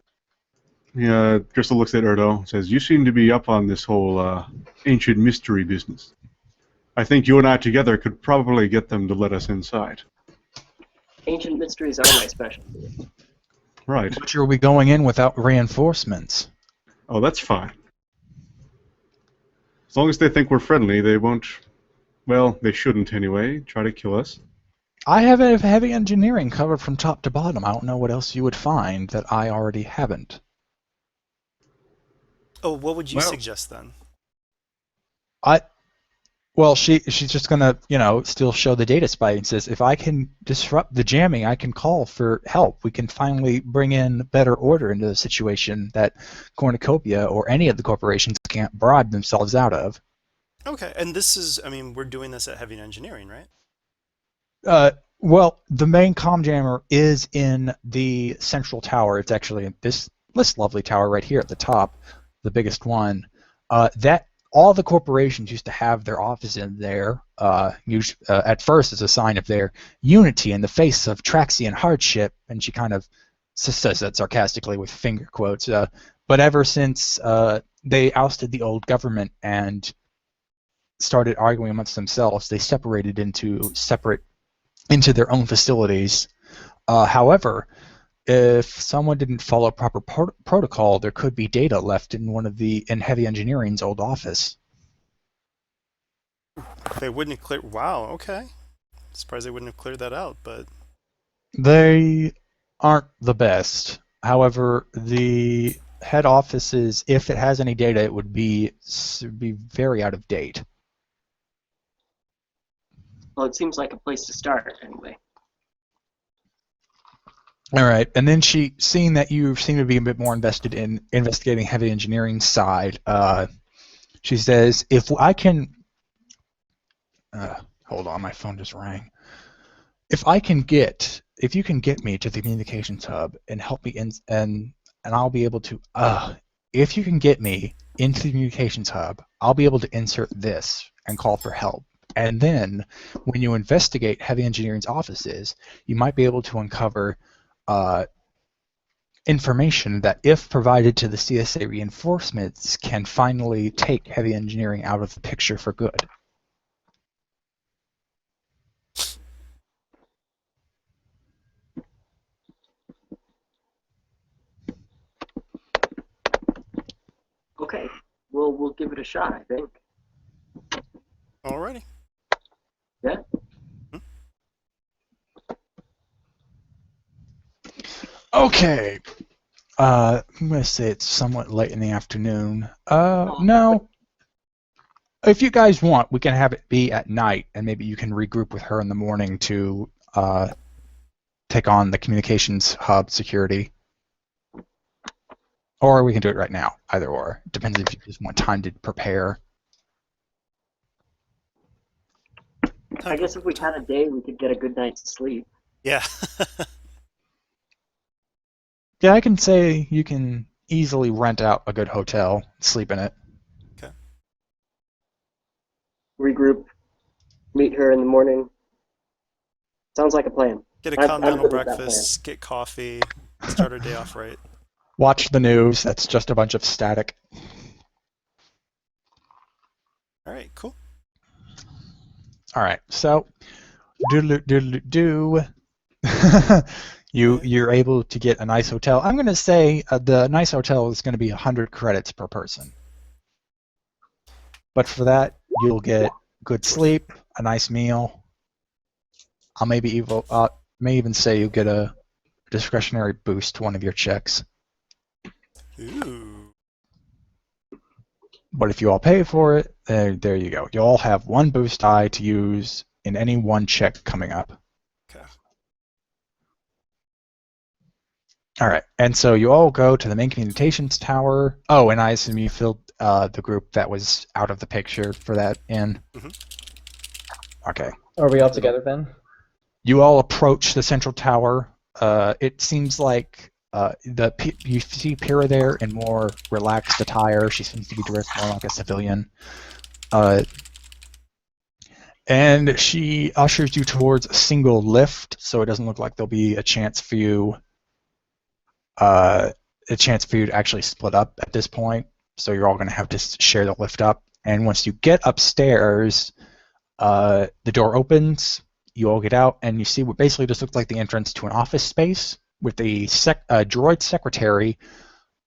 Yeah, Crystal looks at Erdo and says, "You seem to be up on this whole ancient mystery business. I think you and I together could probably get them to let us inside." Ancient mysteries are my specialty. Right. But are we going in without reinforcements? Oh, that's fine. As long as they think we're friendly, they won't. Well, they shouldn't anyway. Try to kill us. I have a heavy engineering covered from top to bottom. I don't know what else you would find that I already haven't. Oh, what would you Well, suggest then? Well, she's just gonna, still show the data spike and says, if I can disrupt the jamming, I can call for help. We can finally bring in better order into the situation that Cornucopia or any of the corporations can't bribe themselves out of. Okay, and this is, I mean, we're doing this at Heavy Engineering, right? Well, the main comm jammer is in the central tower. It's actually in this lovely tower right here at the top, the biggest one. That all the corporations used to have their office in there. At first, as a sign of their unity in the face of Traxian hardship, and she kind of says that sarcastically with finger quotes. But ever since they ousted the old government and started arguing amongst themselves, they separated into their own facilities. However, if someone didn't follow proper protocol, there could be data left in Heavy Engineering's old office. They wouldn't have cleared. Wow. Okay. Surprised they wouldn't have cleared that out, but They aren't the best. However, the head offices, if it has any data, it would be very out of date. Well, it seems like a place to start, anyway. All right, and then seeing that you seem to be a bit more invested in investigating Heavy Engineering side, she says, if I can... hold on, my phone just rang. If you can get me to the communications hub and help me and I'll be able to... if you can get me into the communications hub, I'll be able to insert this and call for help. And then, when you investigate Heavy Engineering's offices, you might be able to uncover information that, if provided to the CSA reinforcements, can finally take Heavy Engineering out of the picture for good. Okay, well, we'll give it a shot, I think. alrighty. Yeah? Okay. I'm going to say it's somewhat late in the afternoon. No. If you guys want, we can have it be at night, and maybe you can regroup with her in the morning to take on the communications hub security. Or we can do it right now. Either or. Depends if you just want time to prepare. I guess if we had a day, we could get a good night's sleep. Yeah. Yeah, I can say you can easily rent out a good hotel, sleep in it. Okay. Regroup, meet her in the morning. Sounds like a plan. Get a I'm continental good with that breakfast, get coffee, start our day off right. Watch the news. That's just a bunch of static. Alright, cool. All right, so do. You're able to get a nice hotel. I'm going to say the nice hotel is going to be 100 credits per person. But for that, you'll get good sleep, a nice meal. I'll may even say you'll get a discretionary boost to one of your checks. Ooh. But if you all pay for it, there you go. You all have one boost die to use in any one check coming up. Okay. All right, and so you all go to the main communications tower. Oh, and I assume you filled the group that was out of the picture for that in. Mm-hmm. Okay. Are we all together then? You all approach the central tower. It seems like you see Pyrrha there in more relaxed attire. She seems to be dressed more like a civilian. And she ushers you towards a single lift, so it doesn't look like there'll be a chance for you to actually split up at this point. So you're all going to have to share the lift up. And once you get upstairs, the door opens. You all get out, and you see what basically just looks like the entrance to an office space with a droid secretary.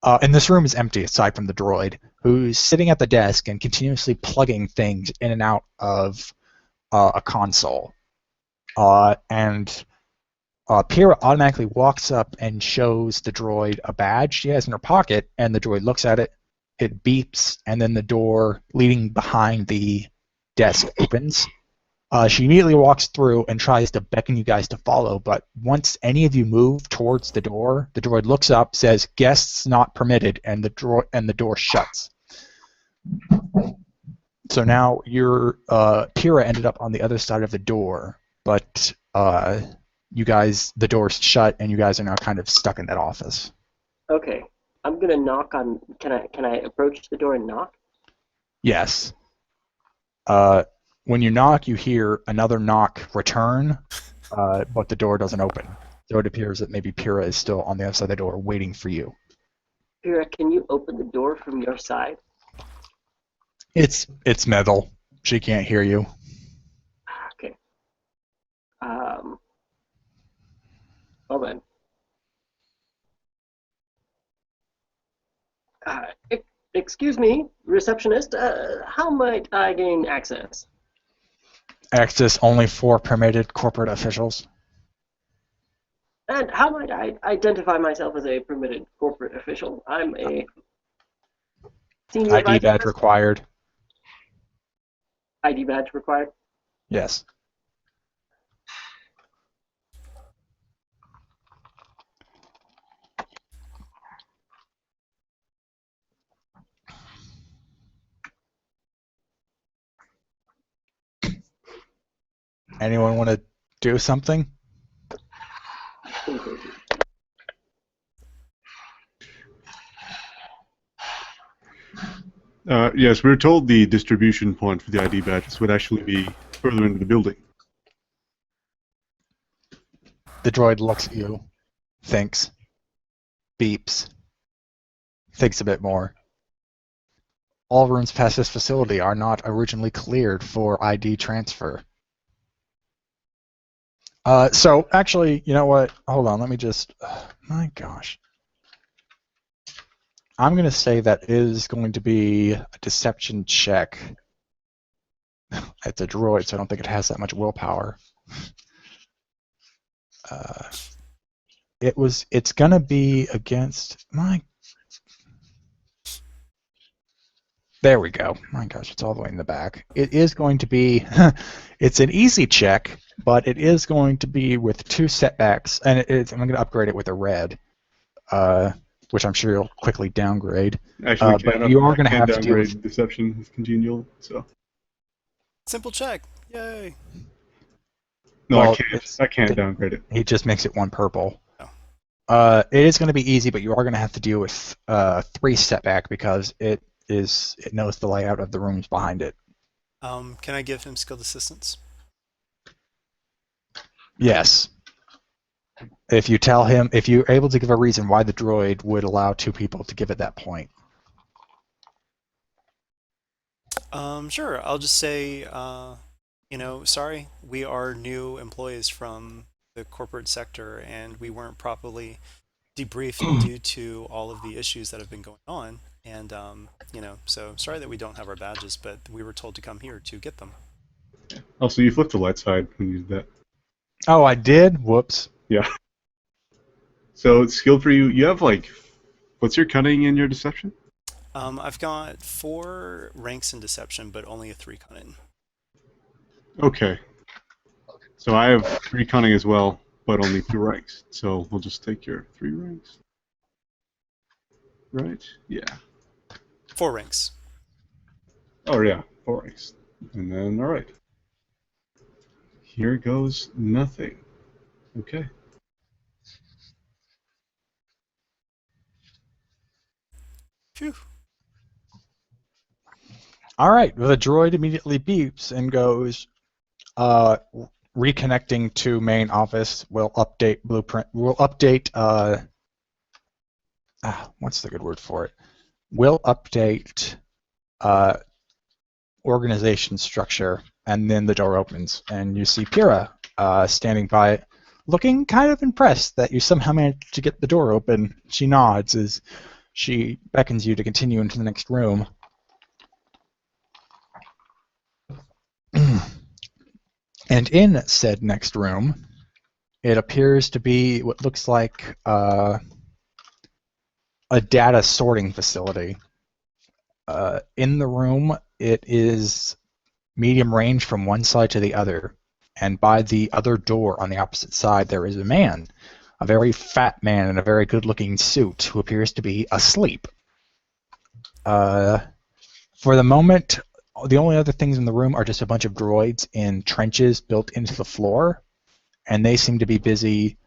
And this room is empty aside from the droid. who's sitting at the desk and continuously plugging things in and out of a console. And Pyrrha automatically walks up and shows the droid a badge she has in her pocket, and the droid looks at it, it beeps, and then the door leading behind the desk opens. She immediately walks through and tries to beckon you guys to follow, but once any of you move towards the droid looks up, says, "Guests not permitted," and the door shuts. So now Pyrrha ended up on the other side of the door, but you guys, the door's shut, and you guys are now kind of stuck in that office. Okay, I'm gonna knock on. Can I approach the door and knock? Yes. When you knock, you hear another knock return, but the door doesn't open. So it appears that maybe Pyrrha is still on the other side of the door waiting for you. Pyrrha, can you open the door from your side? It's metal. She can't hear you. Okay. Well then. Excuse me, receptionist. How might I gain access? Access only for permitted corporate officials. And how might I identify myself as a permitted corporate official? I'm a senior ID vice badge president. required. ID badge required. Yes. Anyone want to do something? Yes, we were told the distribution point for the ID badges would actually be further into the building. The droid looks at you, thinks, beeps, thinks a bit more. All rooms past this facility are not originally cleared for ID transfer. So, actually, you know what? Hold on, let me just... my gosh. I'm going to say that is going to be a deception check. It's a droid, so I don't think it has that much willpower. It's going to be against... There we go. My gosh, it's all the way in the back. It is going to be... it's an easy check, but it is going to be with 2 setbacks, and I'm going to upgrade it with a red, which I'm sure you'll quickly downgrade. Actually, but you are going to have to deal downgrade with... deception with congenial. So Simple check. Yay. no, Well, I can't downgrade it. He just makes it 1 purple. Oh. It is going to be easy, but you are going to have to deal with 3 setback because it knows the layout of the rooms behind it. Can I give him skilled assistance? Yes. If you're able to give a reason why the droid would allow 2 people to give at that point. Sure. I'll just say, sorry, we are new employees from the corporate sector, and we weren't properly debriefed due to all of the issues that have been going on. And, so sorry that we don't have our badges, but we were told to come here to get them. Also, you flipped the light side when you did that. Oh, I did? Whoops. Yeah. So, skill for you, you have what's your cunning and your deception? I've got 4 ranks in deception, but only a 3 cunning. Okay. So I have 3 cunning as well, but only 2 ranks. So we'll just take your 3 ranks. Right? Yeah. 4 ranks. Oh yeah, 4 ranks. And then, alright. Here goes nothing. Okay. Phew. All right. Well, the droid immediately beeps and goes, reconnecting to main office. We'll update blueprint. We'll update, what's the good word for it? We'll update organization structure, and then the door opens, and you see Pyrrha standing by it, looking kind of impressed that you somehow managed to get the door open. She nods as She beckons you to continue into the next room. And in said next room, it appears to be what looks like a data sorting facility. In the room, it is medium range from one side to the other. And by the other door on the opposite side, there is a man, a very fat man in a very good-looking suit who appears to be asleep. For the moment, the only other things in the room are just a bunch of droids in trenches built into the floor, and they seem to be busy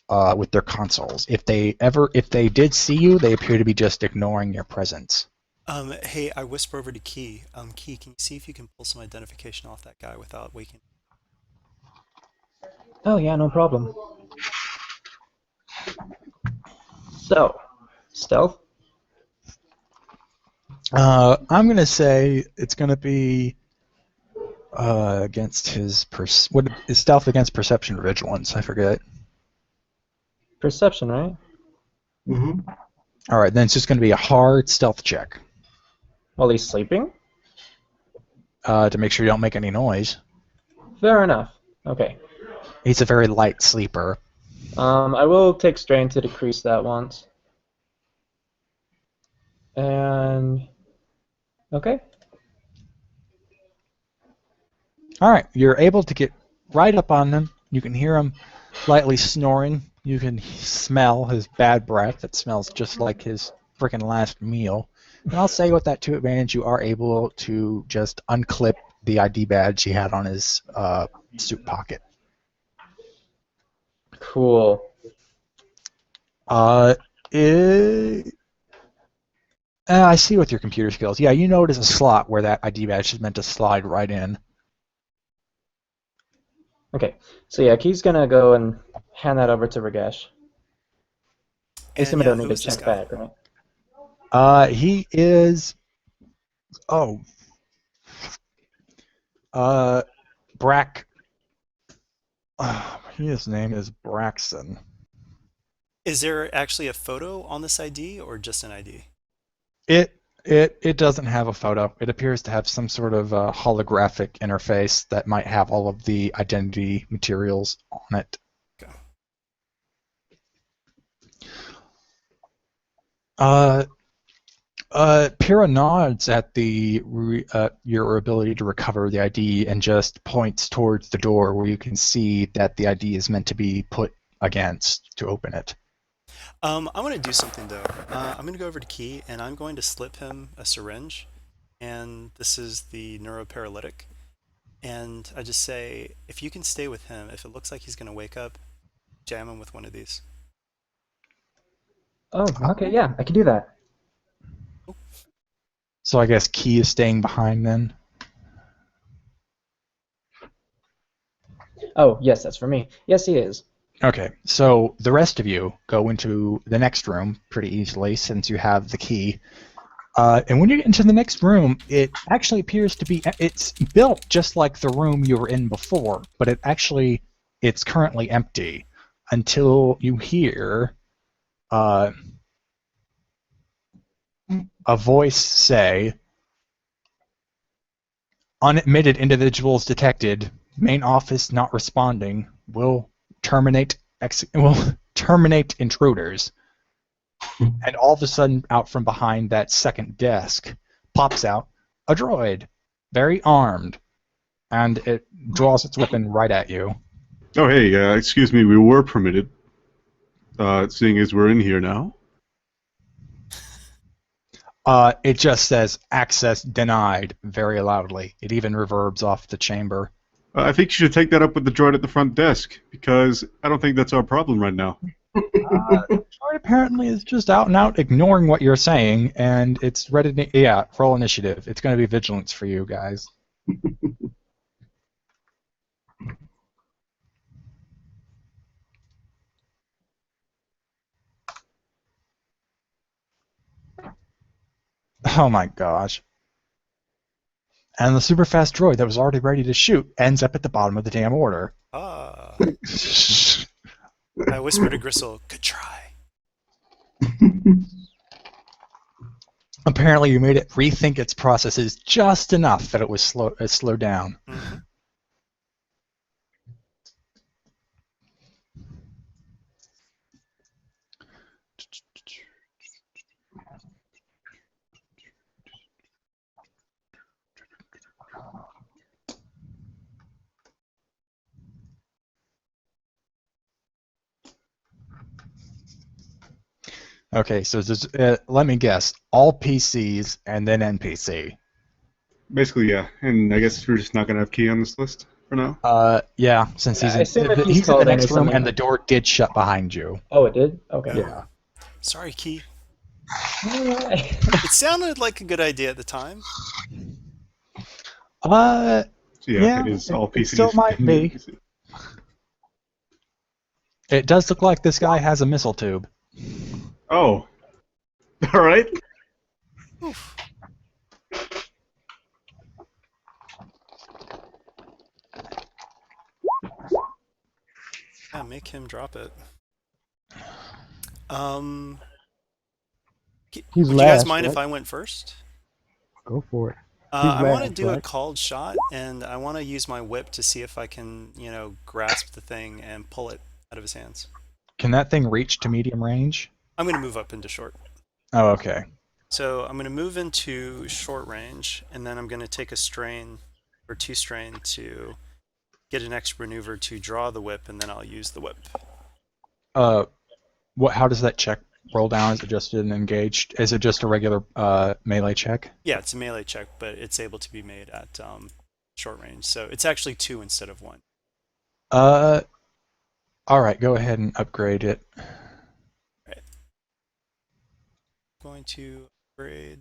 with their consoles. If they did see you, they appear to be just ignoring your presence. Hey, I whisper over to Key. Key, can you see if you can pull some identification off that guy without waking? Oh yeah, no problem. So, stealth? I'm going to say it's going to be against his what is stealth against perception or vigilance? I forget. Perception, right? Mm-hmm. All right, then it's just going to be a hard stealth check While he's sleeping? to make sure you don't make any noise. Fair enough. Okay. He's a very light sleeper. I will take strain to decrease that once. And... okay. All right, you're able to get right up on them. You can hear him lightly snoring. You can smell his bad breath. It smells just like his freaking last meal. And I'll say with that 2 advantage, you are able to just unclip the ID badge he had on his suit pocket. Cool. I see with your computer skills. Yeah, you know it is a slot where that ID badge is meant to slide right in. Okay. So yeah, Key's gonna go and hand that over to Ragesh. I assume I yeah, don't need who to is this check guy? back, right? He is... oh. Brack... his name is Braxton. Is there actually a photo on this ID or just an ID? It doesn't have a photo. It appears to have some sort of holographic interface that might have all of the identity materials on it. Okay. Pyrrha nods at your ability to recover the ID and just points towards the door where you can see that the ID is meant to be put against to open it. I want to do something though. I'm going to go over to Key and I'm going to slip him a syringe. And this is the neuroparalytic. And I just say, if you can stay with him, if it looks like he's going to wake up, jam him with one of these. Oh, okay, yeah, I can do that. So I guess Key is staying behind then. Oh, yes, that's for me. Yes, he is. Okay, so the rest of you go into the next room pretty easily since you have the key. And when you get into the next room, it actually appears to be, it's built just like the room you were in before, but it's currently empty until you hear a voice say, "Unadmitted individuals detected. Main office not responding. Will terminate intruders." And all of a sudden, out from behind that second desk, pops out a droid, very armed, and it draws its weapon right at you. Oh, hey, excuse me, we were permitted, seeing as we're in here now. It just says "access denied" very loudly. It even reverbs off the chamber. I think you should take that up with the droid at the front desk, because I don't think that's our problem right now. Droid apparently is just out and out ignoring what you're saying, and it's ready to, yeah, roll initiative. It's going to be vigilance for you guys. Oh my gosh. And the super fast droid that was already ready to shoot ends up at the bottom of the damn order. Ah. I whisper to Gristle, good try. Apparently, you made it rethink its processes just enough that it was slowed down. Mhm. Okay, so let me guess. All PCs and then NPC. Basically, yeah. And I guess we're just not gonna have Key on this list for now. Yeah, since I assume if he's he's in the called in or next room something. and the door did shut behind you. Oh, it did? Okay. Yeah. Sorry, Key. Alright. It sounded like a good idea at the time. Uh, So yeah, yeah, it is all it still PCs might and be. NPC. It does look like this guy has a missile tube. Oh, all right. Oof. Yeah, make him drop it. Um, He's would you guys last, mind right? if I went first? Go for it. He's I want to last, do a right? called shot, and I want to use my whip to see if I can, grasp the thing and pull it out of his hands. Can that thing reach to medium range? I'm going to move up into short. Oh, okay. So I'm going to move into short range, and then I'm going to take a strain or 2 strain to get an extra maneuver to draw the whip, and then I'll use the whip. How does that check roll down? Is it just an engaged? Is it just a regular melee check? Yeah, it's a melee check, but it's able to be made at short range. So it's actually 2 instead of 1. All right. Go ahead and upgrade it. Right. Going to upgrade,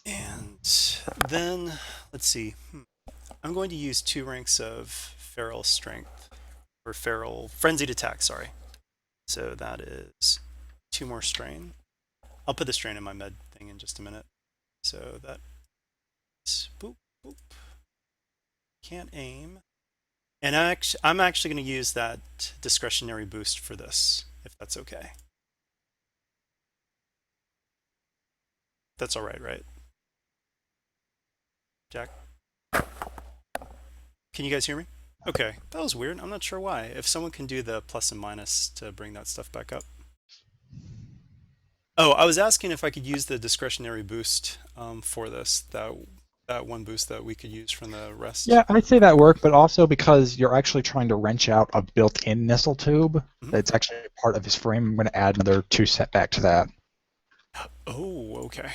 and then let's see. I'm going to use 2 ranks of feral strength or feral frenzied attack. Sorry. So that is 2 more strain. I'll put the strain in my med thing in just a minute. So that's boop boop. Can't aim. And I'm actually going to use that discretionary boost for this, if that's okay. That's all right, right? Jack? Can you guys hear me? Okay, that was weird. I'm not sure why. If someone can do the plus and minus to bring that stuff back up. Oh, I was asking if I could use the discretionary boost for this. That one boost that we could use from the rest. Yeah, I'd say that worked, but also because you're actually trying to wrench out a built-in missile tube that's actually part of his frame, I'm going to add another 2 setback to that. Oh, okay.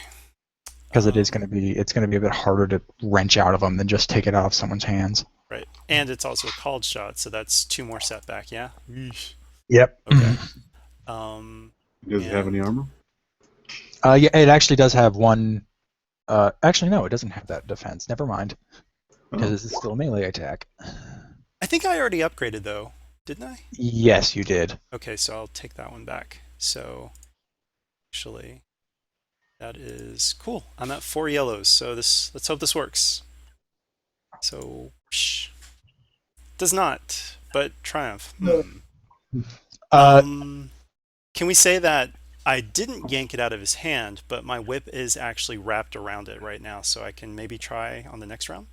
Because it's going to be a bit harder to wrench out of them than just take it out of someone's hands. Right, and it's also a called shot, so that's 2 more setback. Yeah. Yep. Okay. Does it have any armor? Yeah, it actually does have one. Actually, no, it doesn't have that defense. Never mind, because this is still a melee attack. I think I already upgraded though, didn't I? Yes, you did. Okay, so I'll take that one back. So actually, that is cool. I'm at 4 yellows, so let's hope this works. So does not, but triumph. Can we say that I didn't yank it out of his hand, but my whip is actually wrapped around it right now, so I can maybe try on the next round?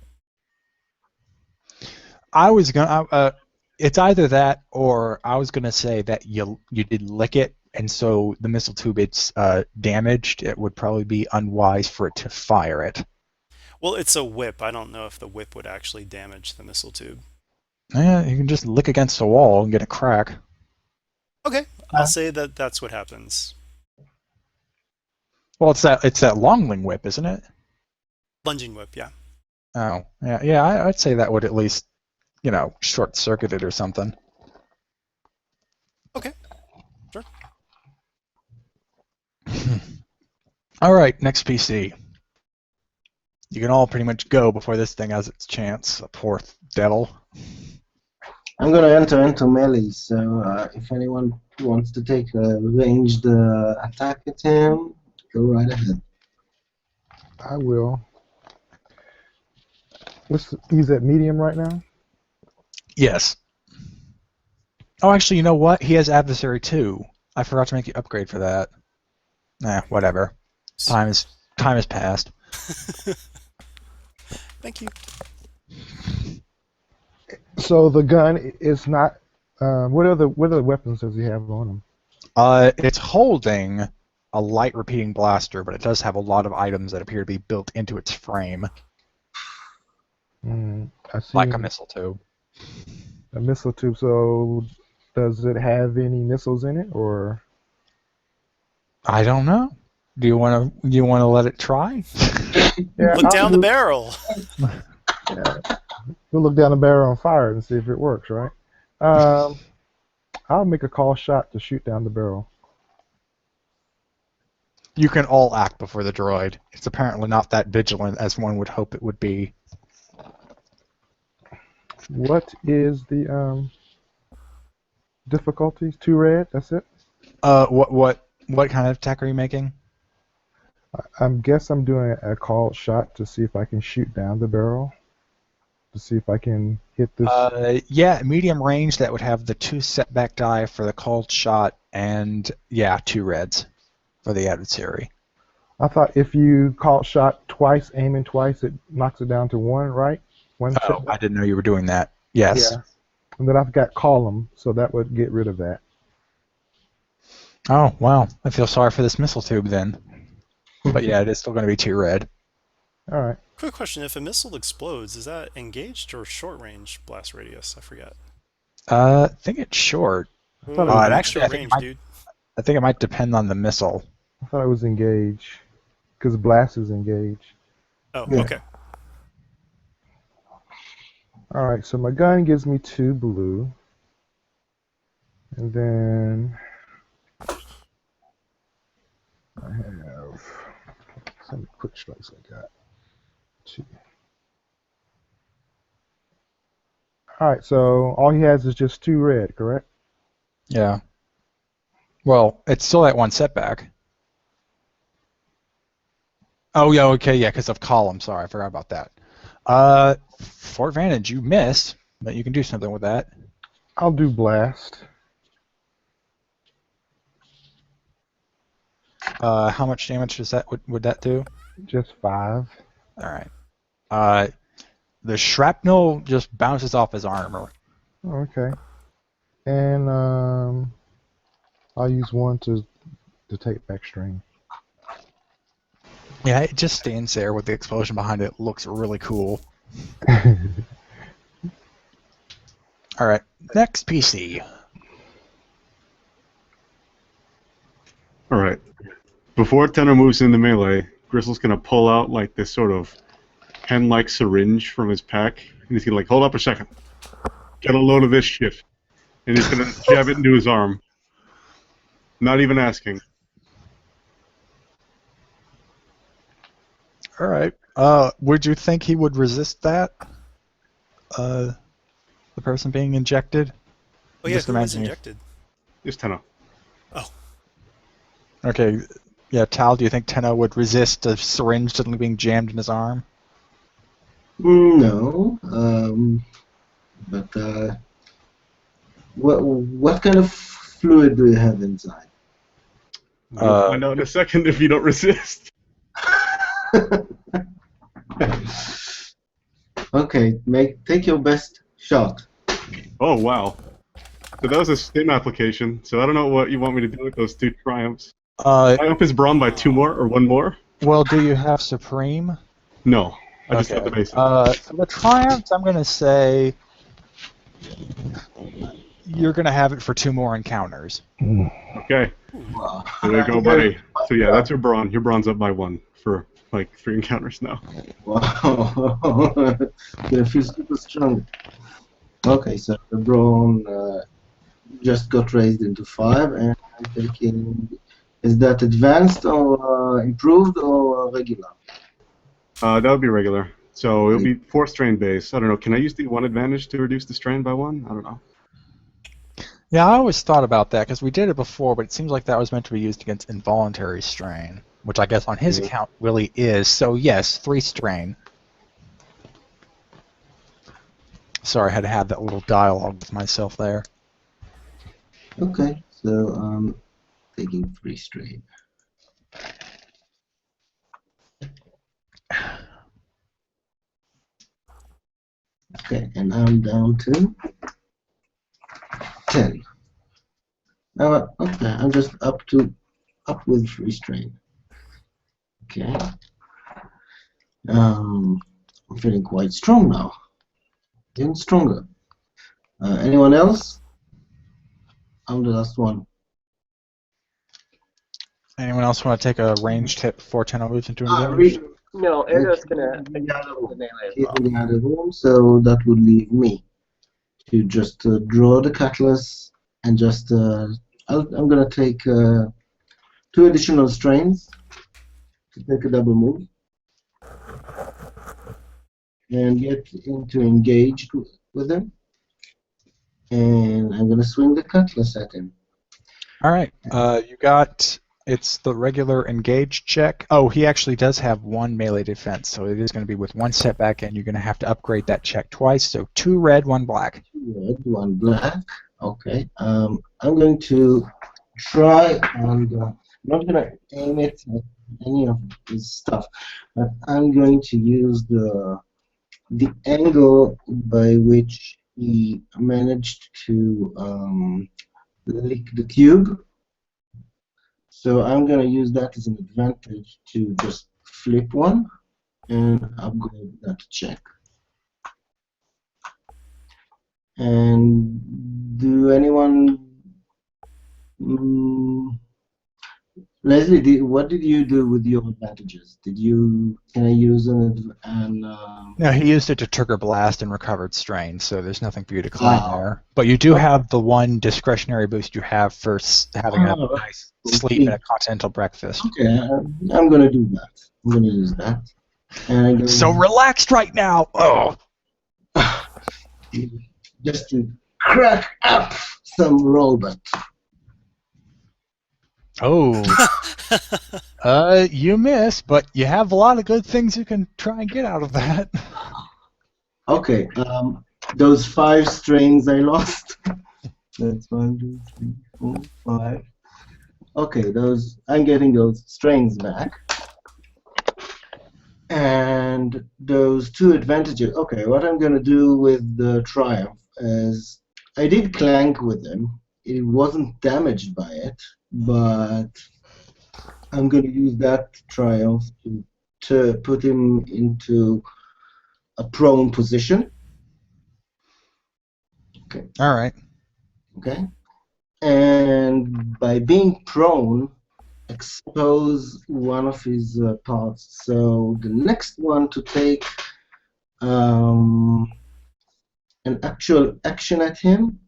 I was gonna. It's either that, or I was gonna say that you did lick it, and so the missile tube it's damaged. It would probably be unwise for it to fire it. Well, it's a whip. I don't know if the whip would actually damage the missile tube. Yeah, you can just lick against the wall and get a crack. Okay, I'll say that that's what happens. Well, it's that longling whip, isn't it? Lunging whip, yeah. Oh, yeah. I'd say that would at least, short circuit it or something. Okay, sure. All right, next PC. You can all pretty much go before this thing has its chance. A poor devil. I'm gonna enter into melee, so if anyone wants to take a ranged attack at him, go right ahead. I will. He's at medium right now? Yes. Oh, actually, you know what? He has adversary too. I forgot to make you upgrade for that. Nah, whatever. Time has passed. Thank you. So the gun is not. What other weapons does he have on him? It's holding a light repeating blaster, but it does have a lot of items that appear to be built into its frame, I see like a missile tube. a missile tube. So does it have any missiles in it, or? I don't know. Do you want to let it try? Yeah, Look down the barrel. Yeah. We'll look down the barrel and fire it and see if it works, right? I'll make a call shot to shoot down the barrel. You can all act before the droid. It's apparently not that vigilant as one would hope it would be. What is the difficulties? 2 red. That's it. What kind of attack are you making? I guess I'm doing a called shot to see if I can shoot down the barrel. To see if I can hit this. Yeah, medium range. That would have the 2 setback die for the called shot, and yeah, 2 reds for the adversary. I thought if you called shot twice, aiming twice, it knocks it down to 1, right? 1 Oh, setback. I didn't know you were doing that. Yes. Yeah. And then I've got column, so that would get rid of that. Oh, wow. I feel sorry for this missile tube then. But yeah, it is still going to be 2 red. All right. Quick question: if a missile explodes, is that engaged or short range blast radius? I forget. I think it's short. Ooh, thought it was Actually, short range, dude. I think it might depend on the missile. I thought it was engage, because blast is engage. Oh, Yeah. okay. All right, so my gun gives me 2 blue, and then I have how many quick strikes I got? 2. All right, so all he has is just 2 red, correct? Yeah. Well, it's still that 1 setback. Oh, yeah, okay, yeah, because of column. Sorry, I forgot about that. For advantage, you missed, but you can do something with that. I'll do blast. How much damage does that would that do? Just 5. All right. The shrapnel just bounces off his armor. Okay. And I'll use 1 to take back strain. Yeah, it just stands there with the explosion behind it. Looks really cool. All right, next PC. All right. Before Tenor moves into melee, Gristle's gonna pull out like this sort of pen-like syringe from his pack, and he's gonna like hold up a second, get a load of this shit, and he's gonna jab it into his arm. Not even asking. All right. Would you think he would resist that? The person being injected? Oh yeah, Just who was imagine if- injected? It's Tenor. Oh, Okay. Yeah, Tal, do you think Tenno would resist a syringe suddenly being jammed in his arm? No. But what kind of fluid do you have inside? We'll find out in a second if you don't resist. Okay, take your best shot. Oh wow. So that was a stim application. So I don't know what you want me to do with those 2 triumphs. Triumph is brawn by 2 more or 1 more? Well, do you have Supreme? No. I just have the basic. For the Triumphs, I'm going to say you're going to have it for 2 more encounters. Okay. Wow. There you go, buddy. So yeah, that's your brawn. Your brawn's up by 1 for like 3 encounters now. Wow. Gonna feel super strong. Okay, so the brawn just got raised into 5, and I'm thinking, is that advanced or improved or regular? That would be regular. So it'll be 4 strain base. I don't know. Can I use the 1 advantage to reduce the strain by 1? I don't know. Yeah, I always thought about that because we did it before, but it seems like that was meant to be used against involuntary strain, which I guess on his account really is. So yes, 3 strain. Sorry, I had to have that little dialogue with myself there. Okay, so taking 3 strain. Okay, and I'm down to 10. Okay, I'm just up with restrain. Okay. I'm feeling quite strong now. Even stronger. Anyone else? I'm the last one. Anyone else want to take a ranged hit before 10 moves into Ah, engaged? No, He's Erdo's gonna in the other attempt the room. melee as He's well. in the other room, so that would leave me to just draw the cutlass and just. I'm gonna take 2 additional strains to take a double move and get into engaged with him. And I'm gonna swing the cutlass at him. All right. You got. It's the regular engage check. Oh, he actually does have 1 melee defense, so it is going to be with 1 setback, and you're going to have to upgrade that check twice. So 2 red, 1 black. 2 red, 1 black. Okay. I'm going to try and I'm not gonna aim it at any of this stuff, but I'm going to use the angle by which he managed to lick the cube. So I'm going to use that as an advantage to just flip one and upgrade that check. And do anyone, Leslie, what did you do with your advantages? Can I use No, he used it to trigger blast and recovered strain, so there's nothing for you to claim wow. there. But you do have the 1 discretionary boost you have for having a Oh, nice sleep and a continental breakfast. okay, I'm going to do that. I'm going to use that. And I'm So going relaxed right now. Oh. just to crack up some robot. Oh. You miss, but you have a lot of good things you can try and get out of that. Okay, those 5 strings I lost. That's 1, 2, 3, 4, 5. Okay, I'm getting those strings back. And those 2 advantages. Okay, what I'm going to do with the Triumph is I did clank with him. It wasn't damaged by it, but I'm going to use that Triumph to put him into a prone position. Okay. All right. Okay. And by being prone, expose one of his parts. So the next one to take an actual action at him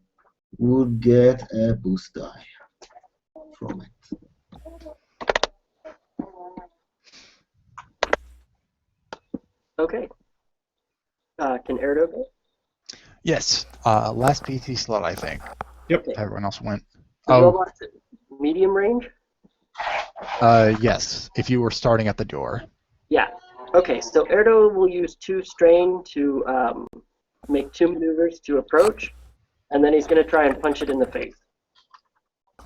would get a boost die from it. Okay. Can Erdo go? Yes. Last PT slot, I think. Yep. Okay. Everyone else went. So Oh. Robot's at medium range? Yes. If you were starting at the door. Yeah. Okay, so Erdo will use 2 strain to make 2 maneuvers to approach, and then he's going to try and punch it in the face.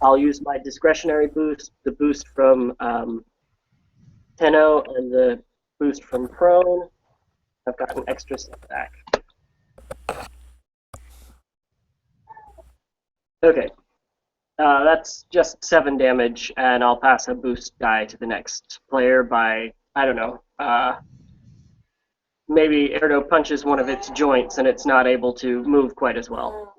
I'll use my discretionary boost, the boost from Tenno, and the boost from Prone. I've got an extra setback. Okay. That's just 7 damage, and I'll pass a boost die to the next player by, I don't know, maybe Erdo punches one of its joints and it's not able to move quite as well.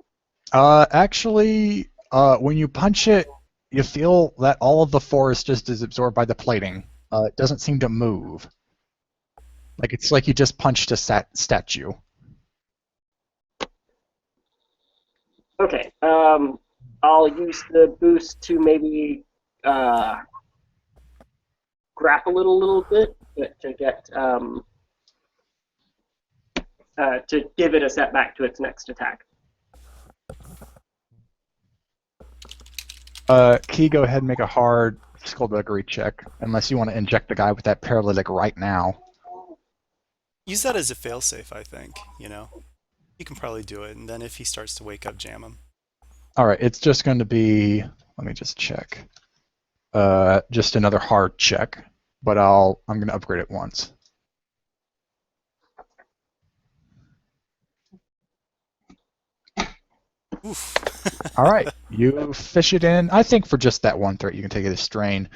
Actually, when you punch it, you feel that all of the force just is absorbed by the plating. It doesn't seem to move. It's like you just punched a statue. Okay. I'll use the boost to maybe grapple it a little bit to get to give it a setback to its next attack. Key, go ahead and make a hard skullduggery check, unless you want to inject the guy with that paralytic right now. Use that as a failsafe, I think. You can probably do it, and then if he starts to wake up, jam him. All right, it's just going to be. Let me just check. Just another hard check, but I'm going to upgrade it once. Oof. All right, you fish it in. I think for just that one threat, you can take it as strain.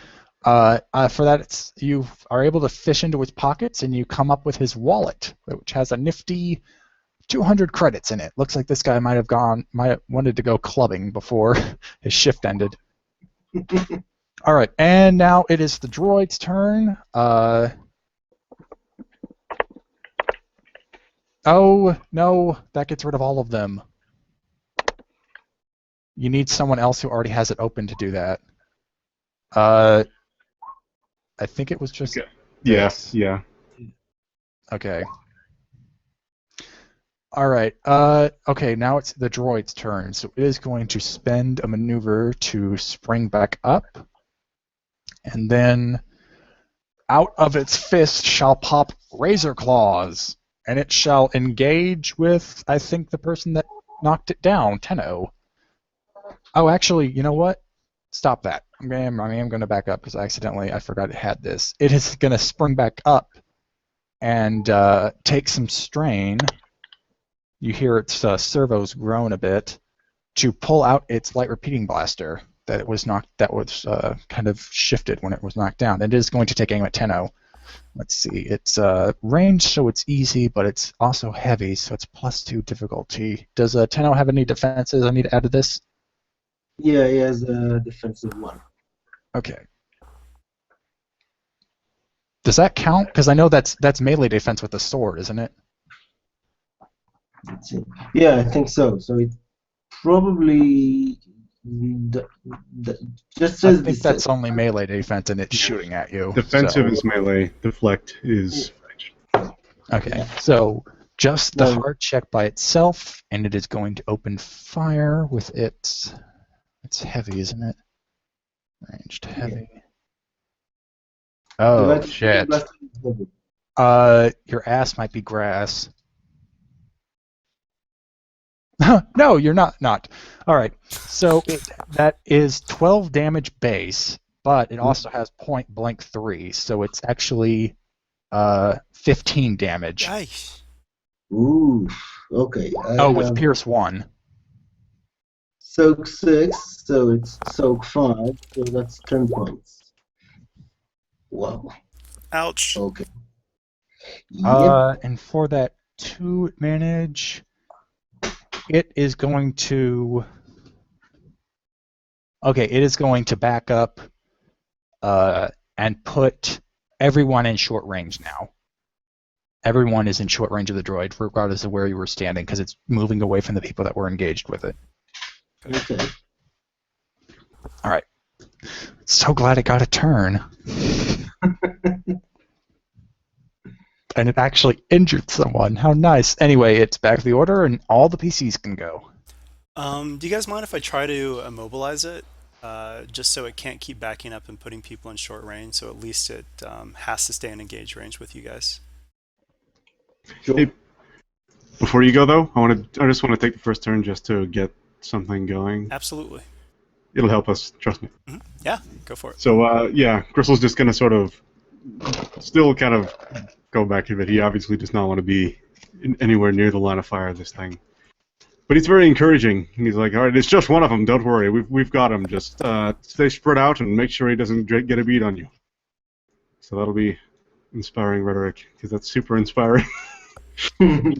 For that, you are able to fish into his pockets, and you come up with his wallet, which has a nifty 200 credits in it. Looks like this guy might have wanted to go clubbing before his shift ended. All right, and now it is the droid's turn. Oh no, that gets rid of all of them. You need someone else who already has it open to do that. I think it was just Okay. Yeah, this. yeah. Okay. All right. Okay, now it's the droid's turn. So it is going to spend a maneuver to spring back up. And then out of its fist shall pop razor claws. And it shall engage with, I think, the person that knocked it down, Tenno. Oh, actually, you know what? Stop that. I am going to back up because I forgot it had this. It is going to spring back up and take some strain. You hear its servos groan a bit to pull out its light repeating blaster that was kind of shifted when it was knocked down. It is going to take aim at Tenno. Let's see. It's range, so it's easy, but it's also heavy, so it's +2 difficulty. Does Tenno have any defenses I need to add to this? Yeah, he has a defensive one. Okay. Does that count? Because I know that's melee defense with the sword, isn't it? Let's see. Yeah, I think so. So it probably just I says think that's only melee defense, and it's shooting at you. Defensive so. is melee. Deflect is range. Okay, so just the No. hard check by itself, and it is going to open fire with its. It's heavy, isn't it? Ranged heavy. Oh Right, shit. blaster is heavy. Your ass might be grass. No, you're not. All right. So that is 12 damage base, but it also has point blank 3, so it's actually 15 damage. Yikes. Ooh, okay. I with have Pierce 1. soak 6, so it's soak 5, so that's 10 points. Wow. Ouch. Okay. Yep. And for that 2 manage, it is going to. Okay, it is going to back up and put everyone in short range now. Everyone is in short range of the droid, regardless of where you were standing, because it's moving away from the people that were engaged with it. Okay. All right. So glad it got a turn. And it actually injured someone. How nice. Anyway, it's back to the order, and all the PCs can go. Do you guys mind if I try to immobilize it? Just so it can't keep backing up and putting people in short range, so at least it has to stay in engage range with you guys. Sure. Hey, before you go though, I just want to take the first turn just to get something going. Absolutely. It'll help us, trust me. Yeah, go for it. So yeah, Gristle's just gonna sort of still kind of go back to it. He obviously does not want to be anywhere near the line of fire of this thing. But he's very encouraging. He's like, all right, it's just one of them. Don't worry, we've got him. Just stay spread out and make sure he doesn't get a beat on you. So that'll be inspiring rhetoric, because that's super inspiring. I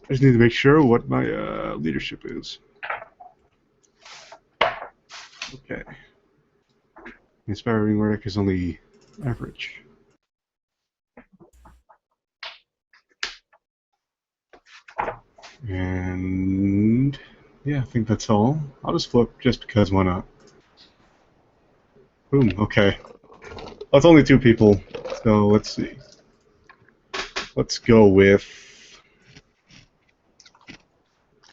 just need to make sure what my leadership is. Okay. Inspiring rhetoric is only average. And yeah, I think that's all. I'll just flip just because why not? Boom, okay. That's only 2 people, so let's see. Let's go with...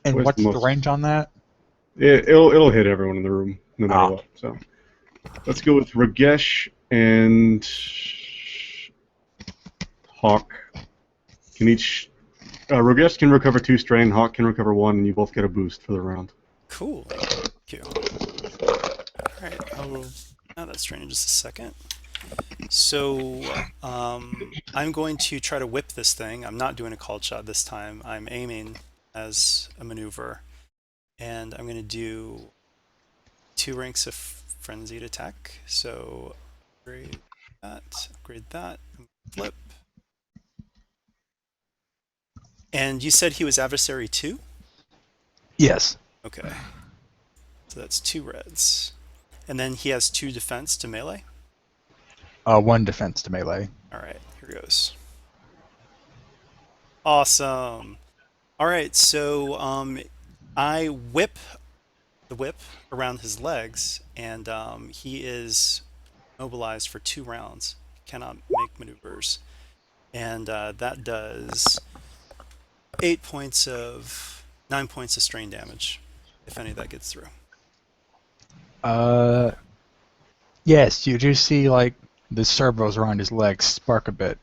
And Where's what's the the most- range on that? It'll hit everyone in the room, no matter what. So let's go with Ragesh and Hawk. Can each... Ragesh can recover 2 strain, Hawk can recover 1, and you both get a boost for the round. Cool. Thank you. Alright, I will add that strain in just a second. So, I'm going to try to whip this thing. I'm not doing a called shot this time. I'm aiming as a maneuver. And I'm going to do 2 ranks of frenzied attack. So upgrade that, flip. And you said he was adversary 2? Yes. Okay. So that's 2 reds. And then he has 2 defense to melee? 1 defense to melee. Alright, here goes. Awesome. Alright, so I whip the whip around his legs, and he is mobilized for 2 rounds. He cannot make maneuvers. And that does 9 points of strain damage, if any of that gets through. Yes, you do see like the servos around his legs spark a bit.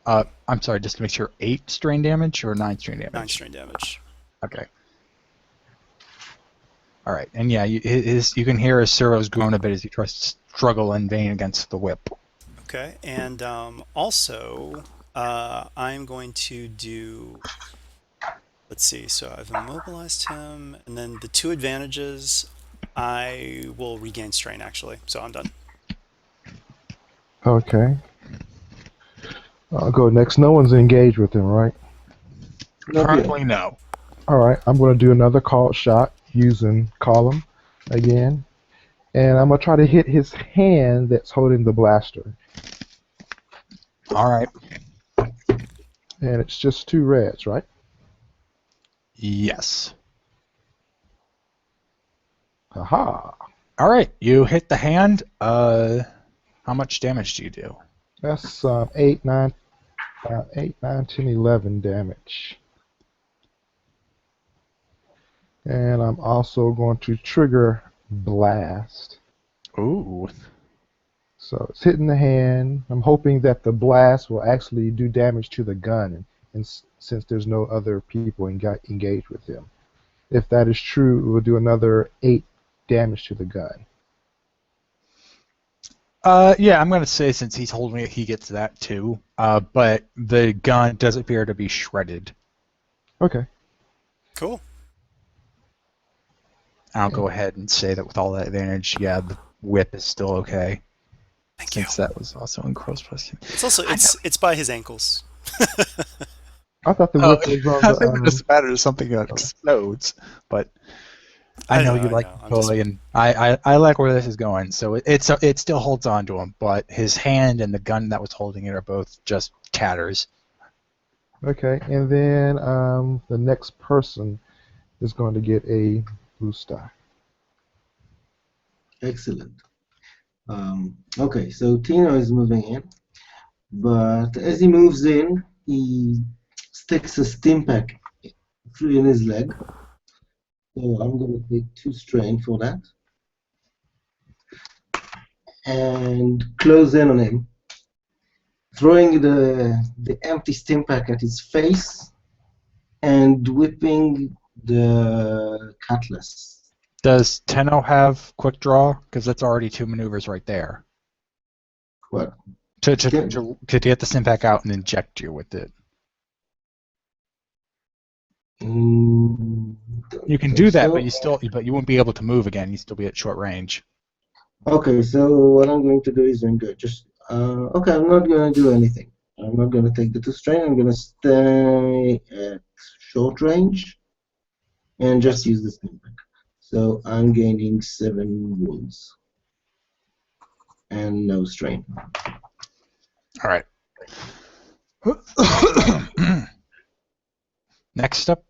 I'm sorry, just to make sure, 8 strain damage or 9 strain damage? 9 strain damage. Okay. All right, and yeah, you can hear his servos groan a bit as he tries to struggle in vain against the whip. Okay, and also I'm going to do. Let's see. So I've immobilized him, and then the 2 advantages. I will regain strain actually. So I'm done. Okay. I'll go next. No one's engaged with him, right? Currently, no. All right. I'm going to do another called shot using column again. And I'm going to try to hit his hand that's holding the blaster. All right. And it's just 2 reds, right? Yes. Aha. All right, you hit the hand. How much damage do you do? That's 8, 9, 10, 11 damage. And I'm also going to trigger blast. Ooh. So it's hitting the hand. I'm hoping that the blast will actually do damage to the gun, and since there's no other people engaged with him. If that is true, it will do another 8 damage to the gun. Yeah, I'm gonna say since he's holding it, he gets that too. But the gun does appear to be shredded. Okay. Cool. I'll go ahead and say that with all that advantage, yeah, the whip is still okay. Thank you. Since that was also in cross question. It's also it's by his ankles. I thought the whip was on I think it the. doesn't matter if something explodes, but I know you like the toy, and I like where this is going. So it still holds on to him, but his hand and the gun that was holding it are both just tatters. Okay, and then the next person is going to get a blue star. Excellent. Okay, so Tino is moving in, but as he moves in, he sticks a stim pack through in his leg. So I'm going to take 2 strain for that. And close in on him, throwing the empty stim pack at his face and whipping the cutlass. Does Tenno have quick draw? Because that's already 2 maneuvers right there. What? To get the stim pack out and inject you with it. You can do that, so. but you won't be able to move again. You still be at short range. Okay, so what I'm going to do is I'm going to okay, I'm not going to do anything. I'm not going to take the 2 strain. I'm going to stay at short range and just use the stim pack. So I'm gaining 7 wounds and no strain. All right. Next up.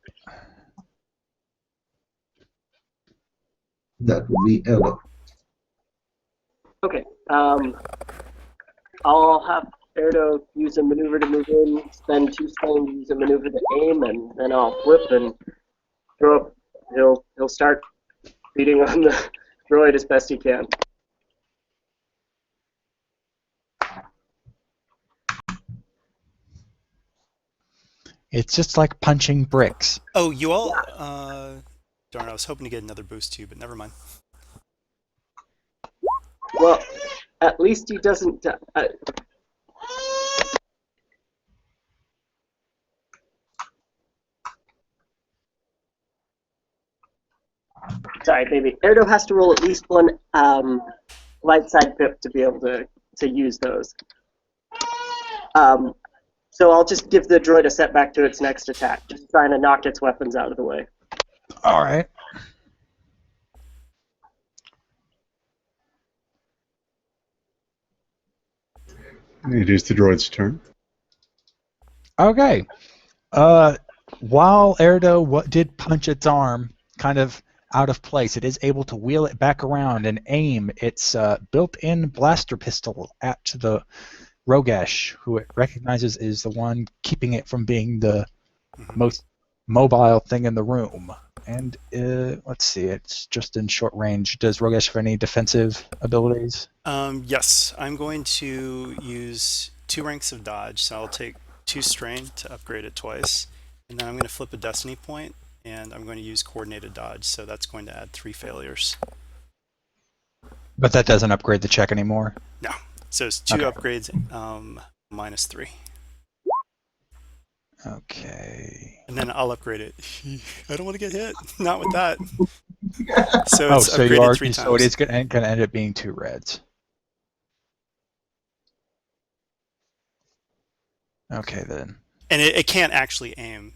That would be Eldo. Okay. I'll have Erdo use a maneuver to move in, spend 2 strain to use a maneuver to aim, and then I'll flip and throw up. He'll start beating on the droid as best he can. It's just like punching bricks. Oh, you all. Darn, I was hoping to get another boost too, but never mind. Well, at least he doesn't. Sorry, baby. Erdo has to roll at least one light side pip to be able to use those. So I'll just give the droid a setback to its next attack, just trying to knock its weapons out of the way. All right. It is the droid's turn. Okay. While Erdo did punch its arm kind of out of place, it is able to wheel it back around and aim its built-in blaster pistol at the Rogesh, who it recognizes is the one keeping it from being the most mobile thing in the room. And let's see, it's just in short range. Does Rogesh have any defensive abilities? Yes, I'm going to use 2 ranks of dodge, so I'll take 2 strain to upgrade it twice, and then I'm going to flip a destiny point, and I'm going to use coordinated dodge, so that's going to add 3 failures. But that doesn't upgrade the check anymore? No, so it's 2 Okay. upgrades, minus 3. Okay. And then I'll upgrade it. I don't want to get hit. Not with that. So it's so you upgraded are 3 times. so it is going to end up being 2 reds. Okay then. And it can't actually aim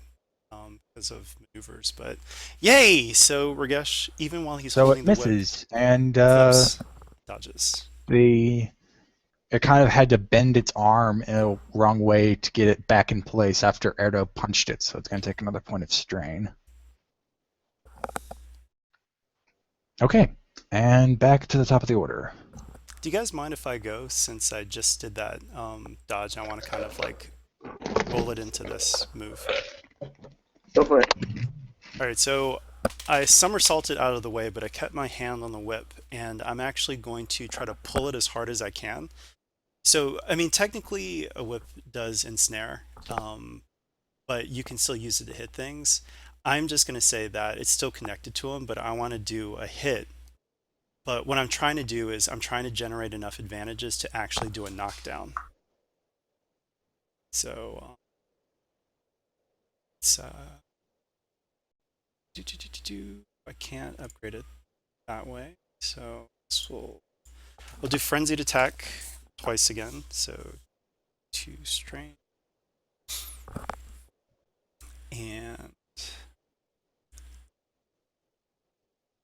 because of maneuvers, but yay! So Ragesh, even while he's So holding it the misses, and flips, dodges. it kind of had to bend its arm in a wrong way to get it back in place after Erdo punched it, so it's going to take another point of strain. Okay, and back to the top of the order. Do you guys mind if I go, since I just did that dodge? I want to kind of like roll it into this move. Go for it. Alright, so I somersaulted out of the way, but I kept my hand on the whip, and I'm actually going to try to pull it as hard as I can. So, I mean, technically a whip does ensnare, but you can still use it to hit things. I'm just going to say that it's still connected to them, but I want to do a hit. But what I'm trying to do is I'm trying to generate enough advantages to actually do a knockdown. So, it's, I can't upgrade it that way, so we'll do frenzied attack twice again, so 2 strain, and just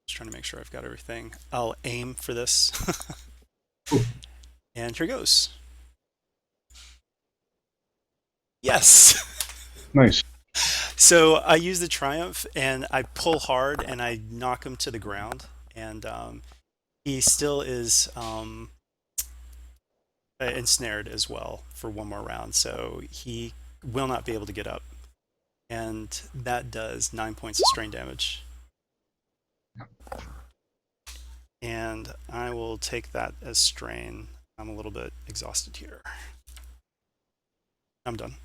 trying to make sure I've got everything. I'll aim for this, and here goes. Yes. Nice. So I use the Triumph, and I pull hard, and I knock him to the ground, and he still is ensnared as well for 1 more round, so he will not be able to get up, and that does 9 points of strain damage. And I will take that as strain. I'm a little bit exhausted here. I'm done.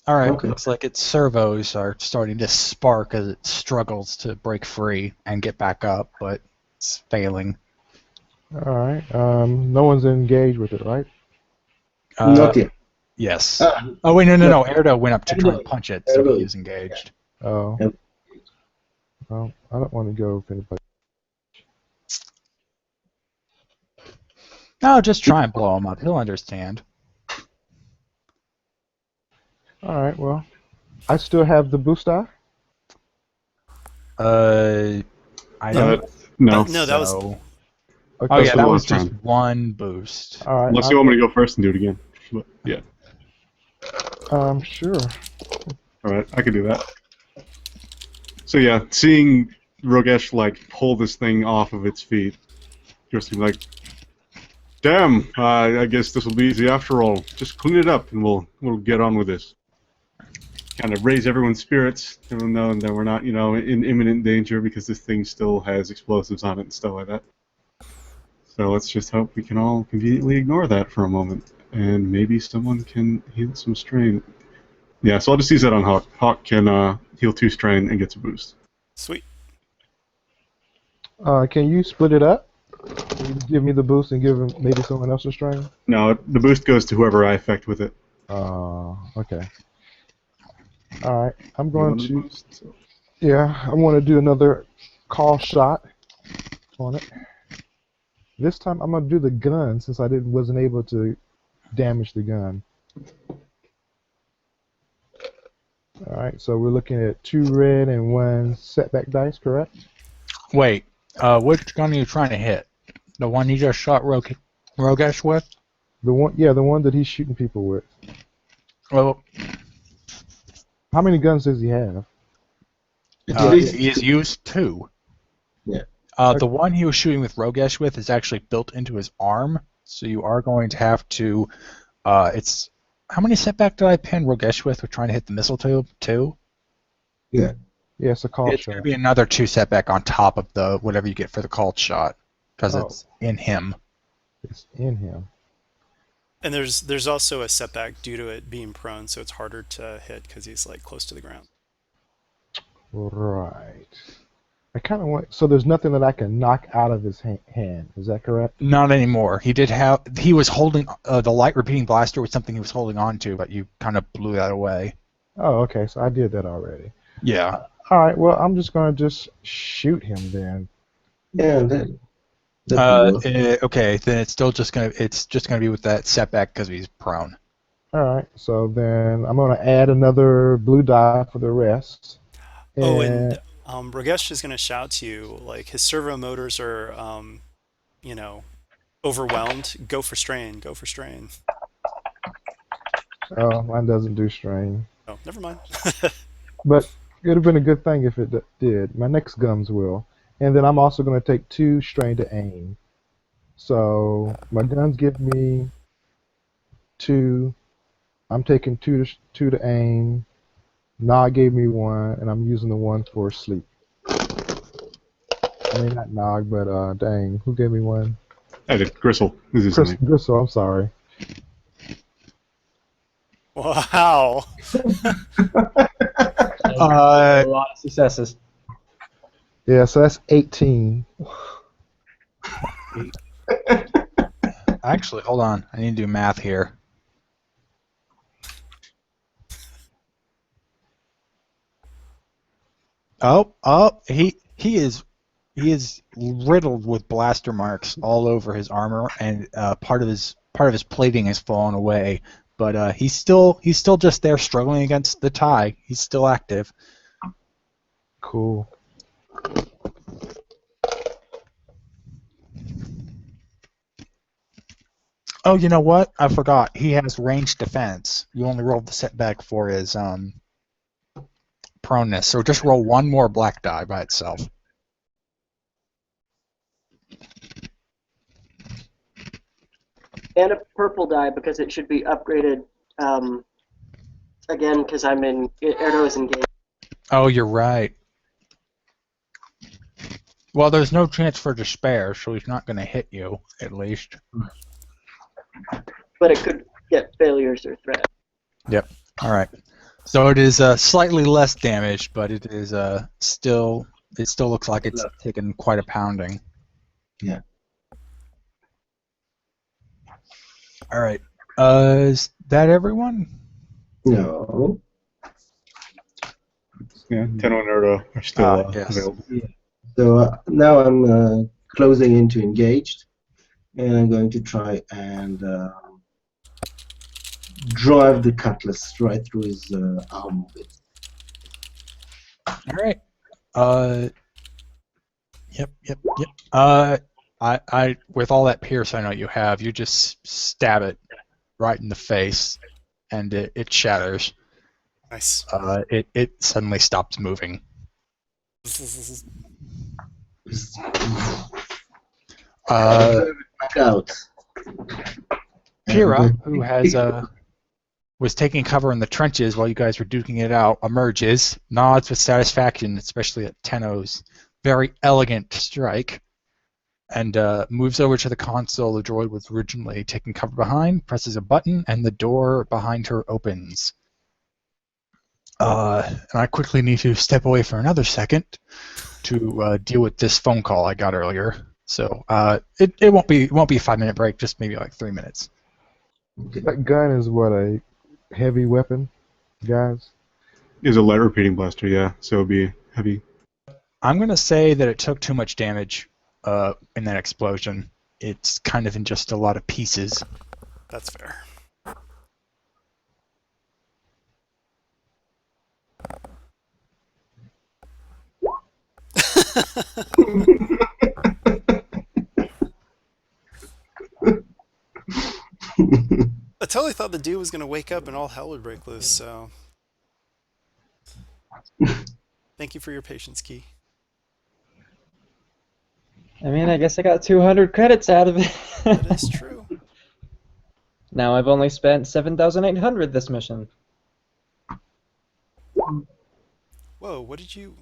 All right, Okay. looks like its servos are starting to spark as it struggles to break free and get back up, but it's failing. All right. No one's engaged with it, right? Not yet. Yes. Ah, Oh wait, no. no. Erdo went up to try and Erdo. punch it, so Erdo. he is engaged. Oh. Yep. Well, I don't want to go if anybody. No, just try and blow him up. He'll understand. All right. Well, I still have the boost die. I don't. No. No, that was so. Okay. Oh yeah, for that the was last just round. one boost. All right. Unless you want me to go first and do it again. But, yeah. Sure. All right, I can do that. So yeah, seeing Rogesh like pull this thing off of its feet, just like, damn, I guess this will be easy after all. Just clean it up and we'll get on with this. Kind of raise everyone's spirits, even though that we're not, in imminent danger because this thing still has explosives on it and stuff like that. So let's just hope we can all conveniently ignore that for a moment, and maybe someone can heal some strain. Yeah, so I'll just use that on Hawk. Hawk can heal 2 strain and gets a boost. sweet. Can you split it up? Can you give me the boost and give maybe someone else a strain? No, the boost goes to whoever I affect with it. Okay. All right, I'm You going want the to. boost? So. Yeah, I want to do another call shot on it. This time I'm gonna do the gun since I wasn't able to damage the gun. All right, so we're looking at 2 red and 1 setback dice, correct? Wait, which gun are you trying to hit? The one you just shot Rogesh with? The one, yeah, the one that he's shooting people with. Well, How many guns does he have? At least he has used 2. Yeah. The one he was shooting with Rogesh with is actually built into his arm, so you are going to have to. It's how many setback did I pin Rogesh with? We're trying to hit the missile too. Yeah, it's a call It's shot. going to be another 2 setback on top of the whatever you get for the called shot, because Oh. it's in him. It's in him. And there's also a setback due to it being prone, so it's harder to hit because he's like close to the ground. Right. I kind of want. So there's nothing that I can knock out of his hand. Is that correct? Not anymore. He was holding the light repeating blaster was something he was holding on to, but you kind of blew that away. Oh, okay. So I did that already. Yeah. All right. Well, I'm just gonna just shoot him then. yeah, that will work. Okay, then it's just gonna be with that setback because he's prone. All right. So then I'm gonna add another blue die for the rest. Oh, and Ragesh is going to shout to you, like his servo motors are, you know, overwhelmed. Go for strain. Go for strain. Oh, mine doesn't do strain. Oh, never mind. But it would have been a good thing if it did. My next guns will. And then I'm also going to take 2 strain to aim. So my guns give me 2. I'm taking 2 to aim. Nog gave me 1, and I'm using the 1 for sleep. I mean, not Nog, but dang, who gave me 1? I did. Gristle is his name. Gristle, I'm sorry. Wow. A lot of successes. Yeah, so that's 18. Actually, hold on. I need to do math here. He is riddled with blaster marks all over his armor, and part of his plating has fallen away. But he's still just there struggling against the tie. He's still active. Cool. Oh, you know what? I forgot. He has ranged defense. You only rolled the setback for his proneness, so just roll 1 more black die by itself. And a purple die because it should be upgraded again because I'm in arrows engaged. Oh, you're right. Well, there's no chance for despair, so he's not going to hit you, at least. But it could get failures or threats. Yep. All right. So it is slightly less damage, but it is still. It still looks like it's taken quite a pounding. Yeah. All right. Is that everyone? No. Yeah, Tenno and Erdo are still yes. available. So now I'm closing into engaged, and I'm going to try and drive the cutlass right through his arm. All right. Yep. I with all that pierce I know you have, you just stab it right in the face, and it shatters. Nice. It suddenly stops moving. Back out. Kira, who has was taking cover in the trenches while you guys were duking it out, emerges, nods with satisfaction, especially at Tenno's very elegant strike, and moves over to the console the droid was originally taking cover behind, presses a button, and the door behind her opens. And I quickly need to step away for another second to deal with this phone call I got earlier. So it won't be a 5-minute break, just maybe like 3 minutes. That gun is what, a heavy weapon, guys? Is a light repeating blaster, yeah. So it'd be heavy. I'm going to say that it took too much damage in that explosion. It's kind of in just a lot of pieces. That's fair. I totally thought the dude was gonna wake up and all hell would break loose, so thank you for your patience, Key. I mean, I guess I got 200 credits out of it. That is true. Now I've only spent 7,800 this mission. Whoa, what did you...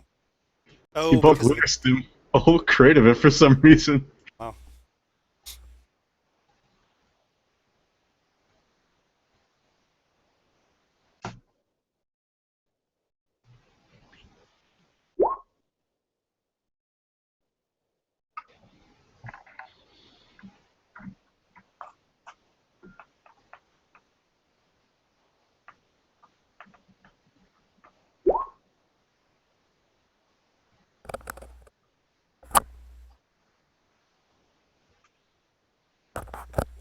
You Oh, both because of the... witnessed him. A whole crate of it for some reason. Wow.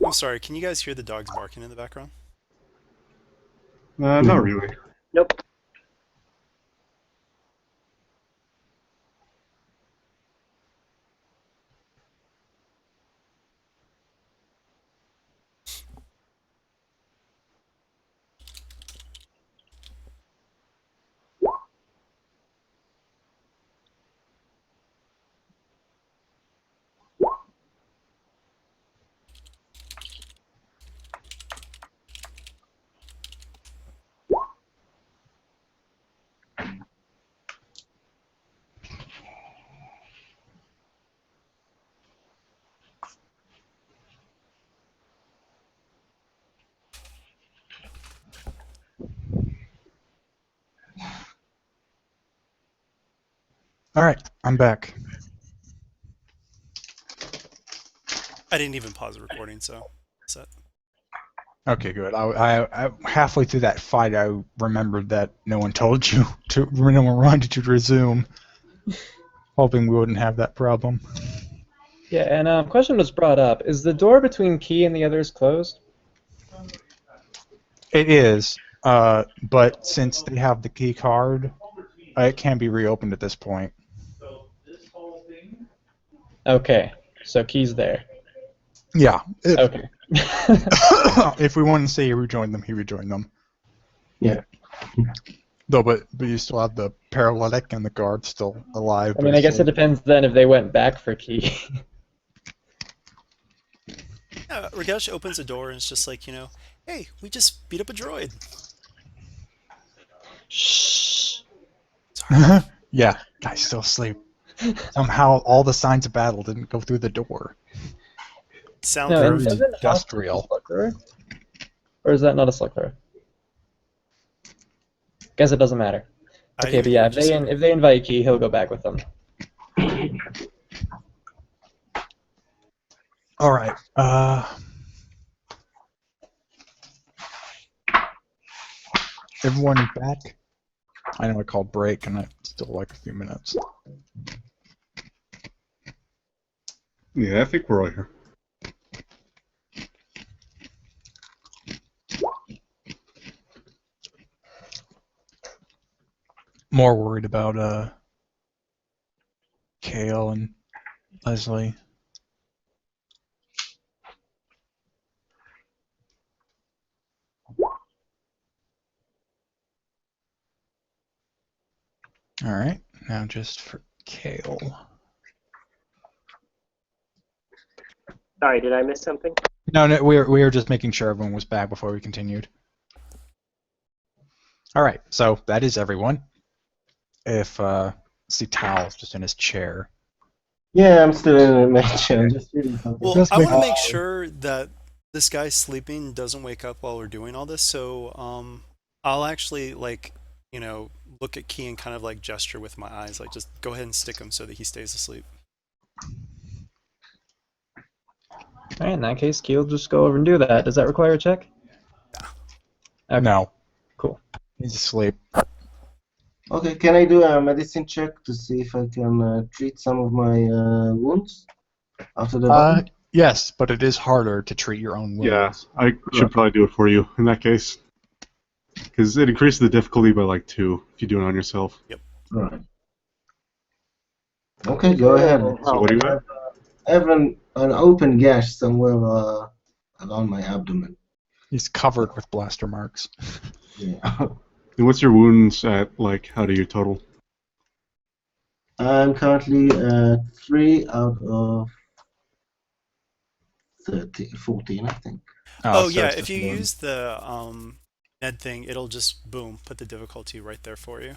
I'm sorry, can you guys hear the dogs barking in the background? Not really. Nope. All right, I'm back. I didn't even pause the recording, so set. Okay, good. I halfway through that fight, I remembered that no one told you to, no one wanted you to resume, hoping we wouldn't have that problem. Yeah, and a question was brought up. Is the door between Key and the others closed? It is, but since they have the key card, it can be reopened at this point. Okay, so Key's there. Yeah. Okay. If we wanted to say he rejoined them, he rejoined them. Yeah. Though, but you still have the paralytic and the guard still alive. I mean, I guess it asleep. depends then if they went back for Key. Yeah, Ragesh opens the door and it's just like, hey, we just beat up a droid. Shh. Sorry. Yeah, guy's still asleep. Somehow all the signs of battle didn't go through the door. Sound No, and Very isn't industrial. Hostage a Slughorn? Or is that not a Slughorn? Guess it doesn't matter. I Okay, didn't but yeah, hear what you said. if they invite Key, he'll go back with them. All right. Everyone back? I know I called break, and it's still like a few minutes. Yeah, I think we're all here. More worried about Kale and Leslie. All right, now just for Kale. Sorry, did I miss something? No, we were just making sure everyone was back before we continued. All right, so that is everyone. If see Tal's just in his chair. Yeah, I'm still in a match. I'm just reading something. Well, Just I want to make- make sure that this guy sleeping doesn't wake up while we're doing all this, so I'll actually look at Key and kind of like gesture with my eyes, like just go ahead and stick him so that he stays asleep. Alright, in that case, Key will just go over and do that. Does that require a check? Okay. No. Cool. He's asleep. Okay, can I do a medicine check to see if I can treat some of my wounds after the battle? Yes, but it is harder to treat your own Yeah, wounds. I should Right. probably do it for you in that case. Because it increases the difficulty by like 2 if you do it on yourself. Yep. Right. Okay, go ahead. So what do you I have? have, I have an open gash somewhere around my abdomen. He's covered with blaster marks. Yeah. And what's your wounds at, like, how do you total? I'm currently at 3 out of 14, I think. Oh So yeah, it's if just you one. use the med thing, it'll just boom, put the difficulty right there for you.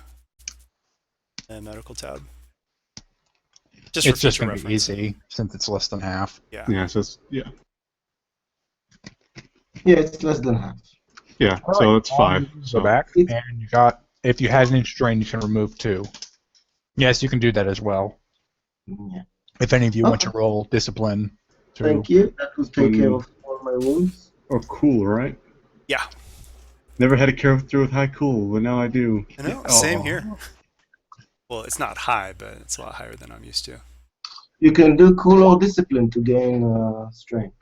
The medical tab. Just for It's just future going to be reference. easy since it's less than half. Yeah. Yeah, so it's, yeah. Yeah, it's less than half. Yeah, All so right, it's 5. go So back, It's, and you got. If you had an inch drain, you can remove 2. Yes, you can do that as well. yeah. If any of you want Okay, to roll discipline, to thank you. That will take care of all my wounds. oh, cool, right? Yeah. Never had a character with high cool, but now I do. I know. Same Oh, here. Well, it's not high, but it's a lot higher than I'm used to. You can do cool or discipline to gain strength.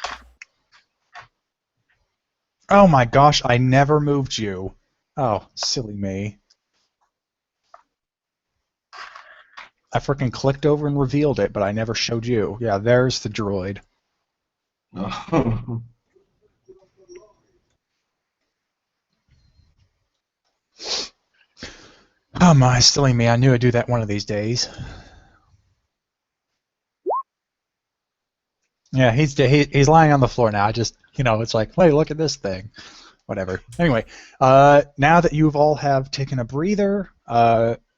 Oh my gosh, I never moved you. Oh, silly me. I freaking clicked over and revealed it, but I never showed you. Yeah, there's the droid. Oh my, silly me. I knew I'd do that one of these days. Yeah, he's lying on the floor now. I just, it's like, wait, look at this thing. Whatever. Anyway, now that you've all have taken a breather,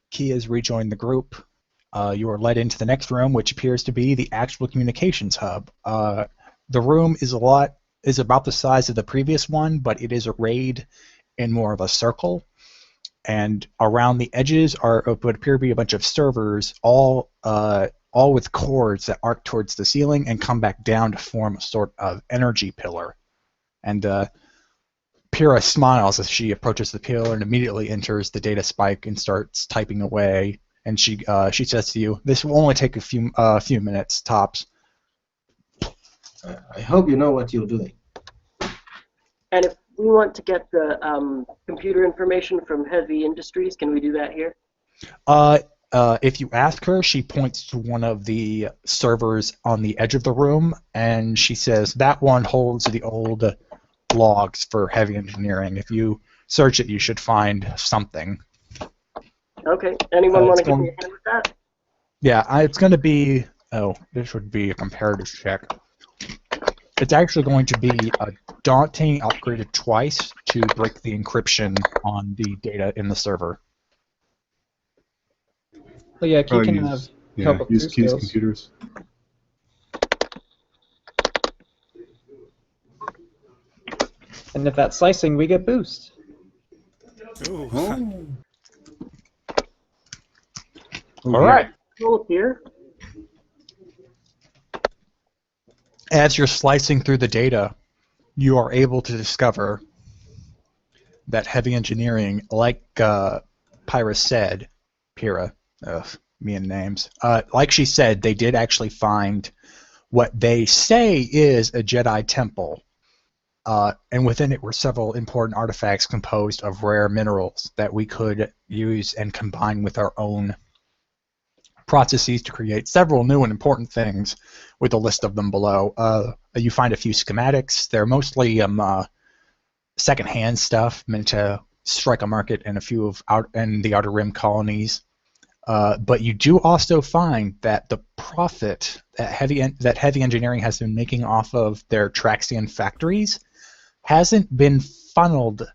Key has rejoined the group. You are led into the next room, which appears to be the actual communications hub. The room is about the size of the previous one, but it is arrayed in more of a circle. And around the edges are what appear to be a bunch of servers, all with cords that arc towards the ceiling and come back down to form a sort of energy pillar. And Pyrrha smiles as she approaches the pillar and immediately enters the data spike and starts typing away. And she says to you, "This will only take a few minutes tops." I hope you know what you're doing. And if we want to get the computer information from Heavy Industries, can we do that here? If you ask her, she points to one of the servers on the edge of the room, and she says that one holds the old logs for heavy engineering. If you search it, you should find something. Okay. Anyone want It's to give me going, a hand with that? yeah, it's going to be. Oh, this would be a comparative check. It's actually going to be a daunting upgraded twice to break the encryption on the data in the server. But yeah, Key probably can use, have help with use 2 Key's skills. computers. And if that's slicing, we get boost. Ooh. Oh. All right. Roll here. As you're slicing through the data, you are able to discover that heavy engineering, like Pyrrha said, me and names, like she said, they did actually find what they say is a Jedi temple, and within it were several important artifacts composed of rare minerals that we could use and combine with our own processes to create several new and important things, with a list of them below. You find a few schematics. They're mostly secondhand stuff meant to strike a market in a few in the Outer Rim colonies. But you do also find that the profit that heavy engineering has been making off of their Traxian factories hasn't been funneled.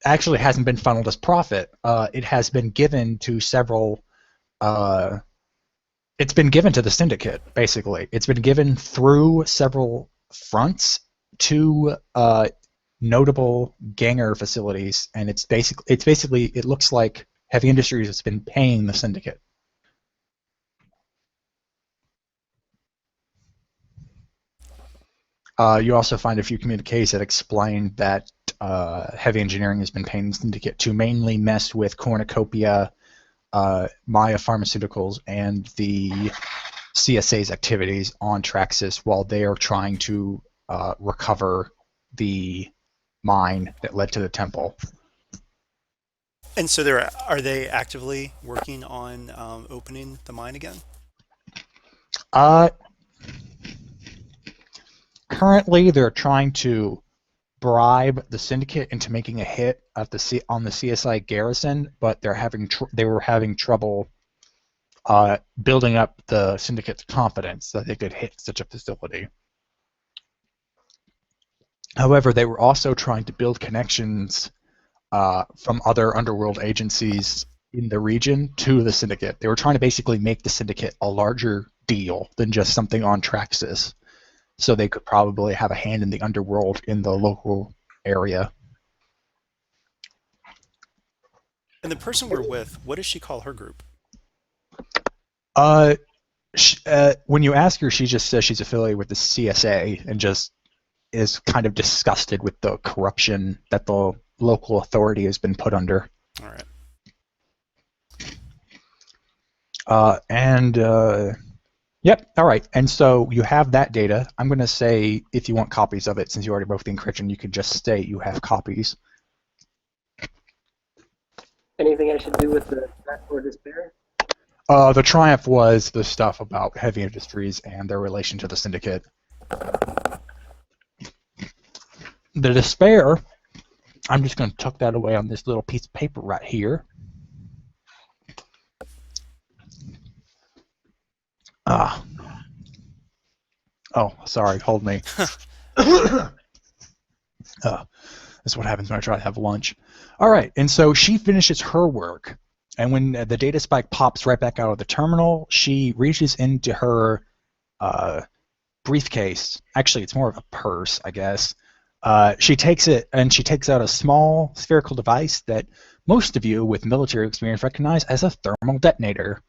Actually, hasn't been funneled as profit. It has been given to several. It's been given to the syndicate, basically. It's been given through several fronts to notable ganger facilities, and it's basically it looks like Heavy Industries has been paying the syndicate. You also find a few communiques that explain that Heavy Engineering has been paying the syndicate to mainly mess with cornucopia Maya Pharmaceuticals and the CSA's activities on Traxus while they are trying to recover the mine that led to the temple. And so are they actively working on opening the mine again? Uh, Currently, they're trying to bribe the syndicate into making a hit at on the CSI garrison, but they were having trouble building up the syndicate's confidence that they could hit such a facility. However, they were also trying to build connections from other underworld agencies in the region to the syndicate. They were trying to basically make the syndicate a larger deal than just something on Traxus, so they could probably have a hand in the underworld in the local area. And the person we're with, what does she call her group? When you ask her, she just says she's affiliated with the CSA and just is kind of disgusted with the corruption that the local authority has been put under. All right. Yep, all right. And so you have that data. I'm going to say if you want copies of it, since you already broke the encryption, you could just state you have copies. Anything I should do with the threat or despair? The Triumph was the stuff about heavy industries and their relation to the syndicate. The despair, I'm just going to tuck that away on this little piece of paper right here. Oh, sorry, hold me. That's what happens when I try to have lunch. All right, and so she finishes her work, and when the data spike pops right back out of the terminal, she reaches into her briefcase. Actually, it's more of a purse, I guess. She takes it, and she takes out a small spherical device that most of you with military experience recognize as a thermal detonator.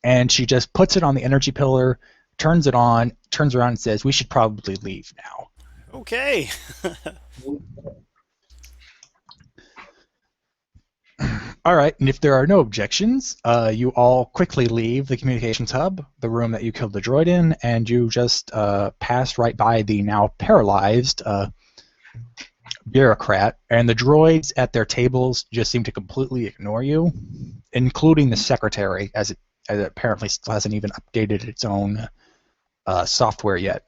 And she just puts it on the energy pillar, turns it on, turns around and says, "We should probably leave now." Okay. All right, and if there are no objections, you all quickly leave the communications hub, the room that you killed the droid in, and you just pass right by the now paralyzed bureaucrat, and the droids at their tables just seem to completely ignore you, including the secretary, as it apparently still hasn't even updated its own software yet.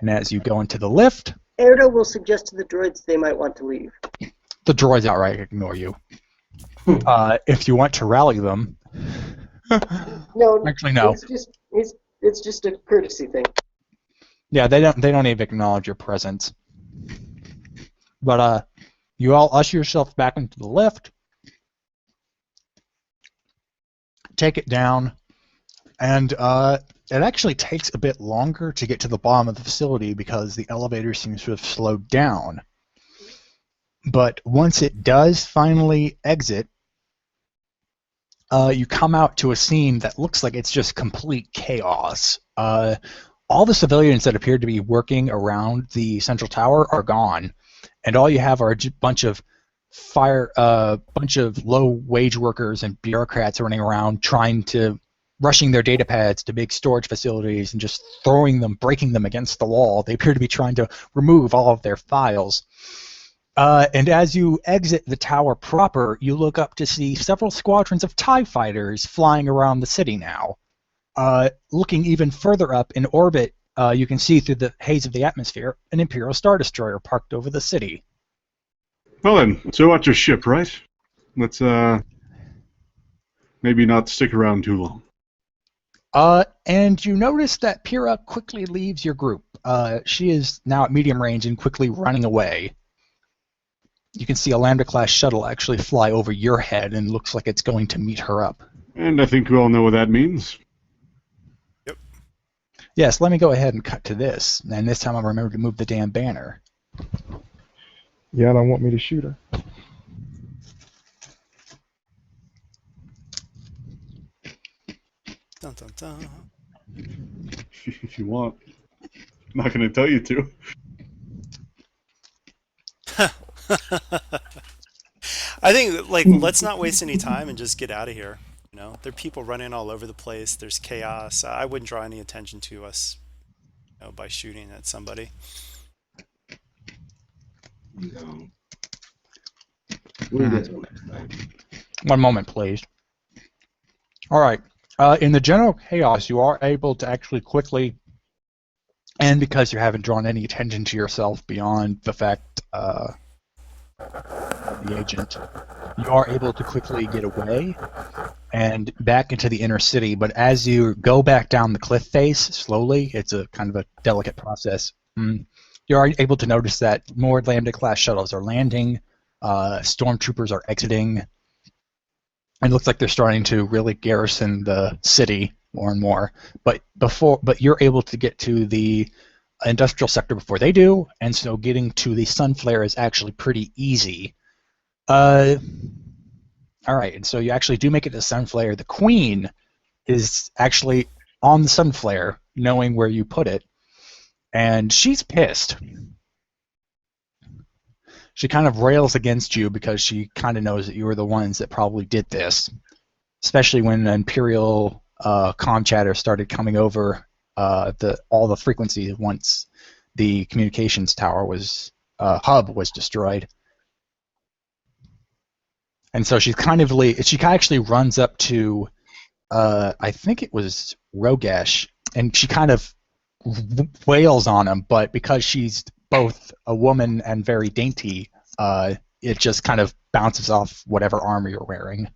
And as you go into the lift, Erdo will suggest to the droids they might want to leave. the droids outright ignore you. If you want to rally them, No, actually no. It's just a courtesy thing. Yeah, they don't even acknowledge your presence. But you all usher yourself back into the lift, take it down, and it actually takes a bit longer to get to the bottom of the facility because the elevator seems to have slowed down. But once it does finally exit, you come out to a scene that looks like it's just complete chaos. All the civilians that appear to be working around the central tower are gone, and all you have are a bunch of low-wage workers and bureaucrats running around rushing their data pads to big storage facilities and just breaking them against the wall. They appear to be trying to remove all of their files. And as you exit the tower proper, you look up to see several squadrons of TIE fighters flying around the city now. Looking even further up in orbit, you can see through the haze of the atmosphere an Imperial Star Destroyer parked over the city. Well then, so watch your ship, right? Let's maybe not stick around too long. And you notice that Pyrrha quickly leaves your group. She is now at medium range and quickly running away. You can see a Lambda-class shuttle actually fly over your head and looks like it's going to meet her up. And I think we all know what that means. Yep. Yes, let me go ahead and cut to this. And this time I'll remember to move the damn banner. Y'all don't want me to shoot her. Dun, dun, dun. If you want. I'm not going to tell you to. I think, let's not waste any time and just get out of here. You know, there are people running all over the place. There's chaos. I wouldn't draw any attention to us, by shooting at somebody. No. We'll get one next time. One moment, please. All right. In the general chaos, you are able to actually quickly, and because you haven't drawn any attention to yourself beyond the fact of the agent, you are able to quickly get away and back into the inner city. But as you go back down the cliff face slowly, it's a kind of a delicate process. You are able to notice that more Lambda-class shuttles are landing, stormtroopers are exiting, and it looks like they're starting to really garrison the city more and more. But you're able to get to the industrial sector before they do, and so getting to the Sunflare is actually pretty easy. All right, and so you actually do make it to Sunflare. The Queen is actually on the Sunflare, knowing where you put it, and she's pissed. She kind of rails against you because she kind of knows that you were the ones that probably did this, especially when Imperial comm chatter started coming over all the frequencies once the communications tower hub was destroyed. And so she actually runs up to, I think it was Rogesh, and she kind of wails on him, but because she's both a woman and very dainty, it just kind of bounces off whatever armor you're wearing.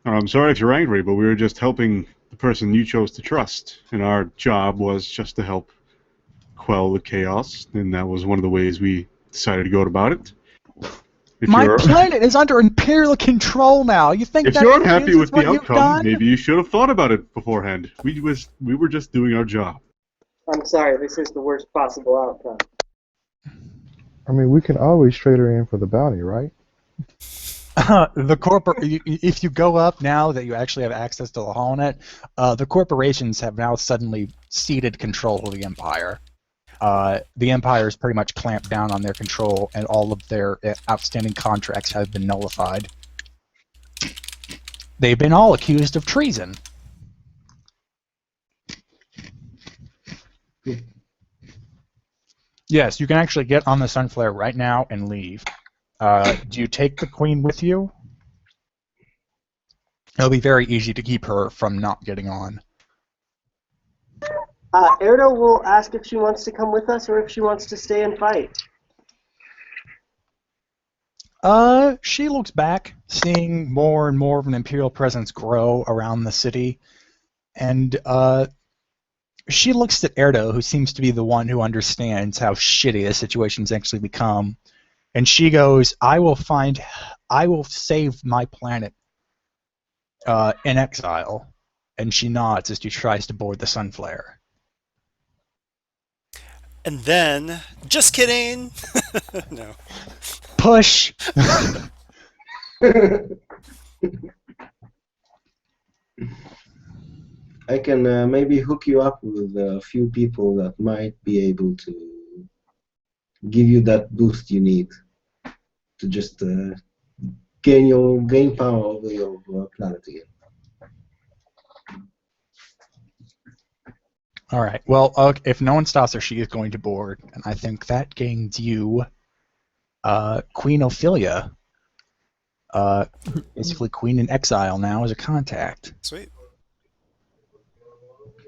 I'm sorry if you're angry, but we were just helping the person you chose to trust, and our job was just to help quell the chaos, and that was one of the ways we decided to go about it. My planet is under Imperial control now. You think if that you're unhappy with the you've outcome, done? maybe you should have thought about it beforehand. We were just doing our job. I'm sorry, this is the worst possible outcome. I mean, we can always trade her in for the bounty, right? If you go up now that you actually have access to the HoloNet, the corporations have now suddenly ceded control of the Empire. The Empire's pretty much clamped down on their control, and all of their outstanding contracts have been nullified. They've been all accused of treason. Yes, you can actually get on the Sunflare right now and leave. Do you take the Queen with you? It'll be very easy to keep her from not getting on. Erdo will ask if she wants to come with us or if she wants to stay and fight. She looks back, seeing more and more of an Imperial presence grow around the city, and she looks at Erdo, who seems to be the one who understands how shitty the situation's actually become, and she goes, I will save my planet in exile, and she nods as she tries to board the Sunflare. And then, just kidding. No. Push. I can maybe hook you up with a few people that might be able to give you that boost you need to just gain power over your planet again. All right. Well, if no one stops her, she is going to board, and I think that gains you Queen Ophelia. Basically, Queen in exile now as a contact. Sweet.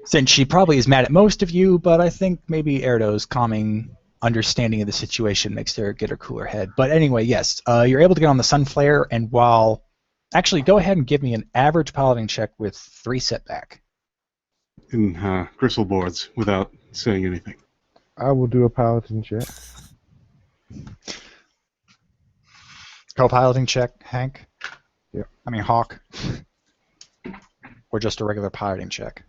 Since she probably is mad at most of you, but I think maybe Erdo's calming understanding of the situation makes her get her cooler head. But anyway, yes, you're able to get on the Sunflare, and actually, go ahead and give me an average piloting check with 3 setback. In gristle boards without saying anything. I will do a piloting check. Co-piloting check, Hank? Yep. I mean, Hawk. Or just a regular piloting check?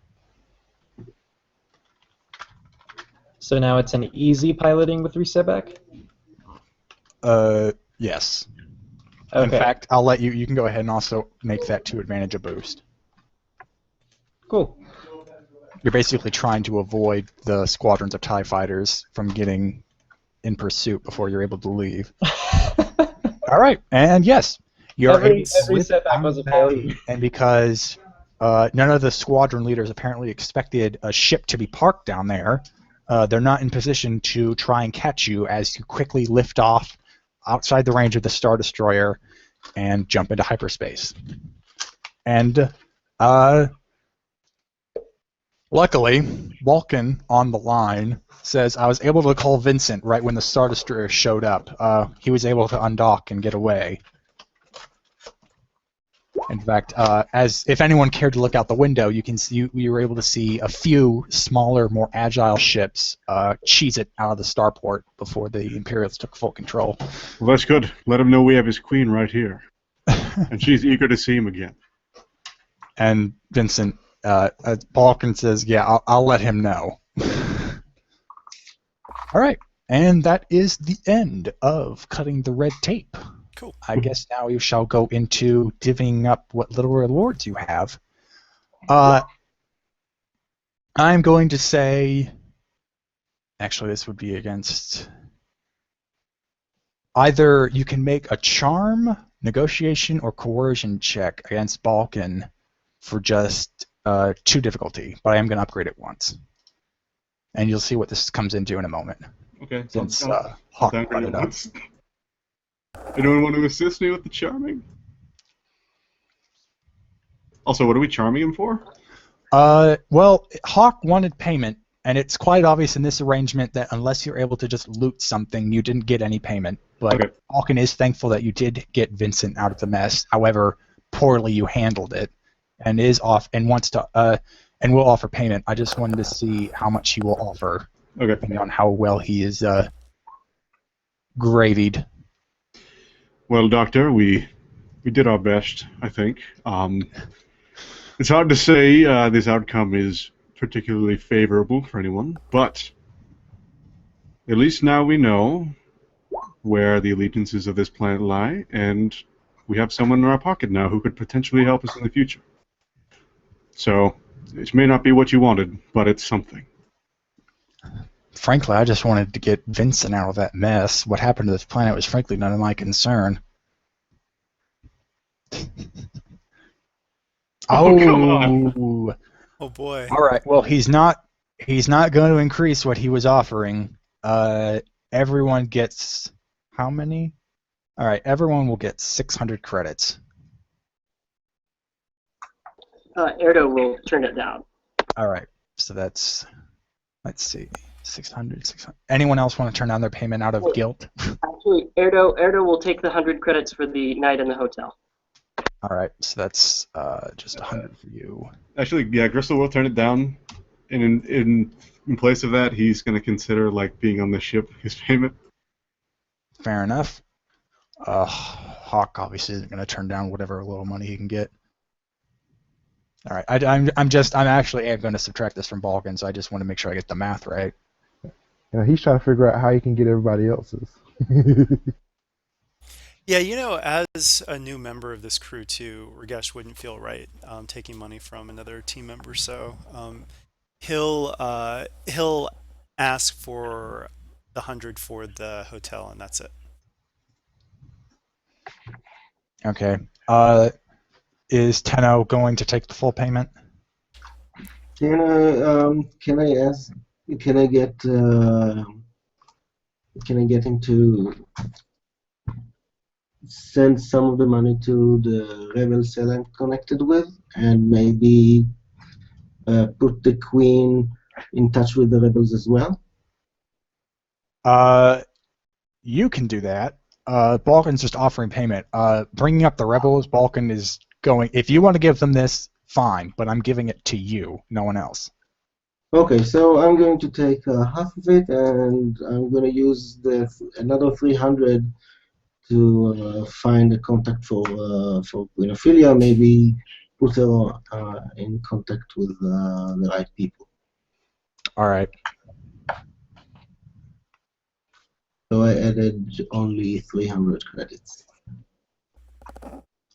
So now it's an easy piloting with 3 setback? Yes. Okay. In fact, I'll let you can go ahead and also make that 2 advantage a boost. Cool. You're basically trying to avoid the squadrons of TIE fighters from getting in pursuit before you're able to leave. All right, and yes, You're Every able setback was a without failure. that, and because none of the squadron leaders apparently expected a ship to be parked down there, they're not in position to try and catch you as you quickly lift off outside the range of the Star Destroyer and jump into hyperspace. And luckily, Vulcan on the line says, I was able to call Vincent right when the Star Destroyer showed up. He was able to undock and get away. In fact, as if anyone cared to look out the window, you can see you were able to see a few smaller, more agile ships cheese it out of the starport before the Imperials took full control. Well, that's good. Let him know we have his queen right here. And she's eager to see him again. And Vincent, Balkan says, yeah, I'll let him know. All right, and that is the end of cutting the red tape. Cool. I guess now you shall go into divvying up what little rewards you have. I'm going to say... Actually, this would be against... Either you can make a charm, negotiation, or coercion check against Balkan for just 2 difficulty, but I am going to upgrade it once. And you'll see what this comes into in a moment. Okay. Since I'll Hawk downgrade brought it it up. once. Anyone want to assist me with the charming? Also, what are we charming him for? Well, Hawk wanted payment, and it's quite obvious in this arrangement that unless you're able to just loot something, you didn't get any payment. But Okay. Hawken is thankful that you did get Vincent out of the mess. However, poorly you handled it, and is off and wants to and will offer payment. I just wanted to see how much he will offer, Okay. depending on how well he is gradied. Well, Doctor, we did our best, I think. It's hard to say this outcome is particularly favorable for anyone, but at least now we know where the allegiances of this planet lie, and we have someone in our pocket now who could potentially help us in the future. So, it may not be what you wanted, but it's something. Frankly, I just wanted to get Vincent out of that mess. What happened to this planet was frankly none of my concern. Oh, come on. Oh boy. All right. Well, he's not going to increase what he was offering. Everyone gets how many? All right. Everyone will get 600 credits. Erdo will turn it down. All right. So that's, let's see, 600. Anyone else want to turn down their payment out of guilt? Actually, Erdo will take the 100 credits for the night in the hotel. All right. So that's just 100 for you. Actually, yeah, Gristle will turn it down, and in place of that, he's going to consider like being on the ship his payment. Fair enough. Hawk obviously isn't going to turn down whatever little money he can get. All right, I'm actually going to subtract this from Balkan, so I just want to make sure I get the math right. Yeah, he's trying to figure out how he can get everybody else's. Yeah, you know, as a new member of this crew too, Ragesh wouldn't feel right taking money from another team member. So he'll ask for the 100 for the hotel, and that's it. Okay. Is Tenno going to take the full payment? Can I ask? Can I get? Can I get him to send some of the money to the rebel cell I'm connected with, and maybe put the queen in touch with the rebels as well? You can do that. Balkan's just offering payment. Bringing up the rebels, Balkan is going. If you want to give them this, fine, but I'm giving it to you, no one else. Okay, so I'm going to take half of it, and I'm going to use another 300 to find a contact for Queen Ophelia. Maybe put her in contact with the right people. All right. So I added only 300 credits.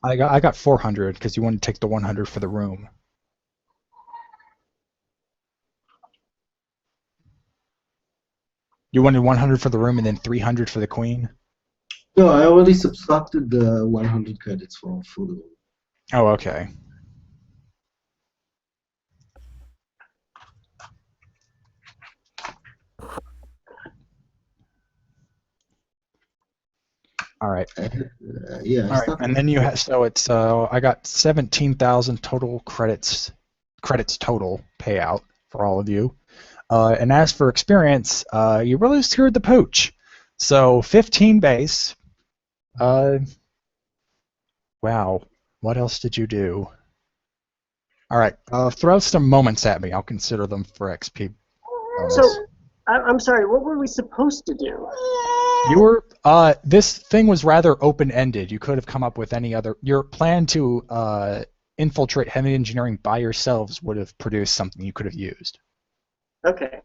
I got 400 because you wanted to take the 100 for the room. You wanted 100 for the room and then 300 for the queen? No, I already subtracted the 100 credits for the. Oh, okay. All right. Yeah, I All right, started. and then you have so it's I got 17,000 total credits total payout for all of you. And as for experience, you really screwed the pooch. So 15 base. Wow. What else did you do? All right, throw some moments at me. I'll consider them for XP bonus. So, I'm sorry, what were we supposed to do? You were this thing was rather open-ended. You could have come up with any other. Your plan to infiltrate heavy engineering by yourselves would have produced something you could have used. Okay.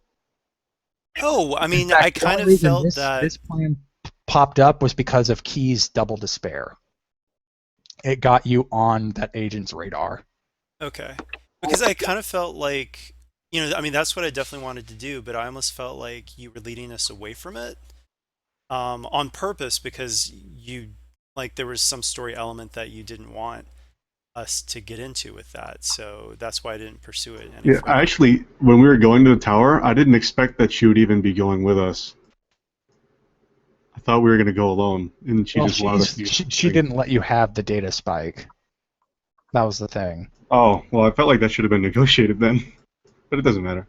Oh, I In mean, I fact, the kind only of reason felt that. this plan popped up was because of Key's double despair. It got you on that agent's radar. Okay. Because I kind of felt like, I mean, that's what I definitely wanted to do, but I almost felt like you were leading us away from it, on purpose because like, there was some story element that you didn't want us to get into with that. So that's why I didn't pursue it any Yeah, further. actually, when we were going to the tower, I didn't expect that she would even be going with us. I thought we were going to go alone, and she Well, just wanted us to use she didn't let you have the data spike. That was the thing. Oh, well, I felt like that should have been negotiated then, but it doesn't matter.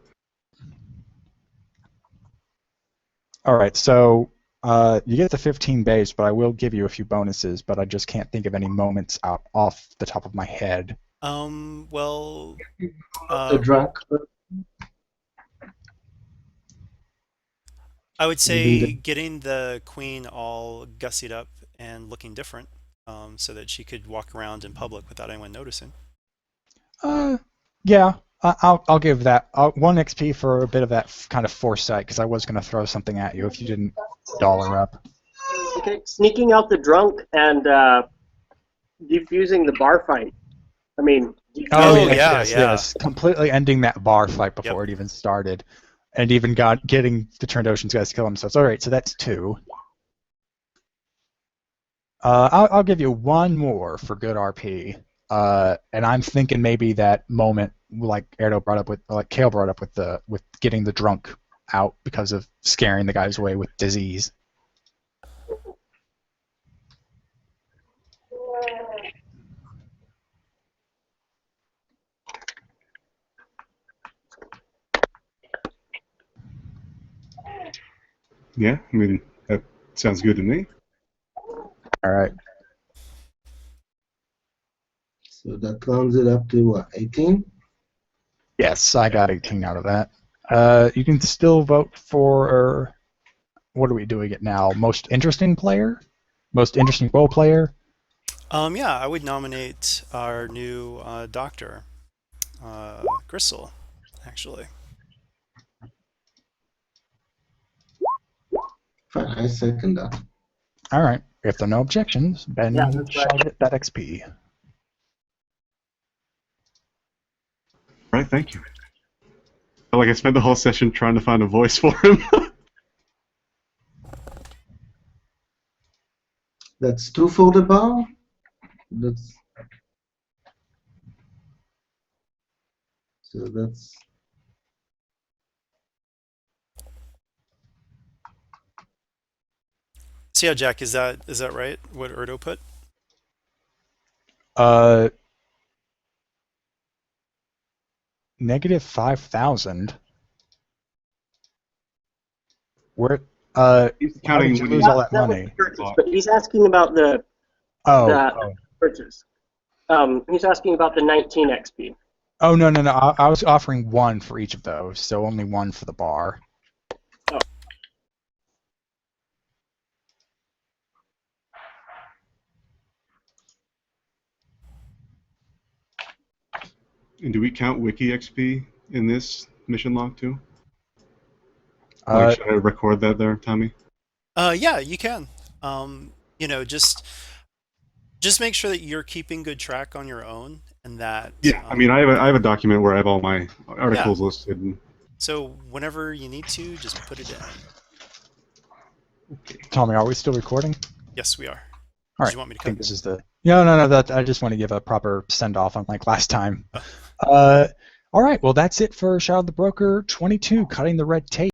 All right, so you get the 15 base, but I will give you a few bonuses, but I just can't think of any moments out off the top of my head. Well, The drunk. I would Leaving say the. getting the queen all gussied up and looking different, so that she could walk around in public without anyone noticing. Yeah, I'll give that 1 XP for a bit of that kind of foresight, because I was going to throw something at you if you didn't dollar up. Okay, sneaking out the drunk and defusing the bar fight. I mean, Oh, defusing yeah, Yes, yeah. yes. Completely ending that bar fight before Yep. it even started. And even getting the Turned Oceans guys to kill themselves. All right, so that's 2. I'll give you 1 more for good RP. And I'm thinking maybe that moment, like Erdo brought up with, like Kale brought up with getting the drunk out because of scaring the guys away with disease. Yeah, I mean, that sounds good to me. All right. So that rounds it up to what, 18? Yes, I got 18 out of that. You can still vote for. What are we doing it now? Most interesting player? Most interesting role player? Yeah, I would nominate our new doctor, Gristle, actually. Fine, I second that. All right. If there are no objections, Ben Yeah, that's shall right. get that XP. All right, thank you. I felt like I spent the whole session trying to find a voice for him. That's 2 for the bar. That's. So that's. So yeah, Jack, is that right? What Erdo put? Uh, negative 5,000. Where? He's How counting did you when lose he all that that was money? the purchase, but he's asking about the Oh. purchase. He's asking about the 19 XP. Oh, no. I was offering 1 for each of those, so only 1 for the bar. Oh. And do we count Wiki XP in this mission log too? Uh, Should I record that there, Tommy? Yeah, you can. Just make sure that you're keeping good track on your own, and that. Yeah, I mean, I have a document where I have all my articles Yeah. listed. And... So whenever you need to, just put it in. Tommy, are we still recording? Yes, we are. All Did right. you want me to I think cut? this is the. No. That I just want to give a proper send off unlike last time. Oh. All right. Well, that's it for Shadow of the Broker 22, cutting the red tape.